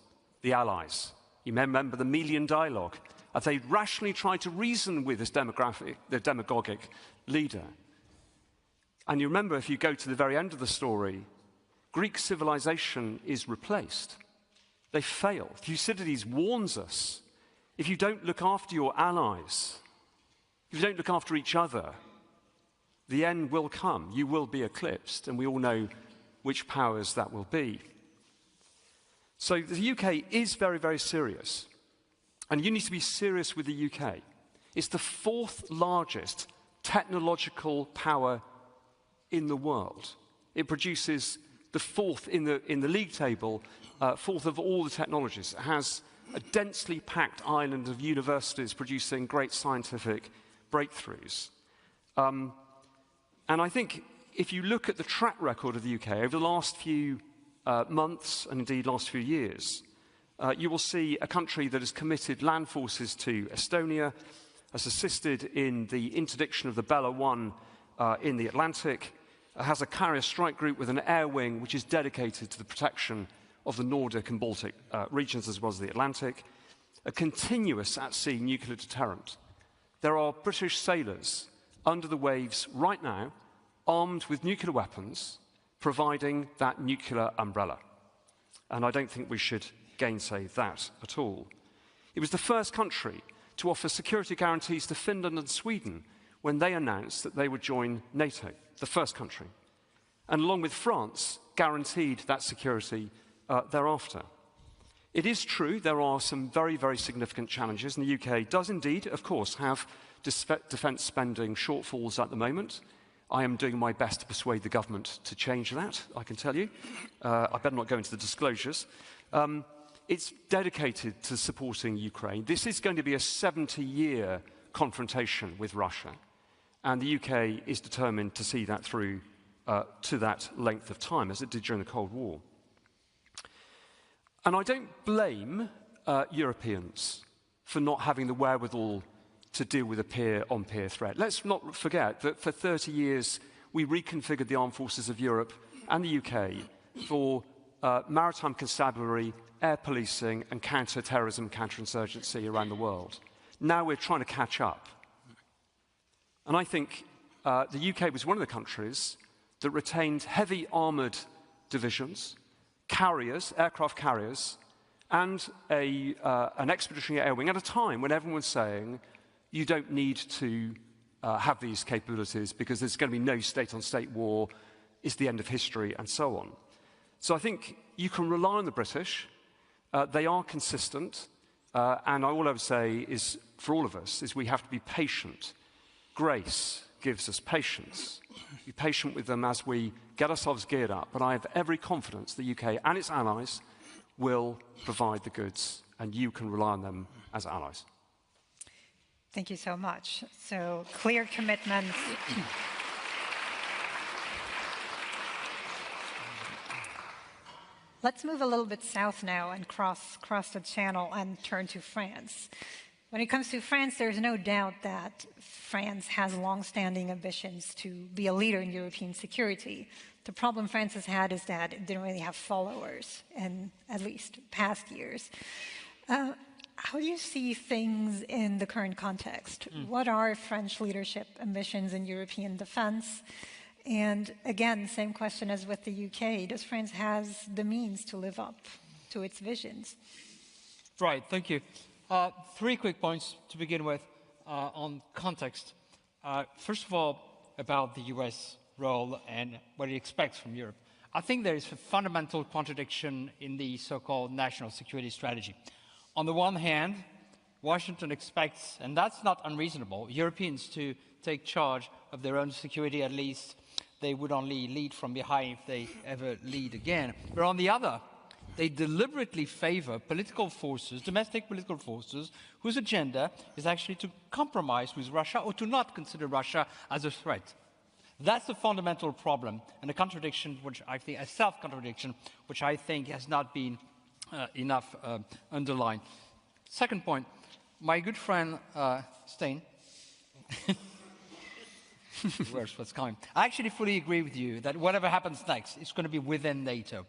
the allies. You may remember the Melian dialogue, as they rationally tried to reason with this demagogic leader. And you remember, if you go to the very end of the story, Greek civilization is replaced. They fail. Thucydides warns us, if you don't look after your allies, if you don't look after each other, the end will come. You will be eclipsed, and we all know which powers that will be. So the UK is very, very serious. And you need to be serious with the UK. It's the fourth largest technological power in the world. It produces the fourth in the league table, fourth of all the technologies. It has a densely packed island of universities producing great scientific breakthroughs. And I think if you look at the track record of the UK over the last few months and indeed last few years, you will see a country that has committed land forces to Estonia, has assisted in the interdiction of the Bella 1 in the Atlantic, has a carrier strike group with an air wing which is dedicated to the protection of the Nordic and Baltic regions as well as the Atlantic, a continuous at-sea nuclear deterrent. There are British sailors under the waves right now, armed with nuclear weapons, providing that nuclear umbrella. And I don't think we should gainsay that at all. It was the first country to offer security guarantees to Finland and Sweden when they announced that they would join NATO, the first country. And along with France, guaranteed that security thereafter. It is true there are some very, very significant challenges, and the UK does indeed, of course, have defence spending shortfalls at the moment. I am doing my best to persuade the government to change that, I can tell you. I better not go into the disclosures. It's dedicated to supporting Ukraine. This is going to be a 70-year confrontation with Russia, and the UK is determined to see that through to that length of time, as it did during the Cold War. And I don't blame Europeans for not having the wherewithal to deal with a peer-on-peer threat. Let's not forget that for 30 years we reconfigured the armed forces of Europe and the UK for maritime constabulary, air policing and counter-terrorism, counter-insurgency around the world. Now we're trying to catch up. And I think the UK was one of the countries that retained heavy armoured divisions, carriers, aircraft carriers, and an expeditionary air wing at a time when everyone was saying, you don't need to have these capabilities because there's going to be no state-on-state war, it's the end of history, and so on. So I think you can rely on the British. They are consistent, and all I would say is, for all of us, is we have to be patient. Grace gives us patience. Be patient with them as we get ourselves geared up, but I have every confidence the UK and its allies will provide the goods, and you can rely on them as allies. Thank you so much. So, clear commitments. Let's move a little bit south now and cross the channel and turn to France. When it comes to France, there's no doubt that France has long-standing ambitions to be a leader in European security. The problem France has had is that it didn't really have followers in at least past years. How do you see things in the current context? What are French leadership ambitions in European defense? And again, same question as with the UK. Does France has the means to live up to its visions? Right, thank you. 3 quick points to begin with on context. First of all, about the US role and what it expects from Europe. I think there is a fundamental contradiction in the so-called national security strategy. On the one hand, Washington expects, and that's not unreasonable, Europeans to take charge of their own security. At least they would only lead from behind if they ever lead again. But on the other, they deliberately favor political forces, domestic political forces, whose agenda is actually to compromise with Russia or to not consider Russia as a threat. That's a fundamental problem and a contradiction, which I think, a self-contradiction, which I think has not been enough underlined. Second point, my good friend Stein, worse was kind. I actually fully agree with you that whatever happens next, it's going to be within NATO.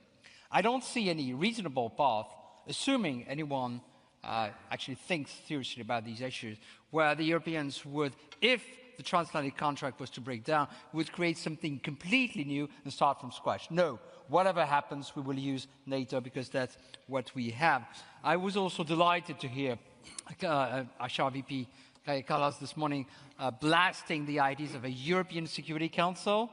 I don't see any reasonable path, assuming anyone actually thinks seriously about these issues, where the Europeans would, if the transatlantic contract was to break down, would create something completely new and start from scratch. No, whatever happens, we will use NATO because that's what we have. I was also delighted to hear Ashar VP Kaja Kallas this morning blasting the ideas of a European Security Council,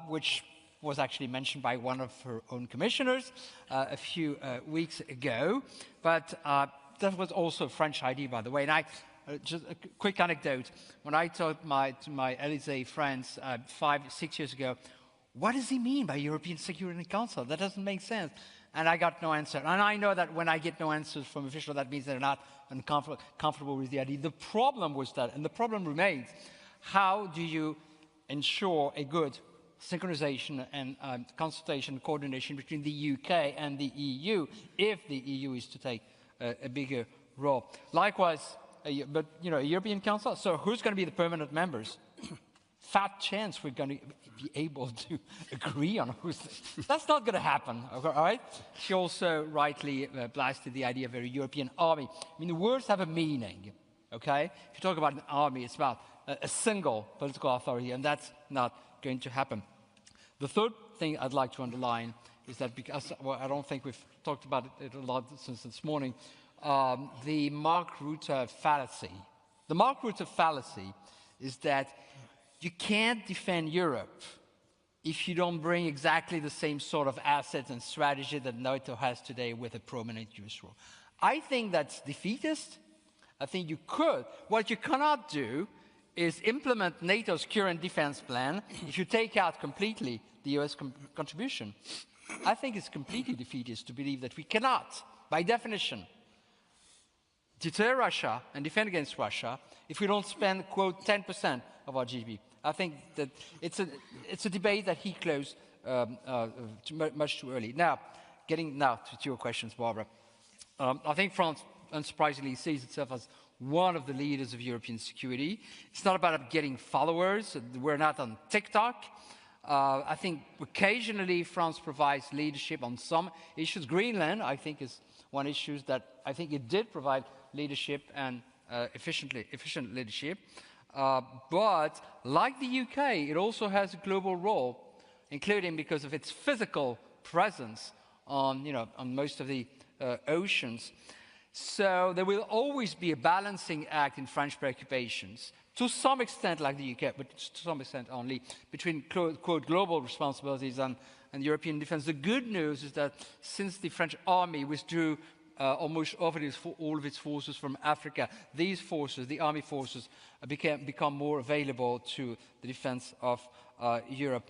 which was actually mentioned by one of her own commissioners a few weeks ago. But that was also a French idea, by the way. And just a quick anecdote. When I talked to my Elysee friends 5-6 years ago, what does he mean by European Security Council? That doesn't make sense. And I got no answer. And I know that when I get no answers from officials, that means they're not comfortable with the idea. The problem was that, and the problem remains, how do you ensure a good synchronization and consultation, coordination between the UK and the EU if the EU is to take a bigger role? Likewise, but you know, a European Council, so who's going to be the permanent members? Fat chance we're going to be able to agree on who's... That's not going to happen, all right? She also rightly blasted the idea of a European army. I mean, the words have a meaning, okay? If you talk about an army, it's about a single political authority, and that's not going to happen. The third thing I'd like to underline is that, because I don't think we've talked about it a lot since this morning, the Mark Rutte fallacy. The Mark Rutte fallacy is that you can't defend Europe if you don't bring exactly the same sort of assets and strategy that NATO has today with a prominent US role. I think that's defeatist. I think you could. What you cannot do is implement NATO's current defense plan if you take out completely the US contribution. I think it's completely defeatist to believe that we cannot, by definition, deter Russia and defend against Russia if we don't spend, quote, 10% of our GDP. I think that it's a debate that he closed much too early. Now, getting to your questions, Barbara. I think France, unsurprisingly, sees itself as one of the leaders of European security. It's not about getting followers. We're not on TikTok. I think occasionally France provides leadership on some issues. Greenland, I think, is one issue that I think it did provide leadership and efficient leadership. But like the UK, it also has a global role, including because of its physical presence on most of the oceans. So there will always be a balancing act in French preoccupations, to some extent like the UK, but to some extent only, between, quote, global responsibilities and European defense. The good news is that since the French army withdrew almost all of its forces from Africa, these forces, the army forces, become more available to the defense of Europe.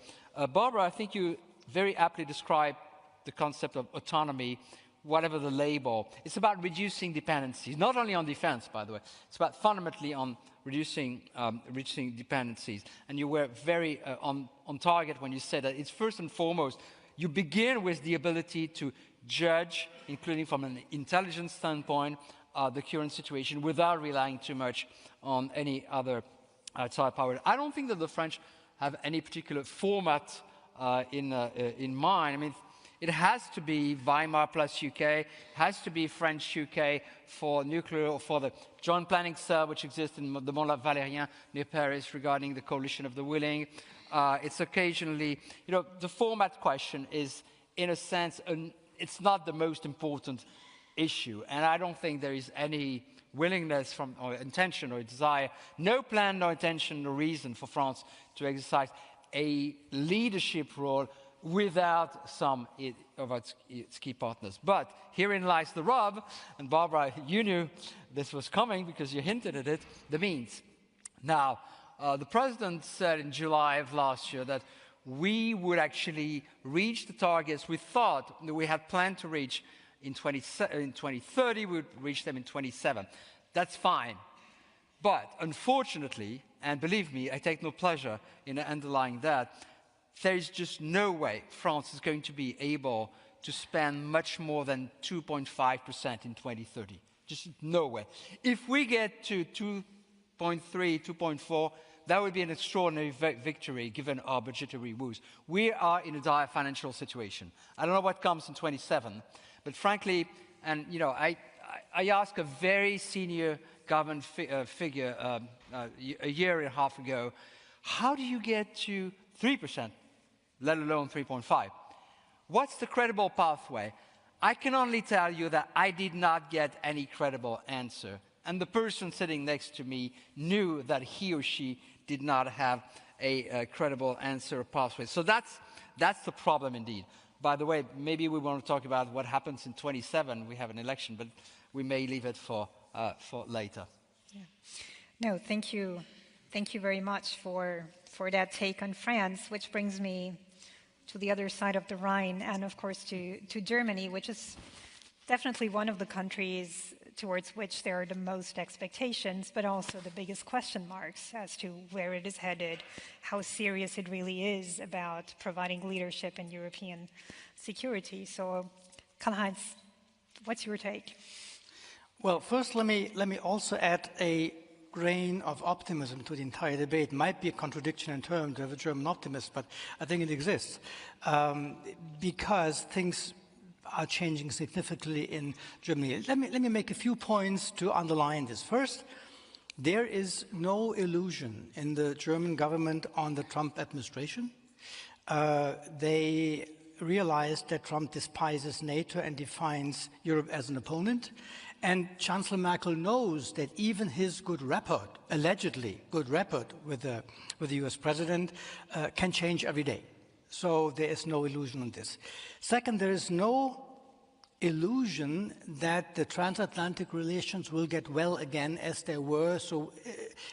Barbara, I think you very aptly described the concept of autonomy, whatever the label. It's about reducing dependencies, not only on defense, by the way. It's about fundamentally on reducing dependencies. And you were very on target when you said that it's first and foremost, you begin with the ability to judge, including from an intelligence standpoint, the current situation without relying too much on any other outside power. I don't think that the French have any particular format in mind. I mean, it has to be Weimar plus UK, has to be French UK for nuclear, or for the joint planning cell which exists in the Mont-Valérien near Paris regarding the coalition of the willing. It's occasionally, the format question is, in a sense, it's not the most important issue. And I don't think there is any willingness or intention or desire, no plan, no intention, no reason for France to exercise a leadership role without some of its key partners. But herein lies the rub, and Barbara, you knew this was coming because you hinted at it, the means. Now, the President said in July of last year that we would actually reach the targets we thought that we had planned to reach in 2030, we would reach them in 27. That's fine. But unfortunately, and believe me, I take no pleasure in underlying that, there is just no way France is going to be able to spend much more than 2.5% in 2030. Just no way. If we get to 2.3, 2.4, that would be an extraordinary victory given our budgetary woes. We are in a dire financial situation. I don't know what comes in 27, but frankly, and I asked a very senior government figure a year and a half ago, how do you get to 3%, let alone 3.5? What's the credible pathway? I can only tell you that I did not get any credible answer. And the person sitting next to me knew that he or she did not have a credible answer or pathway. So that's the problem indeed. By the way, maybe we want to talk about what happens in 27. We have an election, but we may leave it for later. Yeah. No, thank you. Thank you very much for that take on France, which brings me to the other side of the Rhine and, of course, to Germany, which is definitely one of the countries towards which there are the most expectations, but also the biggest question marks as to where it is headed, how serious it really is about providing leadership in European security. So, Karl-Heinz, what's your take? Well, first, let me also add a grain of optimism to the entire debate. Might be a contradiction in terms to have a German optimist, but I think it exists because things are changing significantly in Germany. Let me make a few points to underline this. First, there is no illusion in the German government on the Trump administration. They realize that Trump despises NATO and defines Europe as an opponent. And Chancellor Merkel knows that even his good rapport, allegedly good rapport with the US president, can change every day. So there is no illusion on this. Second, there is no illusion that the transatlantic relations will get well again as they were. So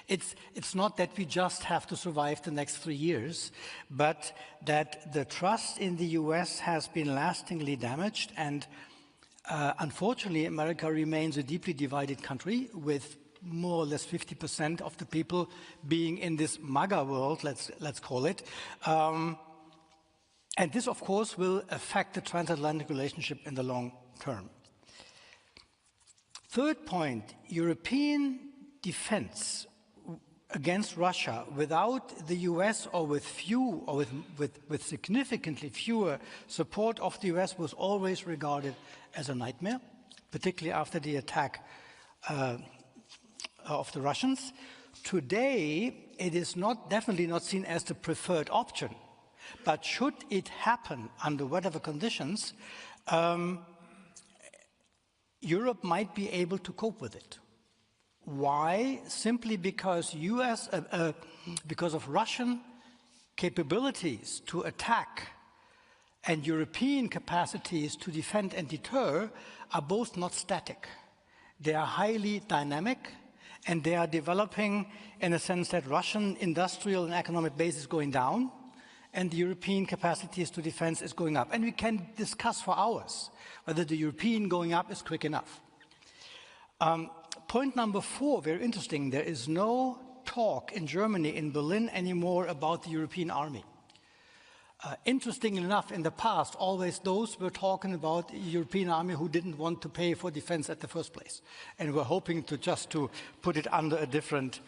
it's not that we just have to survive the next 3 years, but that the trust in the US has been lastingly damaged. And unfortunately, America remains a deeply divided country with more or less 50% of the people being in this MAGA world, let's call it. And this, of course, will affect the transatlantic relationship in the long term. Third point, European defense against Russia without the US or with significantly fewer support of the US was always regarded as a nightmare, particularly after the attack of the Russians. Today, it is definitely not seen as the preferred option. But should it happen under whatever conditions, Europe might be able to cope with it. Why? Simply because because of Russian capabilities to attack and European capacities to defend and deter are both not static. They are highly dynamic, and they are developing in a sense that Russian industrial and economic base is going down, and the European capacities to defense is going up. And we can discuss for hours whether the European going up is quick enough. Point number 4, very interesting, there is no talk in Germany, in Berlin anymore about the European army. Interestingly enough, in the past, always those were talking about the European army who didn't want to pay for defense at the first place, and were hoping to put it under a different,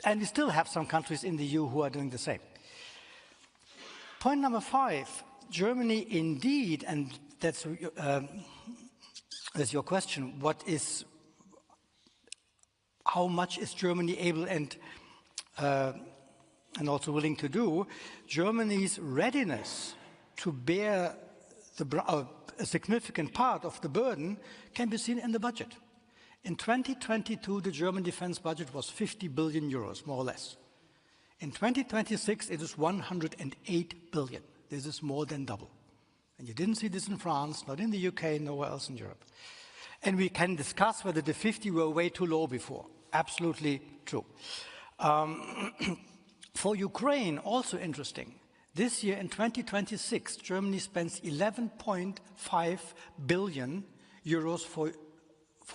and we still have some countries in the EU who are doing the same. Point number 5, Germany indeed, and that's your question, how much is Germany able and and also willing to do, Germany's readiness to bear a significant part of the burden can be seen in the budget. In 2022, the German defense budget was 50 billion euros, more or less. In 2026, it is 108 billion. This is more than double. And you didn't see this in France, not in the UK, nowhere else in Europe. And we can discuss whether the 50 were way too low before. Absolutely true. For Ukraine, also interesting. This year, in 2026, Germany spends 11.5 billion euros for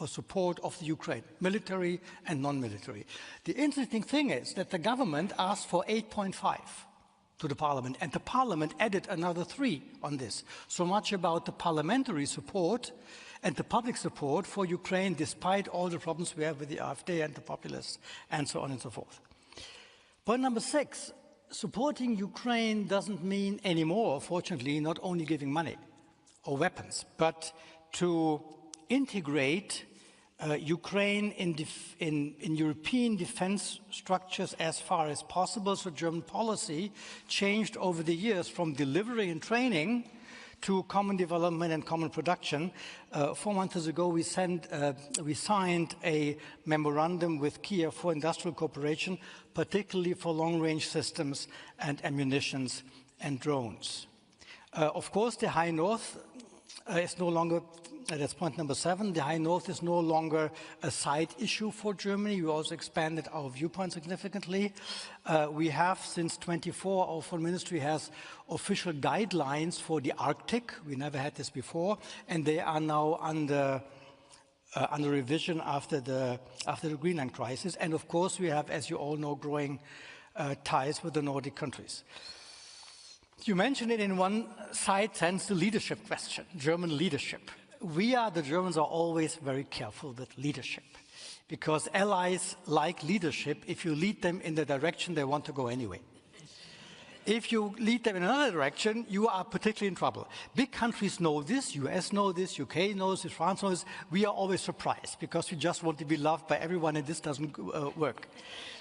support of the Ukraine, military and non-military. The interesting thing is that the government asked for 8.5 to the parliament, and the parliament added another 3 on this. So much about the parliamentary support and the public support for Ukraine, despite all the problems we have with the AfD and the populists, and so on and so forth. Point number 6, supporting Ukraine doesn't mean anymore, fortunately, not only giving money or weapons, but to integrate Ukraine in European defense structures as far as possible. So German policy changed over the years from delivery and training to common development and common production. 4 months ago, we signed a memorandum with Kiev for industrial cooperation, particularly for long-range systems and ammunitions and drones. Of course, the High North is no longer, that's point number 7, the High North is no longer a side issue for Germany. We also expanded our viewpoint significantly. We have, since 24, our Foreign Ministry has official guidelines for the Arctic. We never had this before, and they are now under revision after the Greenland crisis. And of course, we have, as you all know, growing ties with the Nordic countries. You mentioned it in one side sense, the leadership question, German leadership. We the Germans are always very careful with leadership, because allies like leadership if you lead them in the direction they want to go anyway. If you lead them in another direction, you are particularly in trouble. Big countries know this, US knows this, UK knows this, France knows this. We are always surprised because we just want to be loved by everyone, and this doesn't work.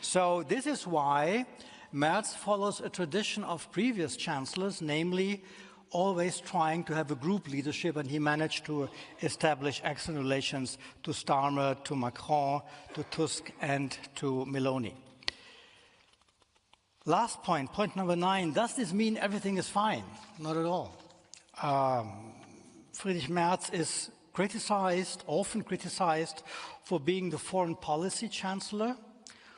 So this is why Merz follows a tradition of previous chancellors, namely always trying to have a group leadership, and he managed to establish excellent relations to Starmer, to Macron, to Tusk, and to Meloni. Last point, point number 9. Does this mean everything is fine? Not at all. Friedrich Merz is criticized, often criticized, for being the foreign policy chancellor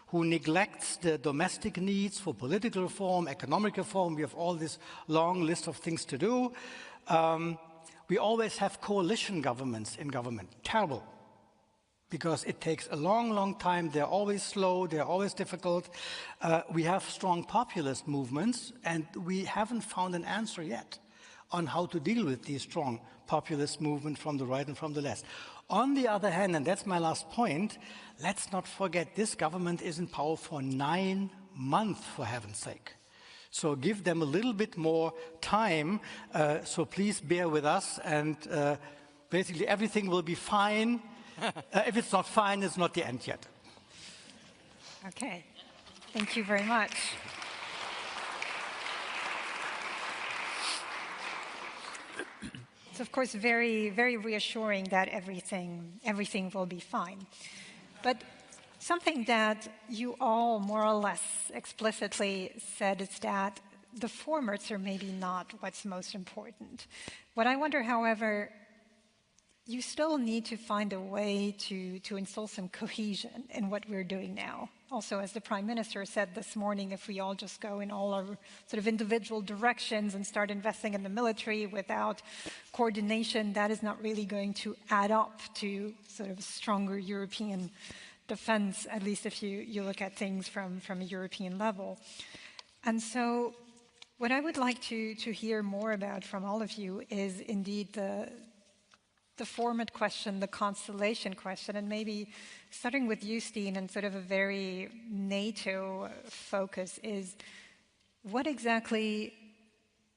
who neglects the domestic needs for political reform, economic reform. We have all this long list of things to do. We always have coalition governments in government. Terrible. Because it takes a long, long time. They're always slow. They're always difficult. We have strong populist movements, and we haven't found an answer yet on how to deal with these strong populist movements from the right and from the left. On the other hand, and that's my last point, let's not forget this government is in power for 9 months, for heaven's sake. So give them a little bit more time. So please bear with us, and basically everything will be fine. If it's not fine, it's not the end yet. Okay, thank you very much. It's of course very, very reassuring that everything will be fine. But something that you all more or less explicitly said is that the formats are maybe not what's most important. What I wonder, however, you still need to find a way to install some cohesion in what we're doing now. Also, as the Prime Minister said this morning, if we all just go in all our sort of individual directions and start investing in the military without coordination, that is not really going to add up to sort of a stronger European defense, at least if you look at things from a European level. And so what I would like to hear more about from all of you is indeed the format question, the constellation question, and maybe starting with you, Steen, and sort of a very NATO focus is what exactly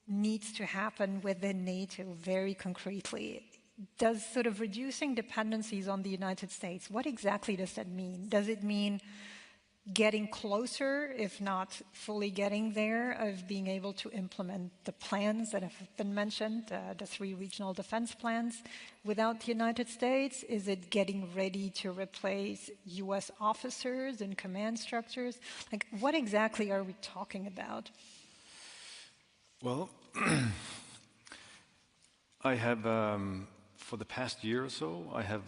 needs to happen within NATO very concretely? Does sort of reducing dependencies on the United States, what exactly does that mean? Does it mean getting closer, if not fully getting there, of being able to implement the plans that have been mentioned, the 3 regional defense plans, without the United States? Is it getting ready to replace US officers and command structures? Like, what exactly are we talking about? Well, I have, for the past year or so, I have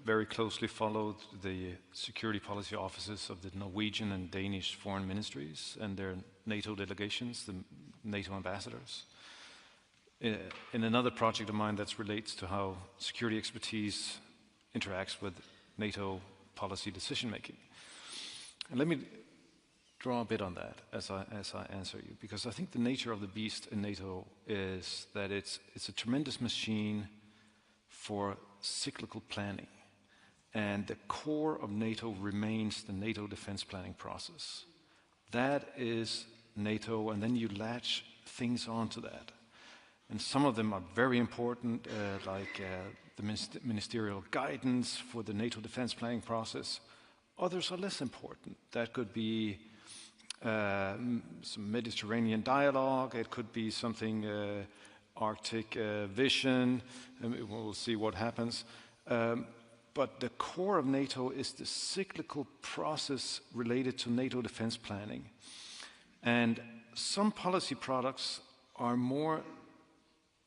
very closely followed the security policy offices of the Norwegian and Danish foreign ministries and their NATO delegations, the NATO ambassadors. In another project of mine that relates to how security expertise interacts with NATO policy decision making. And let me draw a bit on that as I answer you, because I think the nature of the beast in NATO is that it's a tremendous machine for cyclical planning. And the core of NATO remains the NATO defense planning process. That is NATO, and then you latch things onto that. And some of them are very important, like the ministerial guidance for the NATO defense planning process. Others are less important. That could be some Mediterranean dialogue. It could be something Arctic vision. We'll see what happens. But the core of NATO is the cyclical process related to NATO defense planning. And some policy products are more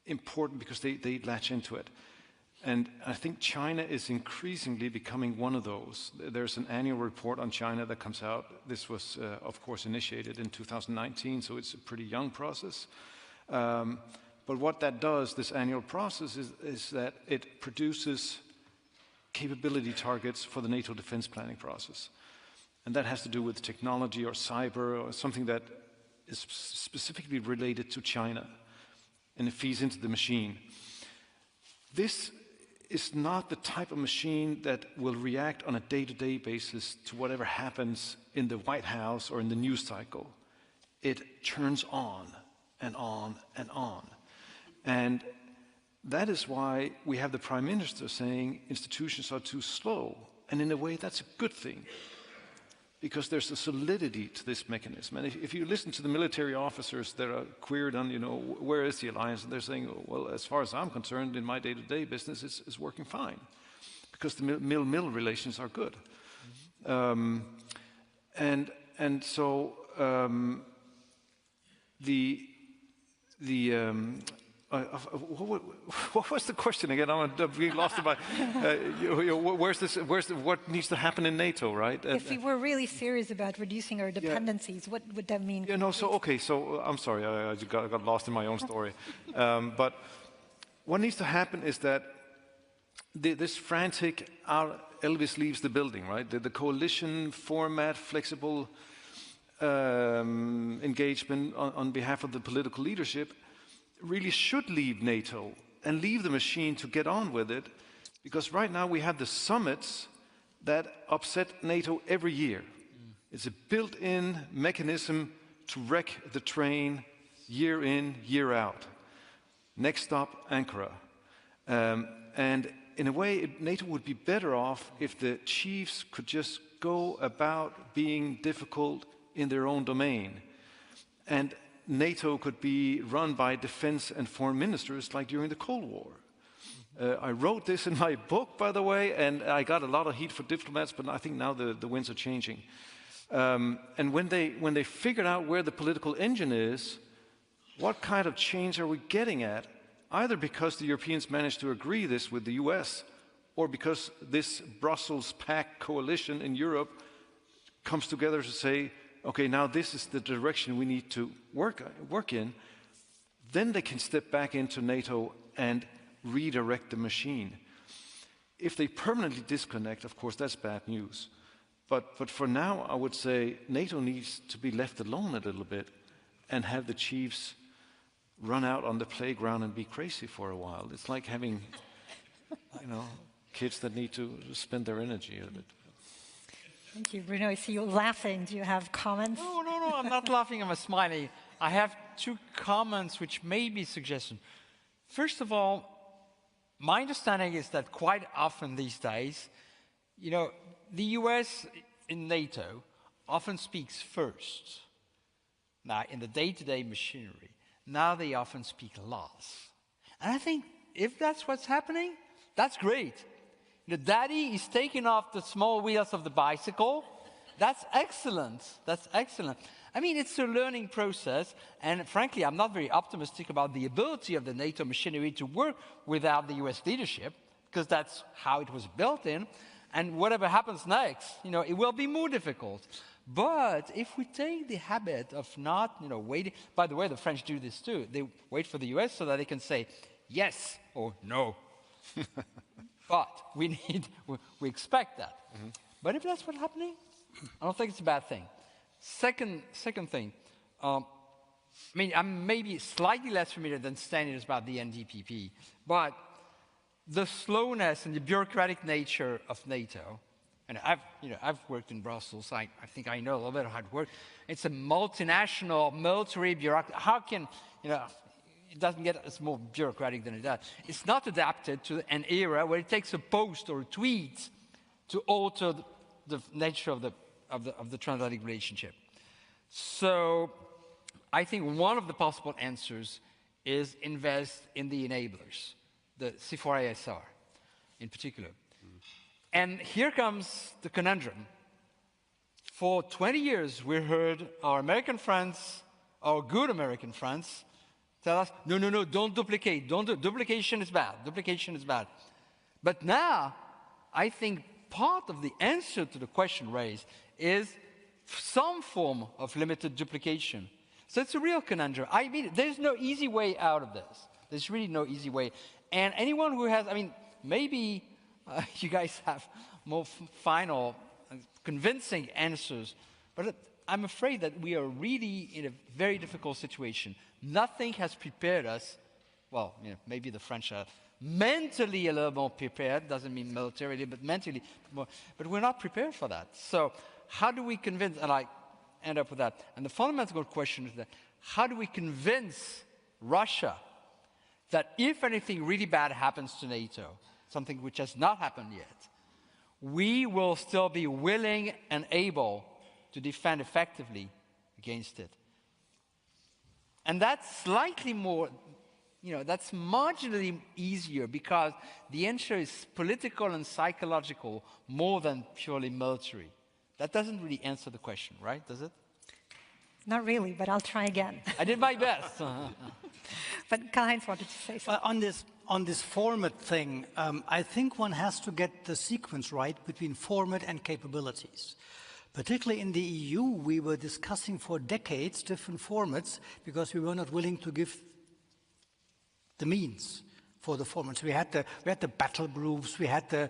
important because they latch into it. And I think China is increasingly becoming one of those. There's an annual report on China that comes out. This was, of course, initiated in 2019, so it's a pretty young process. But what that does, this annual process, is that it produces capability targets for the NATO defense planning process. And that has to do with technology or cyber or something that is specifically related to China. And it feeds into the machine. This is not the type of machine that will react on a day-to-day basis to whatever happens in the White House or in the news cycle. It turns on and on and on. And that is why we have the Prime Minister saying institutions are too slow. And in a way, that's a good thing, because there's a solidity to this mechanism. And if you listen to the military officers that are queried on, where is the alliance? And they're saying, well, as far as I'm concerned, in my day-to-day business, it's working fine, because the mill-mill relations are good. And so what was the question again? I'm being lost in my. What needs to happen in NATO, right? If we were really serious about reducing our dependencies, what would that mean? So I'm sorry, I got lost in my own story. But what needs to happen is that this frantic Elvis leaves the building, right? The coalition format, flexible engagement on behalf of the political leadership really should leave NATO and leave the machine to get on with it, because right now we have the summits that upset NATO every year. It's a built-in mechanism to wreck the train year in, year out. Next stop, Ankara. And in a way, NATO would be better off if the chiefs could just go about being difficult in their own domain. And NATO could be run by defense and foreign ministers like during the Cold War. I wrote this in my book, by the way, and I got a lot of heat for diplomats, but I think now the winds are changing. And when they figured out where the political engine is, what kind of change are we getting at? Either because the Europeans managed to agree this with the US, or because this Brussels-packed coalition in Europe comes together to say, okay, now this is the direction we need to work in, then they can step back into NATO and redirect the machine. If they permanently disconnect, of course, that's bad news. But for now, I would say NATO needs to be left alone a little bit and have the chiefs run out on the playground and be crazy for a while. It's like having, kids that need to spend their energy a bit. Thank you, Bruno. I see you laughing. Do you have comments? No, I'm not laughing, I'm smiling. I have 2 comments which may be suggestions. First of all, my understanding is that quite often these days, the US in NATO often speaks first. Now, in the day-to-day machinery, now they often speak last. And I think if that's what's happening, that's great. The daddy is taking off the small wheels of the bicycle. That's excellent. That's excellent. I mean, it's a learning process, and frankly, I'm not very optimistic about the ability of the NATO machinery to work without the US leadership, because that's how it was built in, and whatever happens next, it will be more difficult. But if we take the habit of not, waiting, by the way, the French do this too, they wait for the US so that they can say yes or no. But we expect that. Mm-hmm. But if that's what's happening, I don't think it's a bad thing. Second thing, I mean, I'm maybe slightly less familiar than Stanis about the NDPP, but the slowness and the bureaucratic nature of NATO, and I've worked in Brussels, I think I know a little bit of how it works. It's a multinational military bureaucracy. How can, it doesn't get as more bureaucratic than it does. It's not adapted to an era where it takes a post or a tweet to alter the nature of the transatlantic relationship. So I think one of the possible answers is invest in the enablers, the C4ISR in particular. And here comes the conundrum. For 20 years, we heard our American friends, our good American friends, tell us, no, don't duplicate. Duplication is bad. Duplication is bad. But now, I think part of the answer to the question raised is some form of limited duplication. So it's a real conundrum. I mean, there's no easy way out of this. There's really no easy way. And anyone who has, I mean, maybe you guys have more final, convincing answers, but I'm afraid that we are really in a very difficult situation. Nothing has prepared us, well, maybe the French are mentally a little more prepared, doesn't mean militarily, but mentally more, but we're not prepared for that. So how do we convince, and I end up with that, and the fundamental question is that, how do we convince Russia that if anything really bad happens to NATO, something which has not happened yet, we will still be willing and able to defend effectively against it. And that's slightly more, that's marginally easier because the answer is political and psychological more than purely military. That doesn't really answer the question, right? Does it? Not really, but I'll try again. I did my best. But Karl-Heinz wanted to say something. On this format thing, I think one has to get the sequence right between format and capabilities. Particularly in the EU, we were discussing for decades different formats because we were not willing to give the means for the formats. We had the battle groups, we had the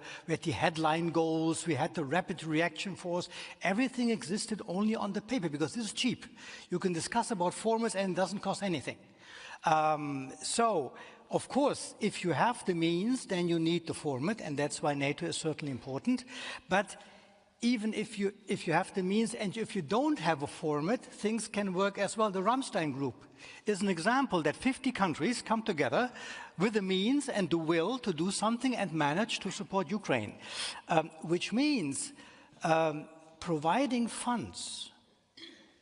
headline goals, we had the rapid reaction force. Everything existed only on the paper because this is cheap. You can discuss about formats and it doesn't cost anything. So, of course, if you have the means, then you need the format, and that's why NATO is certainly important. But even if you have the means and if you don't have a format, things can work as well. The Ramstein Group is an example that 50 countries come together with the means and the will to do something and manage to support Ukraine, which means providing funds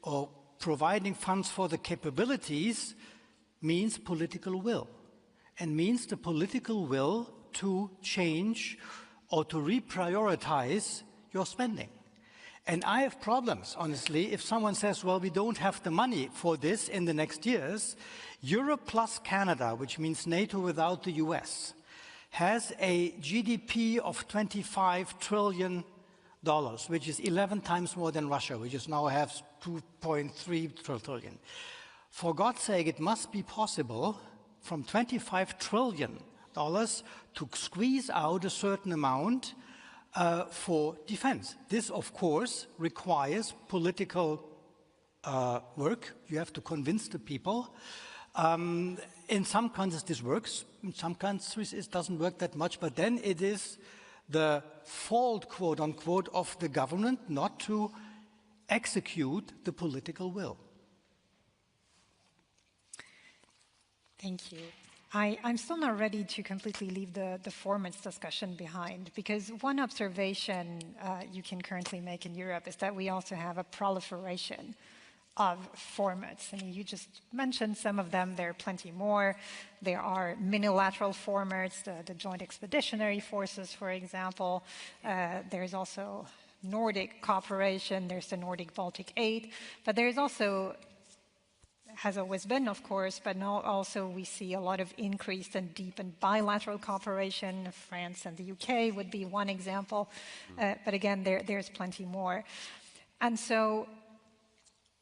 or providing funds for the capabilities means political will. And means the political will to change or to reprioritize your spending. And I have problems, honestly, if someone says, well, we don't have the money for this in the next years. Europe plus Canada, which means NATO without the US, has a GDP of $25 trillion, which is 11 times more than Russia, which is now has 2.3 trillion. For God's sake, it must be possible from $25 trillion to squeeze out a certain amount for defense. This, of course, requires political work. You have to convince the people. In some countries this works. In some countries it doesn't work that much, but then it is the fault, quote unquote, of the government not to execute the political will. Thank you. I'm still not ready to completely leave the formats discussion behind, because one observation you can currently make in Europe is that we also have a proliferation of formats. I mean, you just mentioned some of them. There are plenty more. There are minilateral formats, the Joint Expeditionary Forces, for example. There's also Nordic cooperation. There's the Nordic-Baltic 8. But there's also, has always been, of course, but now also we see a lot of increased and deepened bilateral cooperation. France and the UK would be one example. But again, there's plenty more. And so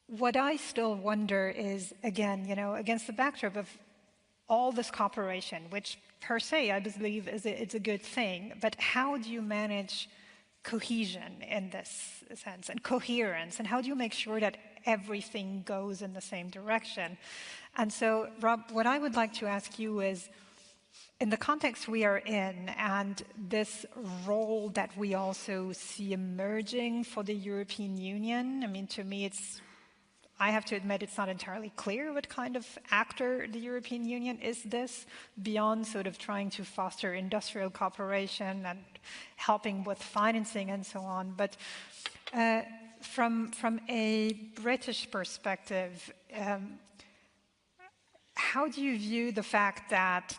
what I still wonder is, again, against the backdrop of all this cooperation, which per se I believe it's a good thing, but how do you manage cohesion in this sense and coherence, and how do you make sure that everything goes in the same direction? And so, Rob, what I would like to ask you is, in the context we are in and this role that we also see emerging for the European Union, I mean, to me I have to admit it's not entirely clear what kind of actor the European Union is this, beyond sort of trying to foster industrial cooperation and helping with financing and so on. But from a British perspective, how do you view the fact that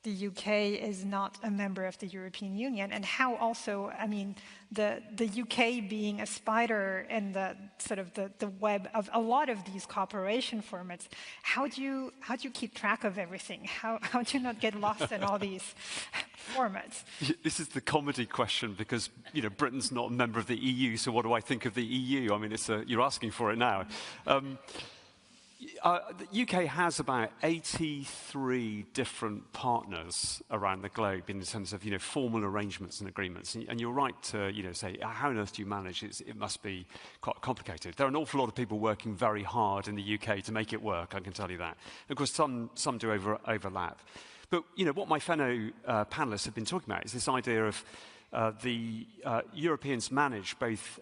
the UK is not a member of the European Union, and how also, I mean, the UK being a spider in the sort of the web of a lot of these cooperation formats, how do you keep track of everything? How do you not get lost in all these formats? This is the comedy question, because Britain's not a member of the EU, so what do I think of the EU? I mean, you're asking for it now. The UK has about 83 different partners around the globe in terms of formal arrangements and agreements. And you're right to say, how on earth do you manage it? It must be quite complicated. There are an awful lot of people working very hard in the UK to make it work, I can tell you that. Of course, some do overlap. But what my fellow panelists have been talking about is this idea of the Europeans manage both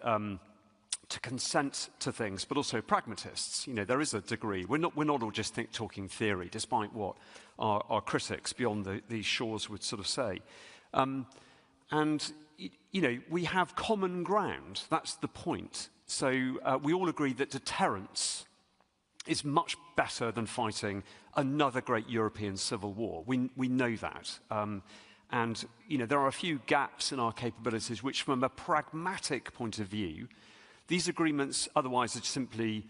to consent to things, but also pragmatists. There is a degree. We're not all just talking theory, despite what our critics beyond these shores would sort of say. We have common ground. That's the point. So we all agree that deterrence is much better than fighting another great European civil war. We know that. There are a few gaps in our capabilities which, from a pragmatic point of view, these agreements otherwise are simply,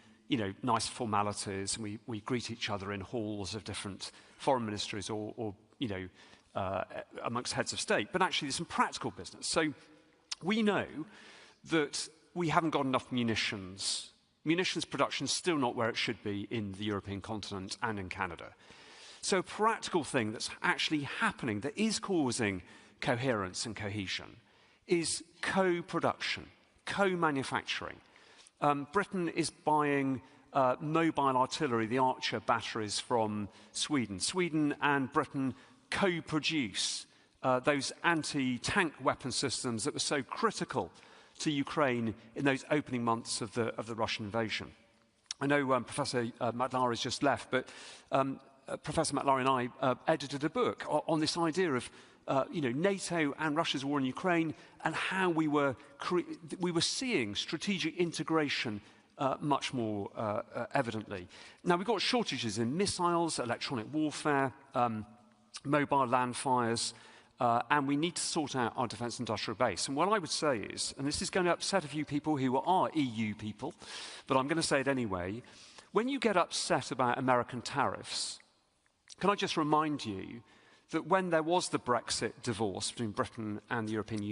nice formalities, and we greet each other in halls of different foreign ministries or amongst heads of state. But actually, there's some practical business. So we know that we haven't got enough munitions. Munitions production is still not where it should be in the European continent and in Canada. So a practical thing that's actually happening that is causing coherence and cohesion is co-production. Co-manufacturing. Britain is buying mobile artillery, the Archer batteries from Sweden. Sweden and Britain co-produce those anti-tank weapon systems that were so critical to Ukraine in those opening months of the Russian invasion. I know Professor Matlar has just left, but Professor Matlar and I edited a book on this idea of NATO and Russia's war in Ukraine, and how we were seeing strategic integration much more evidently. Now, we've got shortages in missiles, electronic warfare, mobile land fires, and we need to sort out our defence industrial base. And what I would say is, and this is going to upset a few people who are EU people, but I'm going to say it anyway, when you get upset about American tariffs, can I just remind you that when there was the Brexit divorce between Britain and the European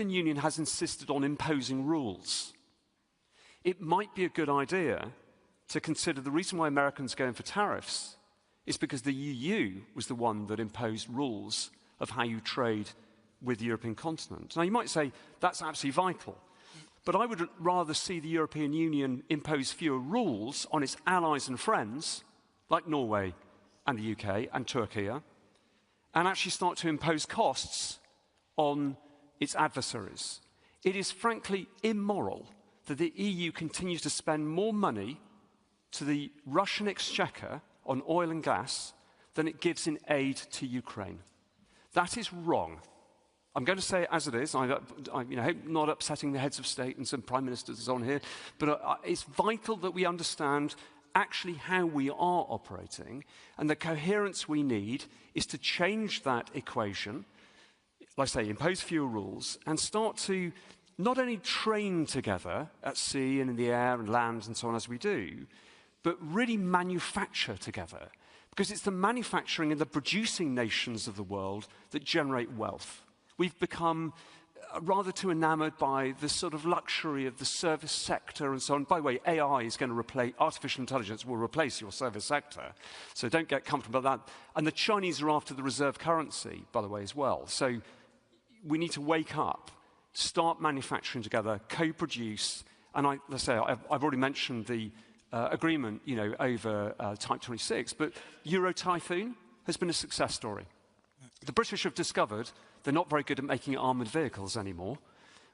Union has insisted on imposing rules. It might be a good idea to consider the reason why Americans are going for tariffs is because the EU was the one that imposed rules of how you trade with the European continent. Now, you might say that's absolutely vital, but I would rather see the European Union impose fewer rules on its allies and friends, like Norway and the UK and Turkey, and actually start to impose costs on its adversaries. It is frankly immoral that the EU continues to spend more money to the Russian exchequer on oil and gas than it gives in aid to Ukraine. That is wrong. I'm going to say it as it is. I hope not upsetting the heads of state and some prime ministers on here, but it's vital that we understand actually how we are operating, and the coherence we need is to change that equation, like I say, impose fewer rules, and start to not only train together at sea and in the air and land and so on as we do, but really manufacture together. Because it's the manufacturing and the producing nations of the world that generate wealth. We've become rather too enamored by the sort of luxury of the service sector and so on. By the way, AI is going to replace, artificial intelligence will replace your service sector. So don't get comfortable about that. And the Chinese are after the reserve currency, by the way, as well. So we need to wake up, start manufacturing together, co-produce. And let's say, I've already mentioned the agreement, over Type 26, but Euro Typhoon has been a success story. The British have discovered they're not very good at making armoured vehicles anymore.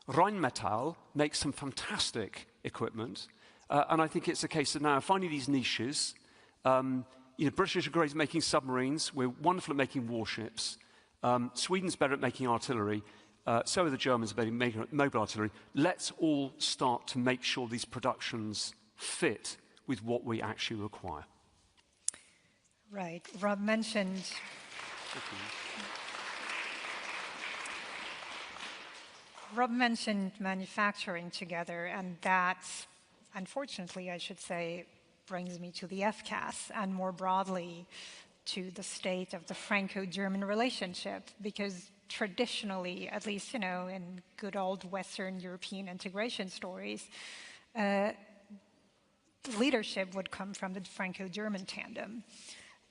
Rheinmetall makes some fantastic equipment, and I think it's a case of now finding these niches. British are great at making submarines. We're wonderful at making warships. Sweden's better at making artillery. So are the Germans at making mobile artillery. Let's all start to make sure these productions fit with what we actually require. Right. Rob mentioned... Rob mentioned manufacturing together, and that, unfortunately, I should say, brings me to the FCAS, and more broadly to the state of the Franco-German relationship, because traditionally, at least, in good old Western European integration stories, leadership would come from the Franco-German tandem.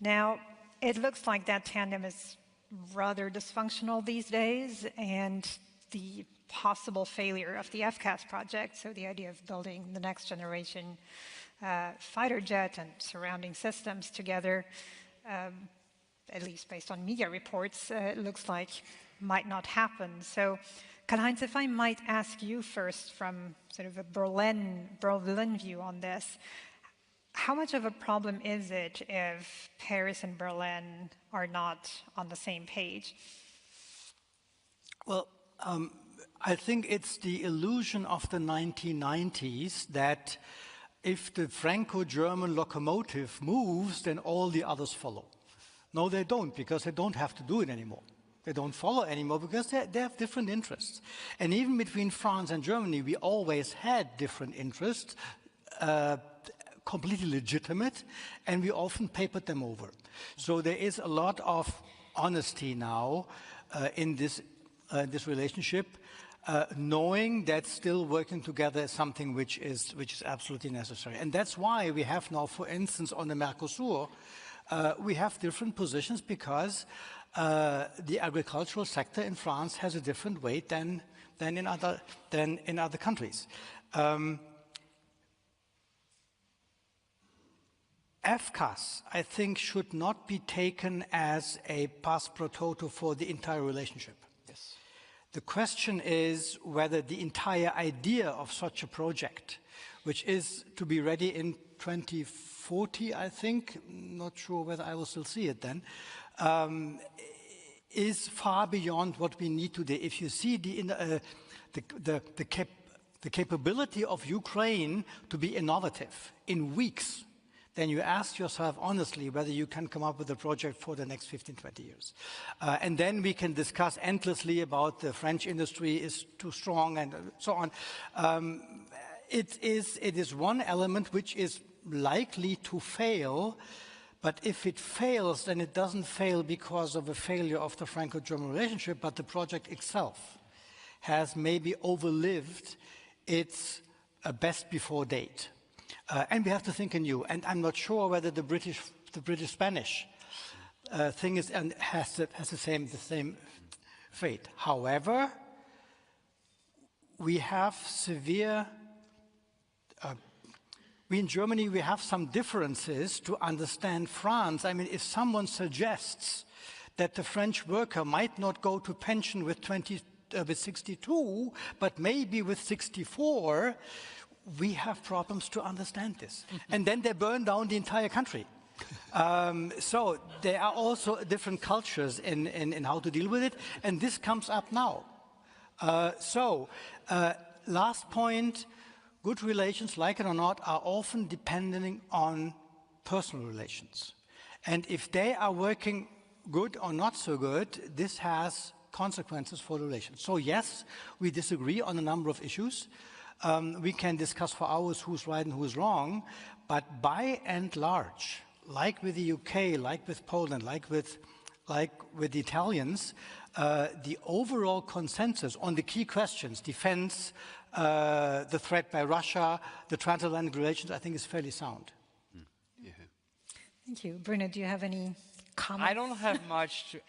Now, it looks like that tandem is rather dysfunctional these days, and the possible failure of the FCAS project, so the idea of building the next generation fighter jet and surrounding systems together, at least based on media reports, it looks like might not happen. So, Karl-Heinz, if I might ask you first from sort of a Berlin view on this, how much of a problem is it if Paris and Berlin are not on the same page? Well, I think it's the illusion of the 1990s that if the Franco-German locomotive moves, then all the others follow. No, they don't, because they don't have to do it anymore. They don't follow anymore because they have different interests. And even between France and Germany, we always had different interests, completely legitimate, and we often papered them over. So there is a lot of honesty now in this relationship, knowing that still working together is something which is absolutely necessary. And that's why we have now, for instance, on the Mercosur, we have different positions because the agricultural sector in France has a different weight than in other countries. FCAS, I think, should not be taken as a pass pro toto for the entire relationship. Yes. The question is whether the entire idea of such a project, which is to be ready in 2040, I think, not sure whether I will still see it then, is far beyond what we need today. If you see the capability of Ukraine to be innovative in weeks, then you ask yourself honestly whether you can come up with a project for the next 15, 20 years. And then we can discuss endlessly about the French industry is too strong and so on. It is one element which is likely to fail, but if it fails, then it doesn't fail because of a failure of the Franco-German relationship, but the project itself has maybe overlived its best before date. And we have to think anew. And I'm not sure whether the British-Spanish thing is and has the same fate. However, we have severe. We in Germany, we have some differences to understand France. I mean, if someone suggests that the French worker might not go to pension with 62, but maybe with 64, we have problems to understand this. And then they burn down the entire country. So there are also different cultures in how to deal with it, and this comes up now. Last point, good relations, like it or not, are often depending on personal relations. And if they are working good or not so good, this has consequences for the relations. So yes, we disagree on a number of issues. We can discuss for hours who's right and who's wrong, but by and large, like with the UK, like with Poland, like with the Italians, the overall consensus on the key questions, defense, the threat by Russia, the transatlantic relations, I think is fairly sound. Yeah. Thank you. Bruno, do you have any comments? I don't have much to...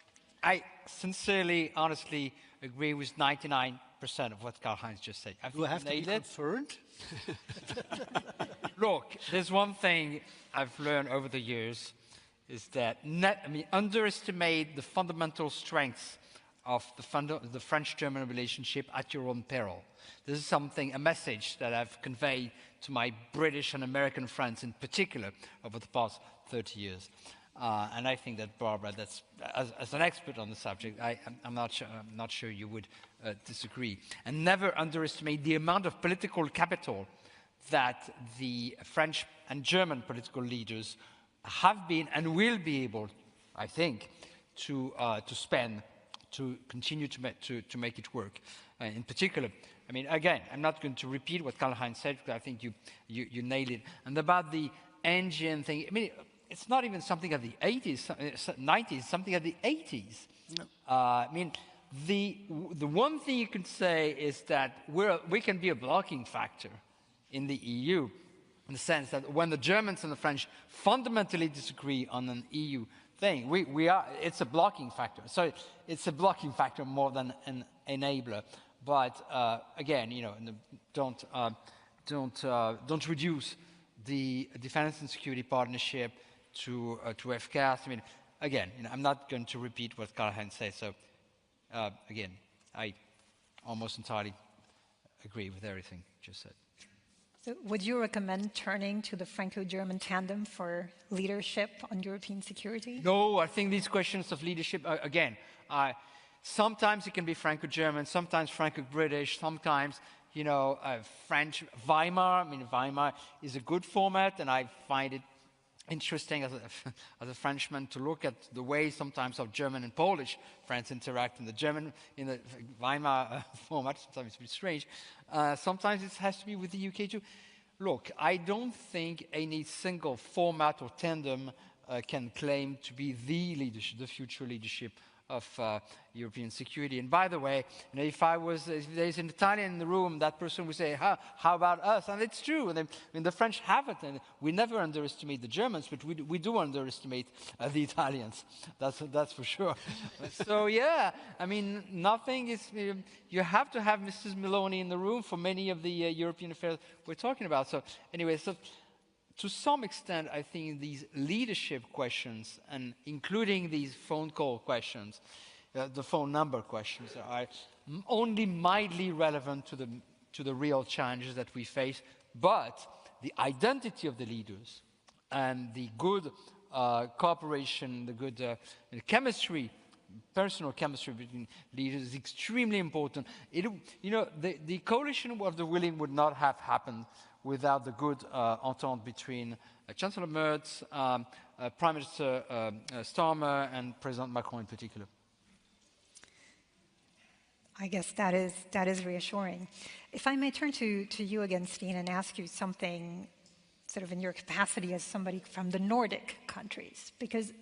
I sincerely, honestly agree with 99% of what Karl-Heinz just said. Do I have to be confirmed? Look, there's one thing I've learned over the years is that underestimate the fundamental strengths of the French-German relationship at your own peril. This is a message that I've conveyed to my British and American friends in particular over the past 30 years. And I think that, Barbara, that's, as an expert on the subject, I'm not sure you would disagree. And never underestimate the amount of political capital that the French and German political leaders have been and will be able, I think, to spend to continue to make it work. In particular, I mean, again, I'm not going to repeat what Karl-Heinz said, because I think you nailed it. And about the engine thing, I mean, it's not even something of the 80s, 90s, something of the 80s. No. I mean, the one thing you can say is that we can be a blocking factor in the EU, in the sense that when the Germans and the French fundamentally disagree on an EU thing, it's a blocking factor. So it's a blocking factor more than an enabler. But again, you know, don't reduce the defense and security partnership to FCAS. I mean, again, you know, I'm not going to repeat what Karl-Heinz said. So again, I almost entirely agree with everything you just said. So would you recommend turning to the Franco-German tandem for leadership on European security? No, I think these questions of leadership, again, sometimes it can be Franco-German, sometimes Franco-British, sometimes, you know, French, Weimar. I mean, Weimar is a good format, and I find it interesting as a Frenchman to look at the way sometimes of German and Polish friends interact in the Weimar format. Sometimes it's a bit strange. Sometimes it has to be with the UK too. Look, I don't think any single format or tandem can claim to be the leadership, the future leadership of European security. And by the way, you know, if there's an Italian in the room, that person would say, how about us? And it's true. And I mean, the French have it, and we never underestimate the Germans, but we do underestimate the Italians. That's for sure. So yeah, I mean, nothing is. You have to have Mrs. Meloni in the room for many of the European affairs we're talking about. So anyway, so. To some extent, I think these leadership questions, and including these phone call questions, the phone number questions, are only mildly relevant to the real challenges that we face. But the identity of the leaders and the good cooperation, the good chemistry, personal chemistry between leaders is extremely important. You know, the coalition of the willing would not have happened without the good entente between Chancellor Merz, Prime Minister Starmer, and President Macron in particular. I guess that is reassuring. If I may turn to you again, Steen, and ask you something sort of in your capacity as somebody from the Nordic countries, because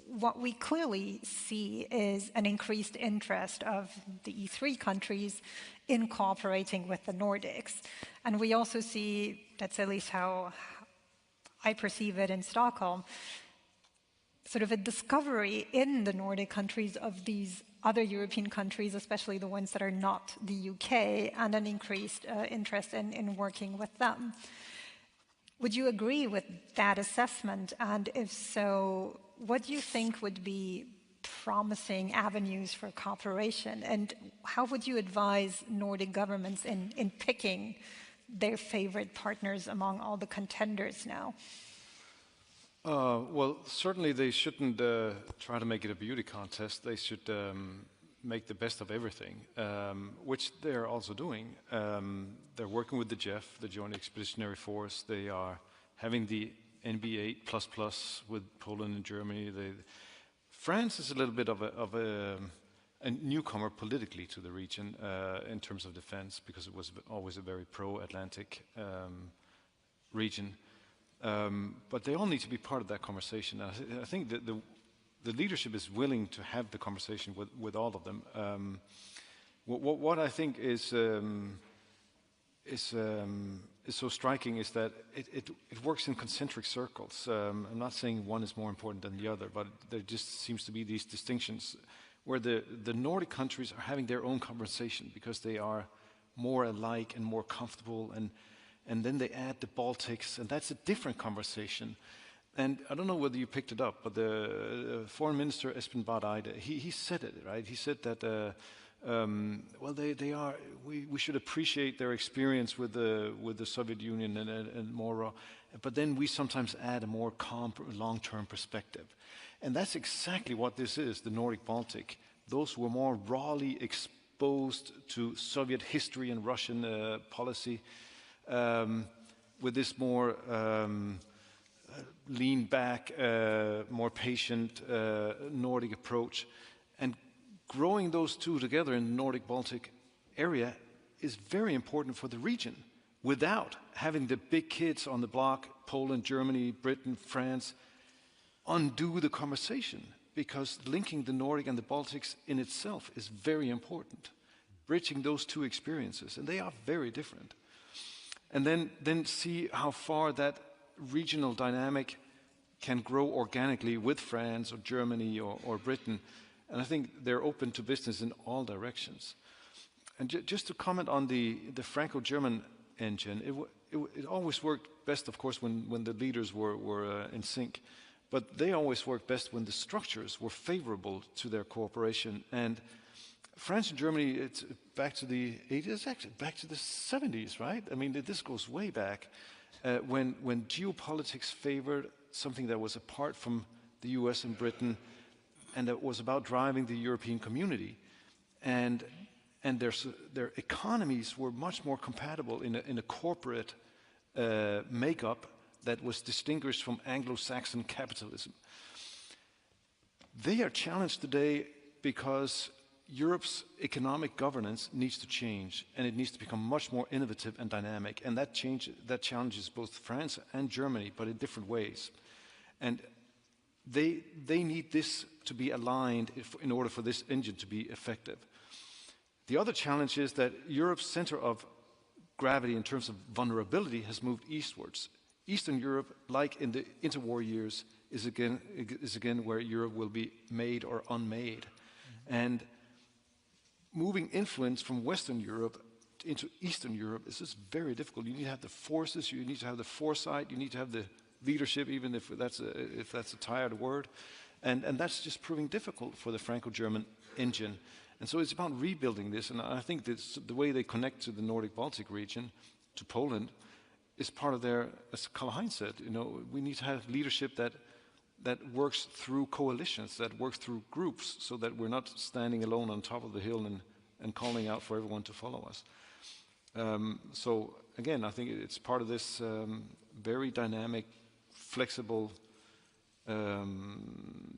what we clearly see is an increased interest of the E3 countries in cooperating with the Nordics. And we also see, that's at least how I perceive it in Stockholm, sort of a discovery in the Nordic countries of these other European countries, especially the ones that are not the UK, and an increased interest in working with them. Would you agree with that assessment? And if so, what do you think would be promising avenues for cooperation? And how would you advise Nordic governments in picking their favorite partners among all the contenders now? Well, certainly they shouldn't try to make it a beauty contest. They should make the best of everything, which they're also doing. They're working with the JEF, the Joint Expeditionary Force. They are having the NB8++ with Poland and Germany. France is a little bit of a newcomer politically to the region in terms of defense, because it was always a very pro-Atlantic region. But they all need to be part of that conversation. I think that the leadership is willing to have the conversation with all of them. What I think is so striking is that it works in concentric circles. I'm not saying one is more important than the other, but there just seems to be these distinctions where the Nordic countries are having their own conversation because they are more alike and more comfortable, and then they add the Baltics, and that's a different conversation. And I don't know whether you picked it up, but the Foreign Minister Espen Eide, he said it, right? He said that, well, we should appreciate their experience with the Soviet Union and more, but then we sometimes add a more calm, long-term perspective. And that's exactly what this is, the Nordic-Baltic. Those who were more rawly exposed to Soviet history and Russian policy, with this more lean back, more patient Nordic approach. And growing those two together in the Nordic-Baltic area is very important for the region. Without having the big kids on the block, Poland, Germany, Britain, France, undo the conversation, because linking the Nordic and the Baltics in itself is very important. Bridging those two experiences, and they are very different. And then see how far that regional dynamic can grow organically with France or Germany or Britain. And I think they're open to business in all directions. And just to comment on the Franco-German engine, it always worked best, of course, when the leaders were in sync. But they always worked best when the structures were favorable to their cooperation. And France and Germany, it's back to the 80s, actually back to the 70s, right? I mean, this goes way back when geopolitics favored something that was apart from the US and Britain, and that was about driving the European community. And their economies were much more compatible in a corporate makeup that was distinguished from Anglo-Saxon capitalism. They are challenged today because Europe's economic governance needs to change, and it needs to become much more innovative and dynamic. And that challenges both France and Germany, but in different ways. And they need this to be aligned in order for this engine to be effective. The other challenge is that Europe's center of gravity in terms of vulnerability has moved eastwards. Eastern Europe, like in the interwar years, is again where Europe will be made or unmade. And moving influence from Western Europe into Eastern Europe is just very difficult. You need to have the forces, you need to have the foresight, you need to have the leadership, even if that's a tired word. And that's just proving difficult for the Franco-German engine. And so it's about rebuilding this, and I think the way they connect to the Nordic-Baltic region, to Poland, is part of their, as Karl-Heinz said, we need to have leadership that works through coalitions, that works through groups, so that we're not standing alone on top of the hill and calling out for everyone to follow us. So again, I think it's part of this very dynamic, flexible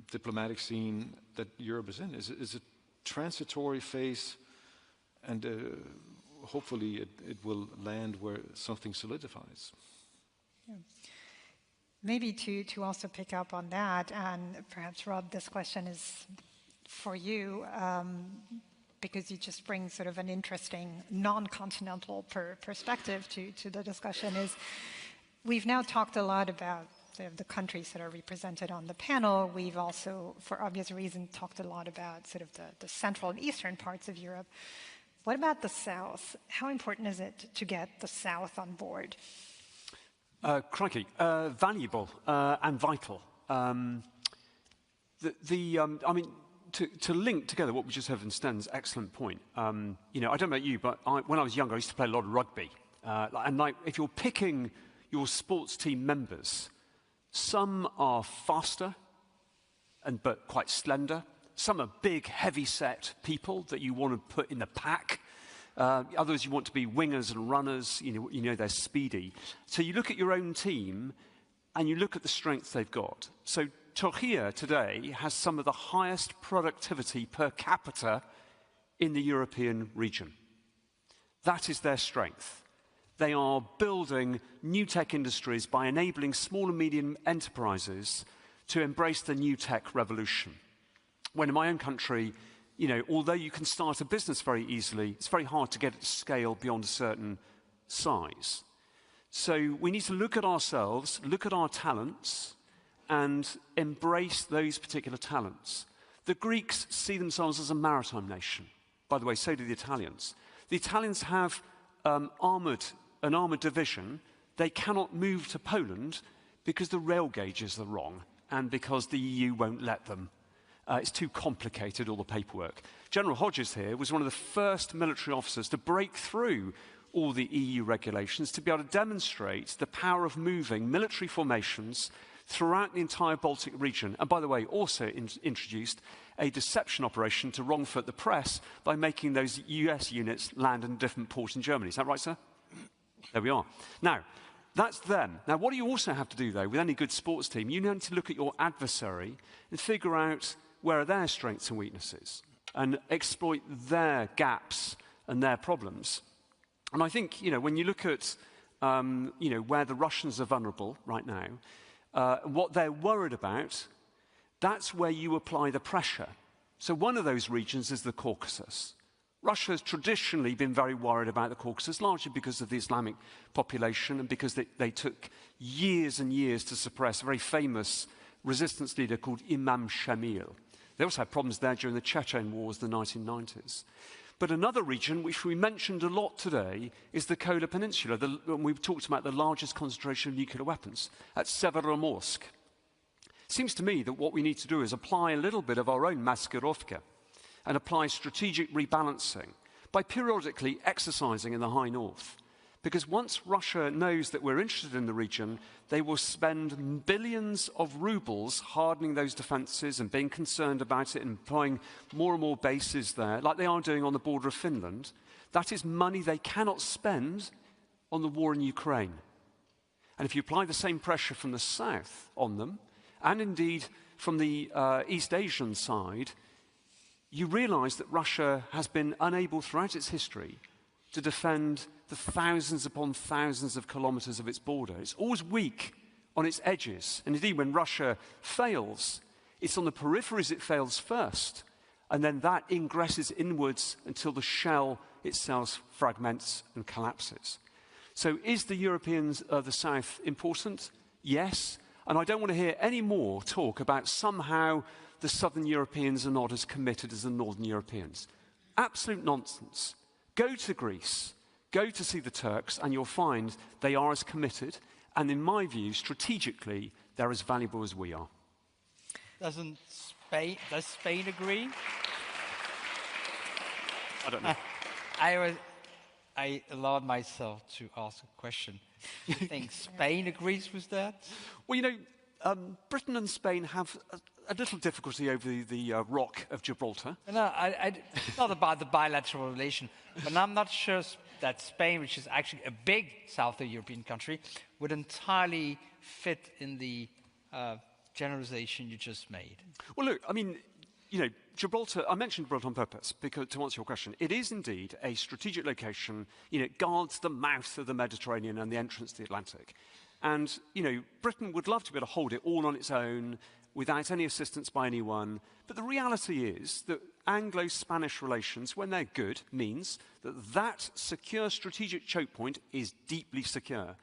diplomatic scene that Europe is in. Is a transitory phase, and hopefully it will land where something solidifies. Yeah. Maybe to also pick up on that, and perhaps Rob, this question is for you, because you just bring sort of an interesting non-continental perspective to the discussion, is we've now talked a lot about the countries that are represented on the panel. We've also, for obvious reasons, talked a lot about sort of the central and eastern parts of Europe. What about the South? How important is it to get the South on board? Crikey, valuable and vital. I mean, to link together what we just heard from Sten's excellent point. I don't know about you, but when I was younger, I used to play a lot of rugby. And if you're picking your sports team members, Some are faster, but quite slender. Some are big, heavy-set people that you want to put in the pack. Others you want to be wingers and runners, you know they're speedy. So you look at your own team and you look at the strengths they've got. So Turkey today has some of the highest productivity per capita in the European region. That is their strength. They are building new tech industries by enabling small and medium enterprises to embrace the new tech revolution. When in my own country, although you can start a business very easily, it's very hard to get it to scale beyond a certain size. So we need to look at ourselves, look at our talents, and embrace those particular talents. The Greeks see themselves as a maritime nation. By the way, so do the Italians. The Italians have an armoured division. They cannot move to Poland because the rail gauges are wrong and because the EU won't let them. It's too complicated, all the paperwork. General Hodges here was one of the first military officers to break through all the EU regulations to be able to demonstrate the power of moving military formations throughout the entire Baltic region. And by the way, also introduced a deception operation to wrongfoot the press by making those US units land in a different port in Germany. Is that right, sir? There we are. Now, that's them. Now, what do you also have to do, though, with any good sports team? You need to look at your adversary and figure out where are their strengths and weaknesses and exploit their gaps and their problems. And I think, when you look at, where the Russians are vulnerable right now, what they're worried about, that's where you apply the pressure. So one of those regions is the Caucasus. Russia has traditionally been very worried about the Caucasus, largely because of the Islamic population and because they took years and years to suppress a very famous resistance leader called Imam Shamil. They also had problems there during the Chechen Wars in the 1990s. But another region, which we mentioned a lot today, is the Kola Peninsula. We've talked about the largest concentration of nuclear weapons at Severomorsk. It seems to me that what we need to do is apply a little bit of our own maskirovka and apply strategic rebalancing by periodically exercising in the high north. Because once Russia knows that we're interested in the region, they will spend billions of rubles hardening those defences and being concerned about it and employing more and more bases there, like they are doing on the border of Finland. That is money they cannot spend on the war in Ukraine. And if you apply the same pressure from the south on them, and indeed from the East Asian side, you realise that Russia has been unable throughout its history to defend the thousands upon thousands of kilometres of its border. It's always weak on its edges. And indeed, when Russia fails, it's on the peripheries it fails first. And then that ingresses inwards until the shell itself fragments and collapses. So is the Europeans of the South important? Yes. And I don't want to hear any more talk about somehow the Southern Europeans are not as committed as the Northern Europeans. Absolute nonsense. Go to Greece, go to see the Turks, and you'll find they are as committed, and in my view, strategically, they're as valuable as we are. Does Spain agree? I don't know. I allowed myself to ask a question. Do you think Spain agrees with that? Well, Britain and Spain have a little difficulty over the rock of Gibraltar. No, it's not about the bilateral relation, but I'm not sure that Spain, which is actually a big Southern European country, would entirely fit in the generalization you just made. Well, look, I mean, Gibraltar, I mentioned Gibraltar on purpose because, to answer your question, it is indeed a strategic location. It guards the mouth of the Mediterranean and the entrance to the Atlantic. And, Britain would love to be able to hold it all on its own without any assistance by anyone. But the reality is that Anglo-Spanish relations, when they're good, means that secure strategic choke point is deeply secure.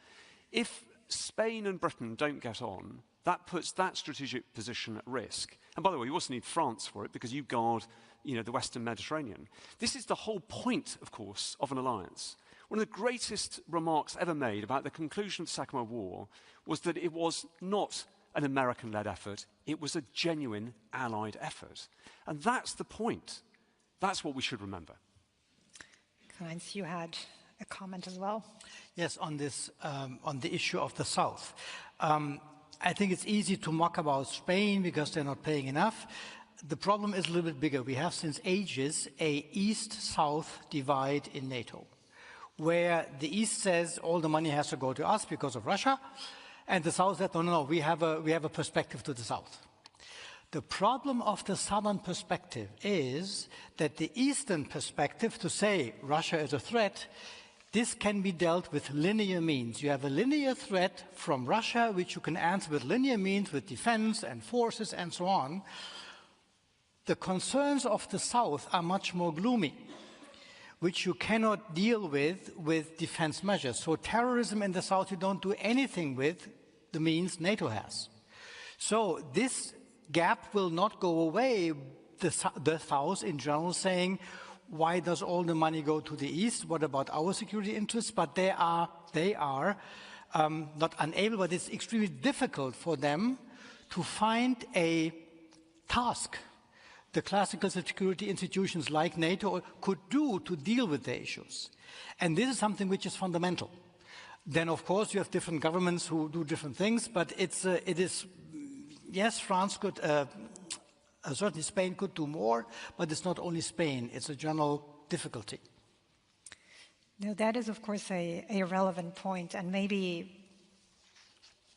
If Spain and Britain don't get on, that puts that strategic position at risk. And by the way, you also need France for it because you guard, the Western Mediterranean. This is the whole point, of course, of an alliance. One of the greatest remarks ever made about the conclusion of the Second World War was that it was not an American-led effort, it was a genuine Allied effort. And that's the point. That's what we should remember. Heinz, you had a comment as well? Yes, on this, on the issue of the South. I think it's easy to mock about Spain because they're not paying enough. The problem is a little bit bigger. We have since ages a East-South divide in NATO, where the East says all the money has to go to us because of Russia, and the South said, no, we have a perspective to the South. The problem of the Southern perspective is that the Eastern perspective, to say Russia is a threat, this can be dealt with linear means. You have a linear threat from Russia, which you can answer with linear means, with defense and forces and so on. The concerns of the South are much more gloomy, which you cannot deal with defense measures. So terrorism in the South, you don't do anything with the means NATO has. So this gap will not go away. The South in general saying, why does all the money go to the East? What about our security interests? But they are not unable, but it's extremely difficult for them to find a task the classical security institutions like NATO could do to deal with the issues. And this is something which is fundamental. Then, of course, you have different governments who do different things, but it is, yes, France could, certainly Spain could do more, but it's not only Spain, it's a general difficulty. No, that is, of course, a relevant point, and maybe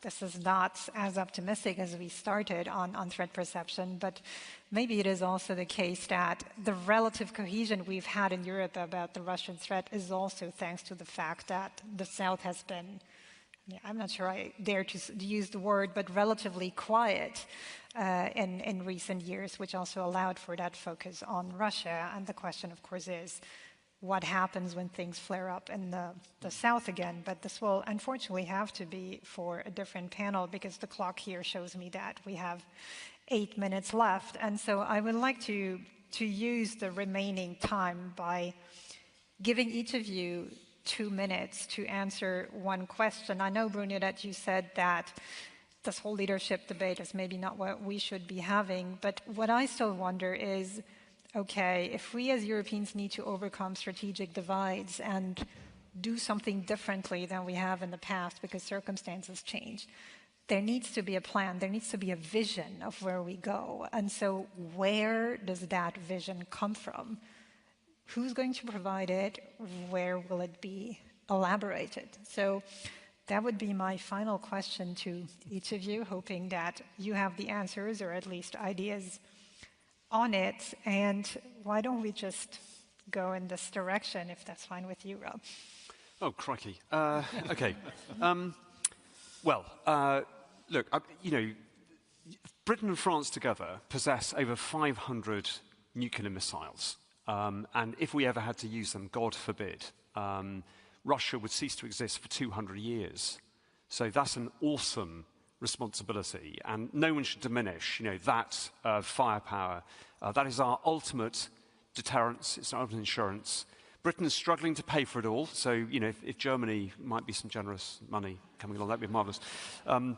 this is not as optimistic as we started on threat perception, but maybe it is also the case that the relative cohesion we've had in Europe about the Russian threat is also thanks to the fact that the South has been, I'm not sure I dare to use the word, but relatively quiet in recent years, which also allowed for that focus on Russia. And the question, of course, is what happens when things flare up in the South again? But this will unfortunately have to be for a different panel because the clock here shows me that we have 8 minutes left. And so I would like to use the remaining time by giving each of you 2 minutes to answer one question. I know, Bruno, that you said that this whole leadership debate is maybe not what we should be having, but what I still wonder is, okay, if we as Europeans need to overcome strategic divides and do something differently than we have in the past because circumstances change, there needs to be a plan, there needs to be a vision of where we go. And so where does that vision come from? Who's going to provide it? Where will it be elaborated? So that would be my final question to each of you, hoping that you have the answers or at least ideas on it. And why don't we just go in this direction, if that's fine with you, Rob? Oh, crikey. Okay. Look, Britain and France together possess over 500 nuclear missiles. And if we ever had to use them, God forbid, Russia would cease to exist for 200 years. So that's an awesome responsibility, and no one should diminish, that firepower. That is our ultimate deterrence, it's our ultimate insurance. Britain is struggling to pay for it all, so, if Germany might be some generous money coming along, that'd be marvellous. And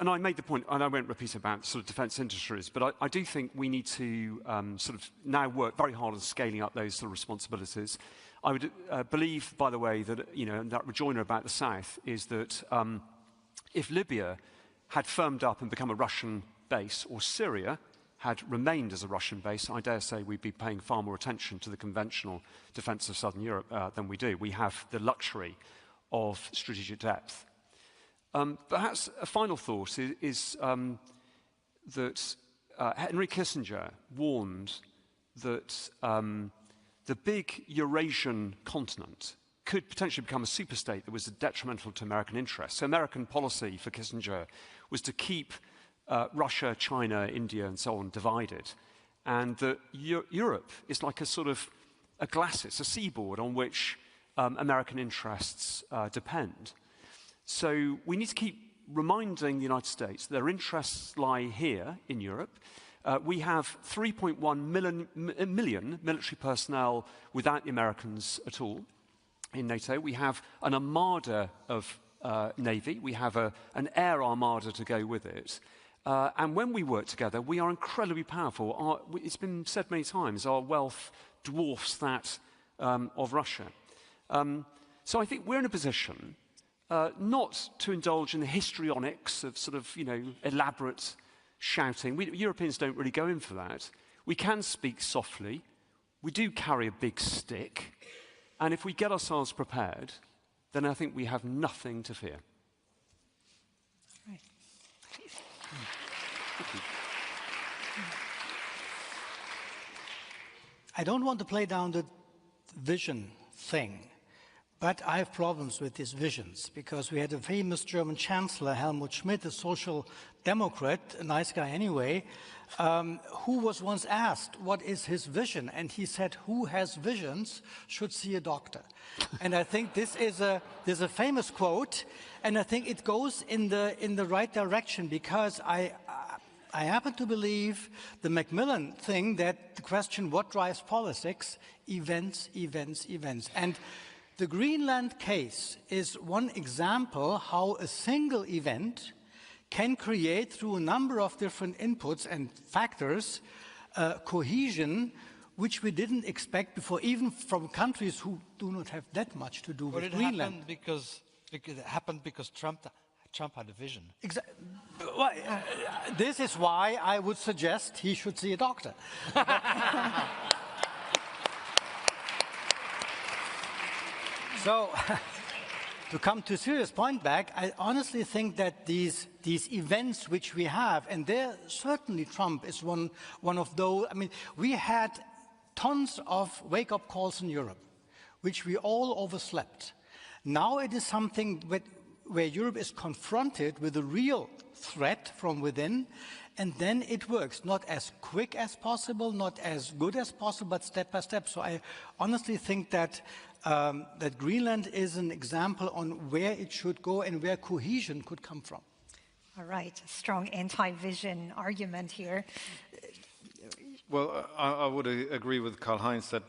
I made the point, and I won't repeat about sort of defence industries, but I do think we need to sort of now work very hard on scaling up those sort of responsibilities. I would believe, by the way, that, that rejoinder about the South is that if Libya had firmed up and become a Russian base, or Syria had remained as a Russian base, I dare say we'd be paying far more attention to the conventional defence of southern Europe than we do. We have the luxury of strategic depth. Perhaps a final thought is that Henry Kissinger warned that the big Eurasian continent could potentially become a superstate that was detrimental to American interests. So American policy for Kissinger was to keep Russia, China, India, and so on divided. And that Europe is like a sort of a glacis, a seaboard on which American interests depend. So we need to keep reminding the United States their interests lie here in Europe. We have 3.1 million military personnel without the Americans at all in NATO. We have an armada of navy. We have an air armada to go with it. And when we work together, we are incredibly powerful. It's been said many times, our wealth dwarfs that of Russia. So I think we're in a position not to indulge in the histrionics of sort of, elaborate shouting. Europeans don't really go in for that. We can speak softly. We do carry a big stick. And if we get ourselves prepared, then I think we have nothing to fear. Right. I don't want to play down the vision thing, but I have problems with these visions, because we had a famous German Chancellor, Helmut Schmidt, a social democrat, a nice guy anyway, who was once asked what is his vision, and he said, who has visions should see a doctor. And I think this is a famous quote, and I think it goes in the right direction, because I happen to believe the Macmillan thing, that the question, what drives politics? Events, events, events. And the Greenland case is one example how a single event can create, through a number of different inputs and factors, cohesion, which we didn't expect before, even from countries who do not have that much to do with Greenland. It happened because Trump had a vision. Well, this is why I would suggest he should see a doctor. So, to come to a serious point back, I honestly think that these events which we have, and there certainly Trump is one of those. I mean, we had tons of wake-up calls in Europe, which we all overslept. Now it is something where Europe is confronted with a real threat from within, and then it works. Not as quick as possible, not as good as possible, but step by step. So I honestly think that that Greenland is an example on where it should go and where cohesion could come from. All right, a strong anti-vision argument here. Well, I would agree with Karl-Heinz that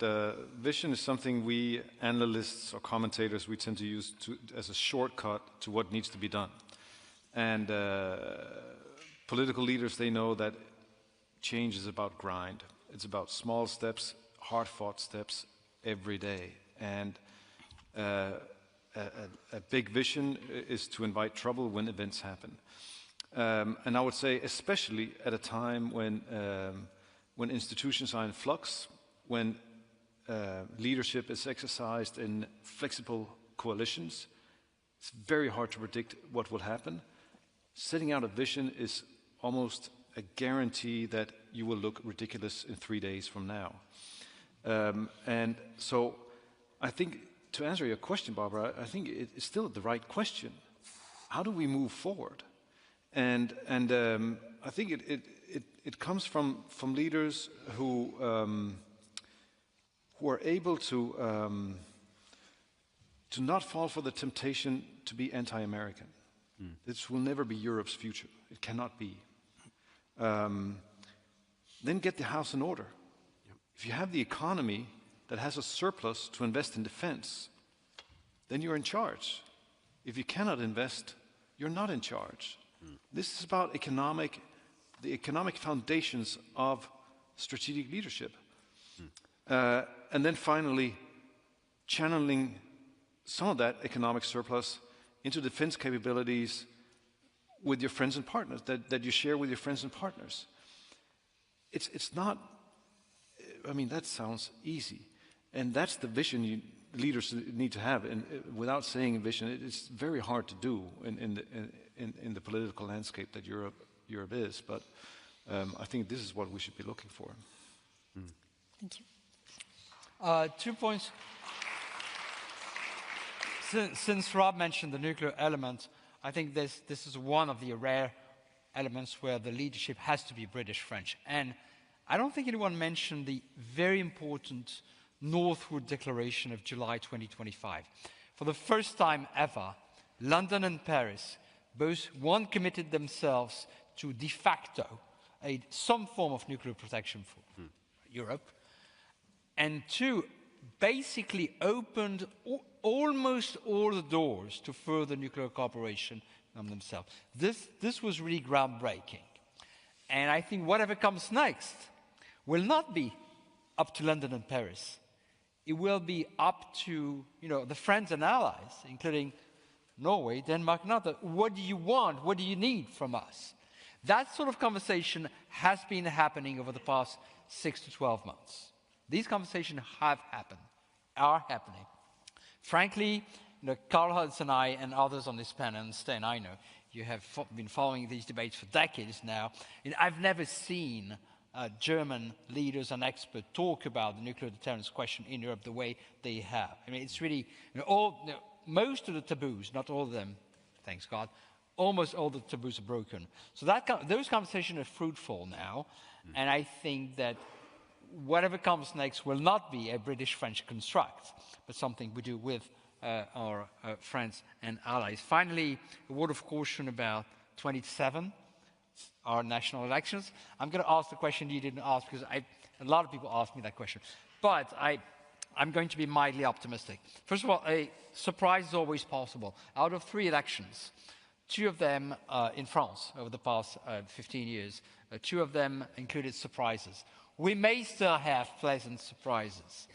vision is something we analysts or commentators, we tend to use as a shortcut to what needs to be done. And political leaders, they know that change is about grind. It's about small steps, hard-fought steps every day. And a big vision is to invite trouble when events happen. And I would say, especially at a time when institutions are in flux, when leadership is exercised in flexible coalitions, it's very hard to predict what will happen. Setting out a vision is almost a guarantee that you will look ridiculous in 3 days from now. And so I think, to answer your question, Barbara, I think it's still the right question. How do we move forward? And I think it comes from leaders who are able to not fall for the temptation to be anti-American. This will never be Europe's future. It cannot be. Then get the house in order. If you have the economy that has a surplus to invest in defense, then you're in charge. If you cannot invest, you're not in charge. This is about the economic foundations of strategic leadership. And then finally, channeling some of that economic surplus into defense capabilities with your friends and partners, that you share with your friends and partners. It's not, I mean, that sounds easy. And that's the vision leaders need to have. And without saying vision, it's very hard to do in the political landscape that Europe is. But I think this is what we should be looking for. Thank you. 2 points. Since Rob mentioned the nuclear element, I think this is one of the rare elements where the leadership has to be British-French. And I don't think anyone mentioned the very important Northwood Declaration of July 2025. For the first time ever, London and Paris both, one, committed themselves to de facto some form of nuclear protection for Europe, and two, basically opened almost all the doors to further nuclear cooperation among themselves. This was really groundbreaking. And I think whatever comes next will not be up to London and Paris. It will be up to the friends and allies, including Norway, Denmark another. What do you want? What do you need from us? That sort of conversation has been happening over the past 6 to 12 months. These conversations have happened, are happening. Frankly, Karl-Heinz and I and others on this panel, and Sten, I know, you have been following these debates for decades now. And I've never seen German leaders and experts talk about the nuclear deterrence question in Europe the way they have. I mean, it's really, most of the taboos, not all of them, thanks God, almost all the taboos are broken. So those conversations are fruitful now, and I think that whatever comes next will not be a British-French construct, but something we do with our friends and allies. Finally, a word of caution about 27, our national elections. I'm going to ask the question you didn't ask, because a lot of people ask me that question. But I'm going to be mildly optimistic. First of all, a surprise is always possible. Out of 3 elections, 2 of them in France over the past 15 years, 2 of them included surprises. We may still have pleasant surprises.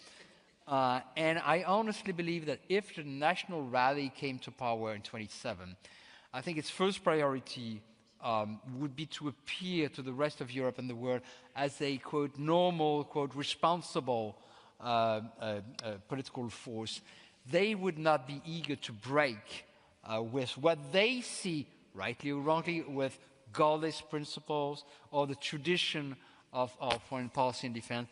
And I honestly believe that if the national rally came to power in 27, I think its first priority would be to appear to the rest of Europe and the world as a, quote, normal, quote, responsible political force. They would not be eager to break with what they see, rightly or wrongly, with Gaullist principles or the tradition of foreign policy and defense.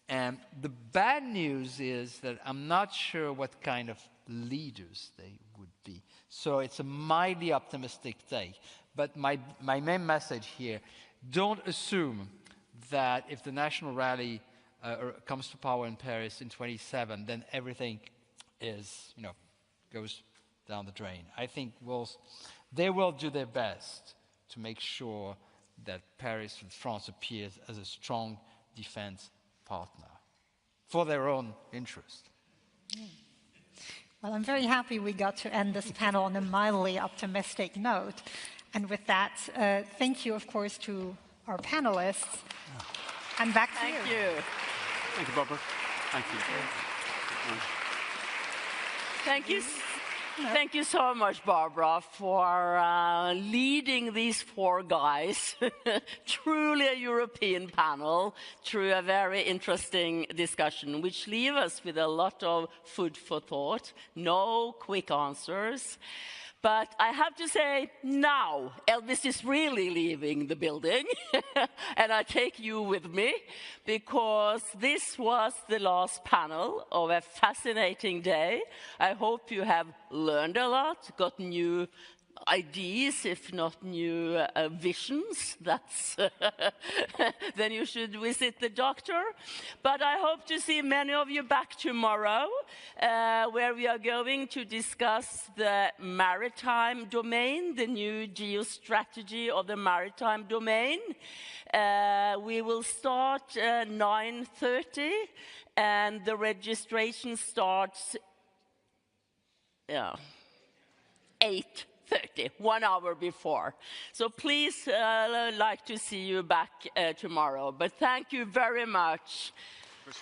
And the bad news is that I'm not sure what kind of leaders they would be. So it's a mildly optimistic take. But my main message here, don't assume that if the national rally comes to power in Paris in 27, then everything is, goes down the drain. I think they will do their best to make sure that Paris and France appears as a strong defense partner for their own interest. Well, I'm very happy we got to end this panel on a mildly optimistic note. And with that, thank you, of course, to our panelists. And back to you. Thank you. Thank you, Barbara. Thank you. Thank you. Thank you so much, Barbara, for leading these 4 guys, truly a European panel, through a very interesting discussion, which leaves us with a lot of food for thought, no quick answers. But I have to say, now Elvis is really leaving the building, and I take you with me, because this was the last panel of a fascinating day. I hope you have learned a lot, got new ideas, if not new visions. That's then you should visit the doctor. But I hope to see many of you back tomorrow, where we are going to discuss the maritime domain, the new geostrategy of the maritime domain. We will start 9:30, and the registration starts 8:30, 1 hour before. So please, I'd like to see you back tomorrow. But thank you very much. Thanks.